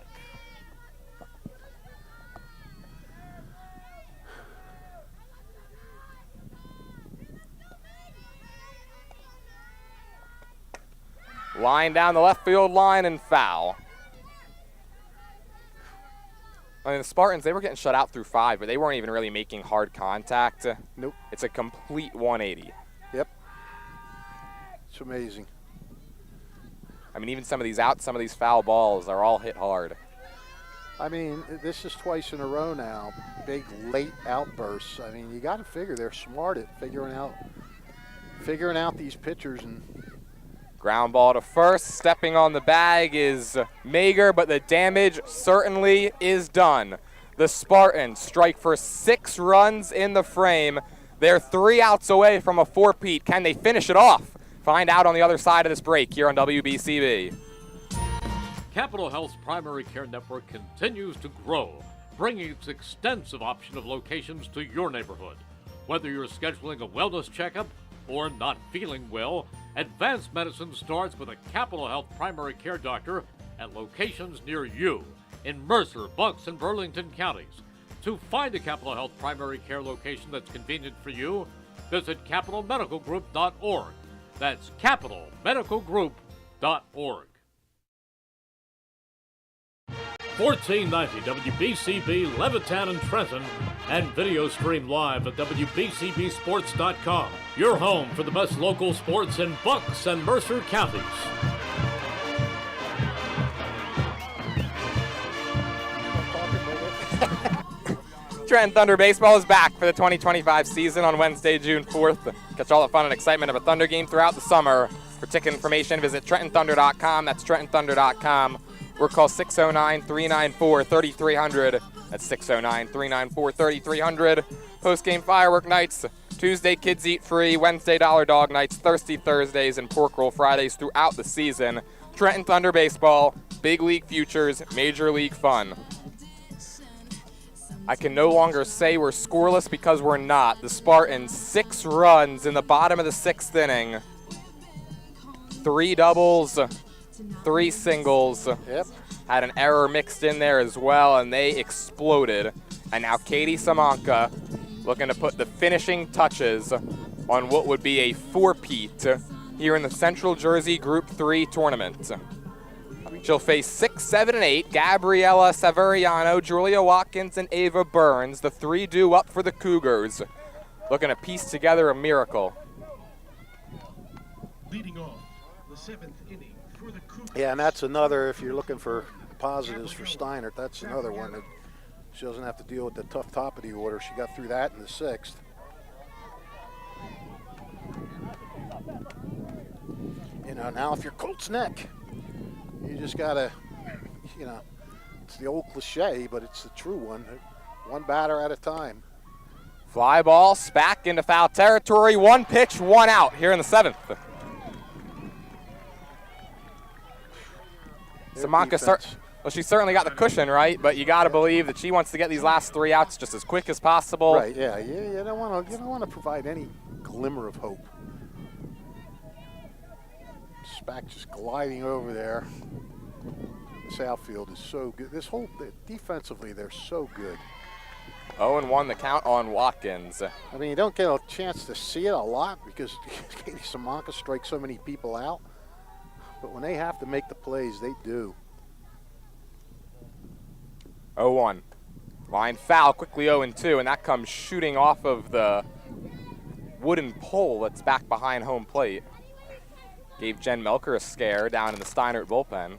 Line down the left field line and foul. I mean, the Spartans, they were getting shut out through 5, but they weren't even really making hard contact. Nope. It's a complete 180. Yep. It's amazing. I mean, even some of these foul balls are all hit hard. I mean, this is twice in a row now. Big late outbursts. I mean, you got to figure they're smart at figuring out these pitchers. And Ground ball to first. Stepping on the bag is Mager, but the damage certainly is done. The Spartans strike for 6 runs in the frame. They're 3 outs away from a 4-peat. Can they finish it off? Find out on the other side of this break here on WBCB. Capital Health's primary care network continues to grow, bringing its extensive option of locations to your neighborhood. Whether you're scheduling a wellness checkup or not feeling well, advanced medicine starts with a Capital Health primary care doctor at locations near you in Mercer, Bucks, and Burlington counties. To find a Capital Health primary care location that's convenient for you, visit capitalmedicalgroup.org. That's capitalmedicalgroup.org. 1490 WBCB Levittown and Trenton, and video stream live at WBCBsports.com. Your home for the best local sports in Bucks and Mercer counties. Trenton Thunder baseball is back for the 2025 season on Wednesday, June 4th. Catch all the fun and excitement of a Thunder game throughout the summer. For ticket information, visit TrentonThunder.com. That's TrentonThunder.com. Or call 609-394-3300. That's 609-394-3300. Post-game firework nights. Tuesday, kids eat free. Wednesday, dollar dog nights. Thursdays, and pork roll Fridays throughout the season. Trenton Thunder baseball. Big league futures. Major league fun. I can no longer say we're scoreless because we're not. The Spartans, 6 runs in the bottom of the 6th inning. 3 doubles, 3 singles. Yep. Had an error mixed in there as well, and they exploded. And now Katie Samanka looking to put the finishing touches on what would be a 4-peat here in the Central Jersey Group 3 tournament. She'll face 6, 7, and 8, Gabriella Severiano, Julia Watkins, and Ava Burns, the 3 due up for the Cougars. Looking to piece together a miracle. Leading off the 7th inning for the Cougars. Yeah, and that's another, if you're looking for positives for Steinert, that's another one that she doesn't have to deal with the tough top of the order. She got through that in the 6th. You know, now if you're Colts neck, you just gotta, you know, it's the old cliche, but it's the true one. 1 batter at a time. Fly ball, Spack into foul territory. 1 pitch, 1 out here in the 7th. Samanka, well, she certainly got the cushion, right? But you got to believe that she wants to get these last 3 outs just as quick as possible. Right, yeah, you don't want to provide any glimmer of hope. Spack just gliding over there. This outfield is so good. This whole, defensively, they're so good. 0-1 the count on Watkins. I mean, you don't get a chance to see it a lot because Katie Samanka strikes so many people out. But when they have to make the plays, they do. 0-1. Line foul, quickly 0-2, and that comes shooting off of the wooden pole that's back behind home plate. Gave Jen Melker a scare down in the Steinert bullpen.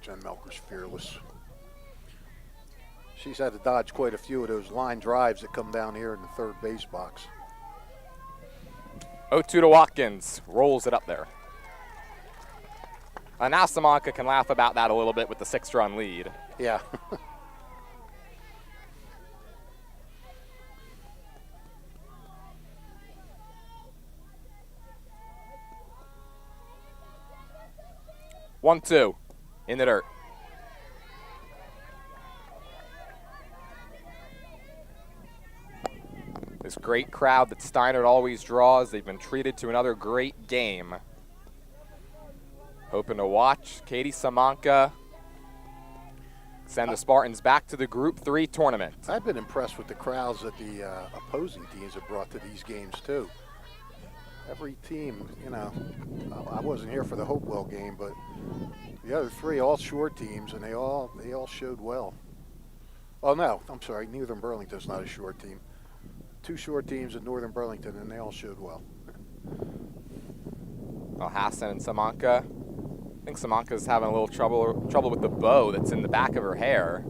Jen Melker's fearless. She's had to dodge quite a few of those line drives that come down here in the third base box. 0-2 to Watkins, rolls it up there. Now Samanka can laugh about that a little bit with the 6-run lead. Yeah. One, two, in the dirt. This great crowd that Steinert always draws, they've been treated to another great game. Hoping to watch Katie Samanka send the Spartans back to the Group 3 tournament. I've been impressed with the crowds that the opposing teams have brought to these games, too. Every team, you know, I wasn't here for the Hopewell game, but the other three, all short teams, and they all showed well. Oh, no, I'm sorry, Northern Burlington's not a short team. 2 short teams in Northern Burlington, and they all showed well. Well, Hassan and Samanka. I think Samanka's having a little trouble with the bow that's in the back of her hair.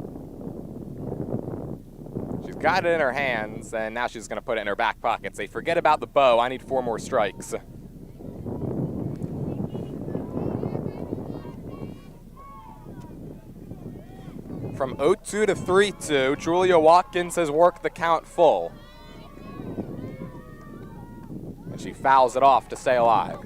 She's got it in her hands, and now she's going to put it in her back pocket. Say, forget about the bow. I need 4 more strikes. From 0-2 to 3-2, Julia Watkins has worked the count full. And she fouls it off to stay alive.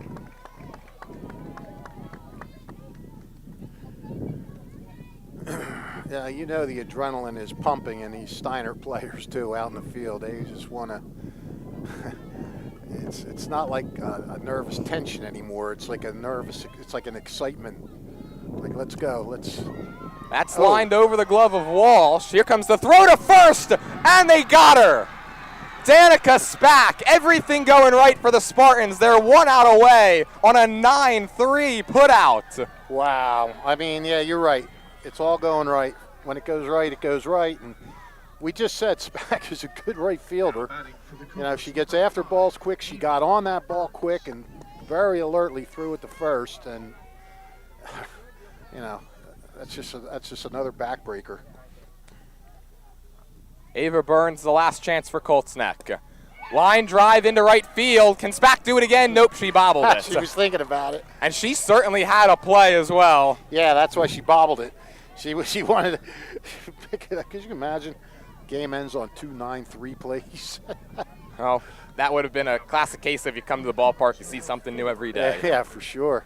Yeah, you know the adrenaline is pumping in these Steinert players, too, out in the field. They just want to it's not like a nervous tension anymore. It's like it's like an excitement. Like, let's go, That's lined over the glove of Walsh. Here comes the throw to first, and they got her. Danica Spack, everything going right for the Spartans. They're 1 out away on a 9-3 putout. Wow. I mean, yeah, you're right. It's all going right. When it goes right, it goes right. And we just said Spack is a good right fielder. You know, she gets after balls quick. She got on that ball quick and very alertly threw it to first. And, you know, that's just another backbreaker. Ava Burns, the last chance for Colts Neck. Line drive into right field. Can Spack do it again? Nope, she bobbled it. She was thinking about it. And she certainly had a play as well. Yeah, that's why she bobbled it. She wanted to pick it up. Could you imagine? Game ends on 2 9-3 plays. Oh, that would have been a classic case if you come to the ballpark, you see something new every day. Yeah, for sure.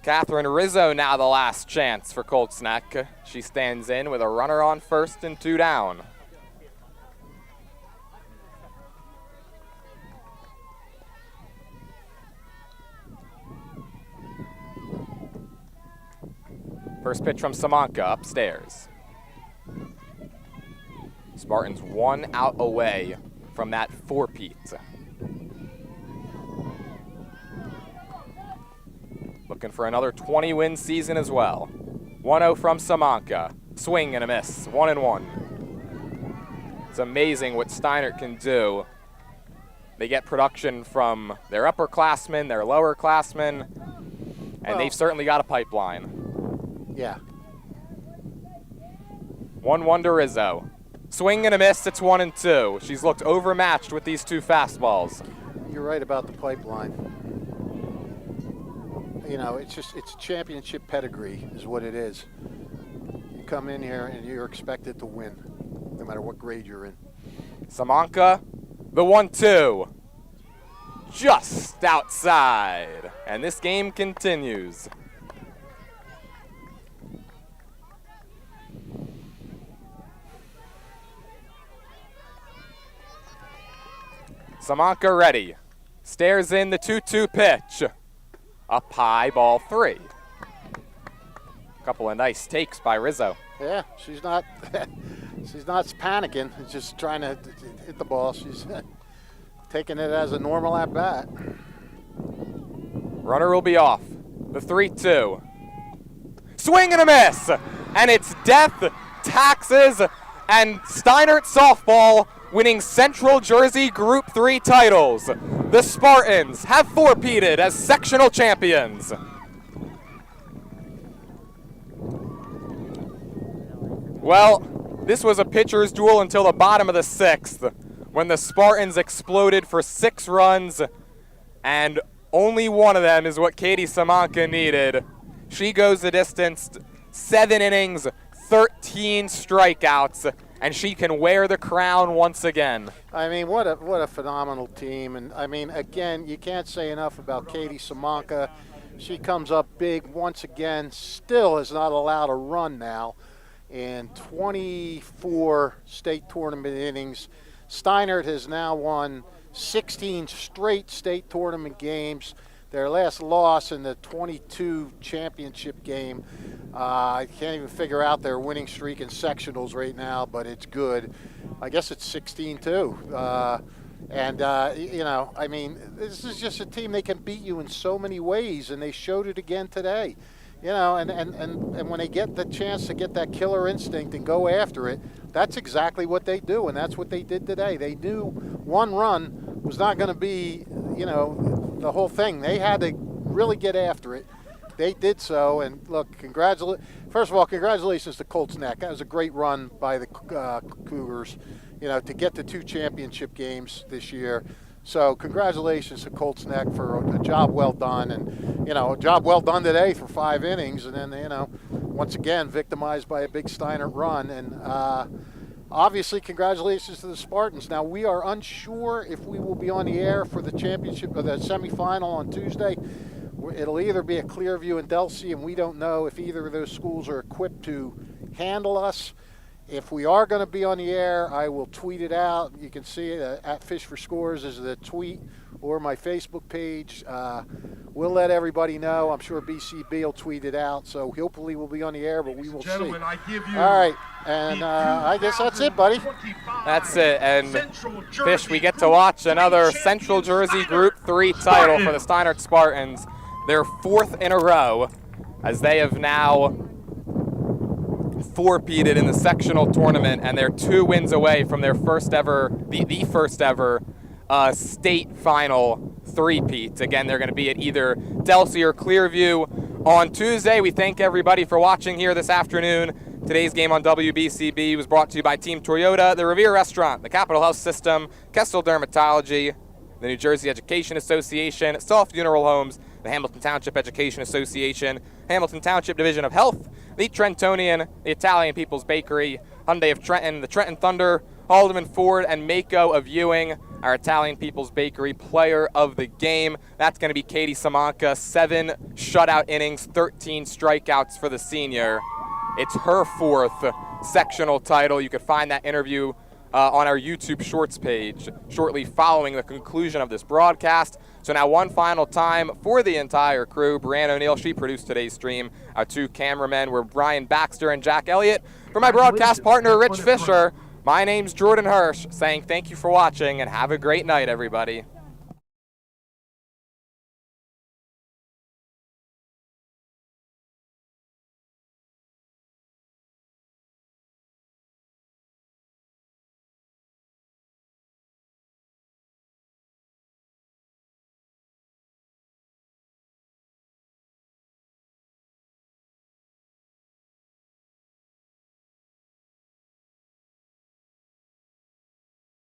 Catherine Rizzo now the last chance for Colts Neck. She stands in with a runner on first and 2 down. First pitch from Samanka upstairs. Spartans 1 out away from that 4-peat. Looking for another 20-win season as well. 1-0 from Samanka. Swing and a miss, 1-1. It's amazing what Steinert can do. They get production from their upperclassmen, their lowerclassmen, and they've certainly got a pipeline. Yeah. 1-1 to Rizzo. Swing and a miss, it's 1-2. She's looked overmatched with these 2 fastballs. You're right about the pipeline. You know, it's championship pedigree is what it is. You come in here and you're expected to win, no matter what grade you're in. Samanka, the 1-2. Just outside. And this game continues. Samanka ready. Stares in the 2-2 pitch. Up high, ball 3. Couple of nice takes by Rizzo. Yeah, she's not panicking. She's just trying to hit the ball. She's taking it as a normal at bat. Runner will be off. The 3-2. Swing and a miss. And it's death taxes, and Steinert softball winning Central Jersey Group 3 titles. The Spartans have four-peated as sectional champions. Well, this was a pitcher's duel until the bottom of the 6th, when the Spartans exploded for 6 runs, and only one of them is what Katie Samanka needed. She goes the distance, 7 innings, 13 strikeouts, and she can wear the crown once again. I mean, what a phenomenal team. And, I mean, again, you can't say enough about Katie Samanka. She comes up big once again, still is not allowed a run now in 24 state tournament innings. Steinert has now won 16 straight state tournament games. Their last loss in the 22 championship game. I can't even figure out their winning streak in sectionals right now, but it's good. I guess it's 16 too. You know, I mean, this is just a team, they can beat you in so many ways, and they showed it again today. You know, and when they get the chance to get that killer instinct and go after it, that's exactly what they do, and that's what they did today. They knew one run was not going to be, you know, the whole thing. They had to really get after it. They did so, and look, first of all, congratulations to Colts Neck. That was a great run by the Cougars, you know, to get to 2 championship games this year. So congratulations to Colts Neck for a job well done, and, you know, a job well done today for 5 innings, and then, you know, once again victimized by a big Steinert run. And obviously, congratulations to the Spartans. Now, we are unsure if we will be on the air for the championship or the semifinal on Tuesday. It'll either be at Clearview and Delsea, and we don't know if either of those schools are equipped to handle us. If we are going to be on the air, I will tweet it out. You can see it at Fish for Scores is the tweet, or my Facebook page. We'll let everybody know. I'm sure BCB will tweet it out. So hopefully we'll be on the air, but we will see. I give you all right, and I guess that's it, buddy. That's it, and Fish, we get to watch another Central Jersey Group 3 title for the Steinert Spartans, their 4th in a row, as they have now four-peated in the sectional tournament, and they're 2 wins away from their first ever, the first ever state final 3-peat. Again, they're going to be at either Delsea or Clearview on Tuesday. We thank everybody for watching here this afternoon. Today's game on WBCB was brought to you by Team Toyota, the Revere Restaurant, the Capital Health System, Kessel Dermatology, the New Jersey Education Association, Soft Funeral Homes, the Hamilton Township Education Association, Hamilton Township Division of Health, the Trentonian, the Italian People's Bakery, Hyundai of Trenton, the Trenton Thunder, Haldeman Ford, and Mako of Ewing, our Italian People's Bakery player of the game. That's going to be Katie Samanka, 7 shutout innings, 13 strikeouts for the senior. It's her 4th sectional title. You can find that interview on our YouTube Shorts page shortly following the conclusion of this broadcast. So now one final time for the entire crew. Brianna O'Neill, she produced today's stream. Our 2 cameramen were Brian Baxter and Jack Elliott. For my broadcast partner, Rich Fisher, my name's Jordan Hirsch, saying thank you for watching and have a great night, everybody.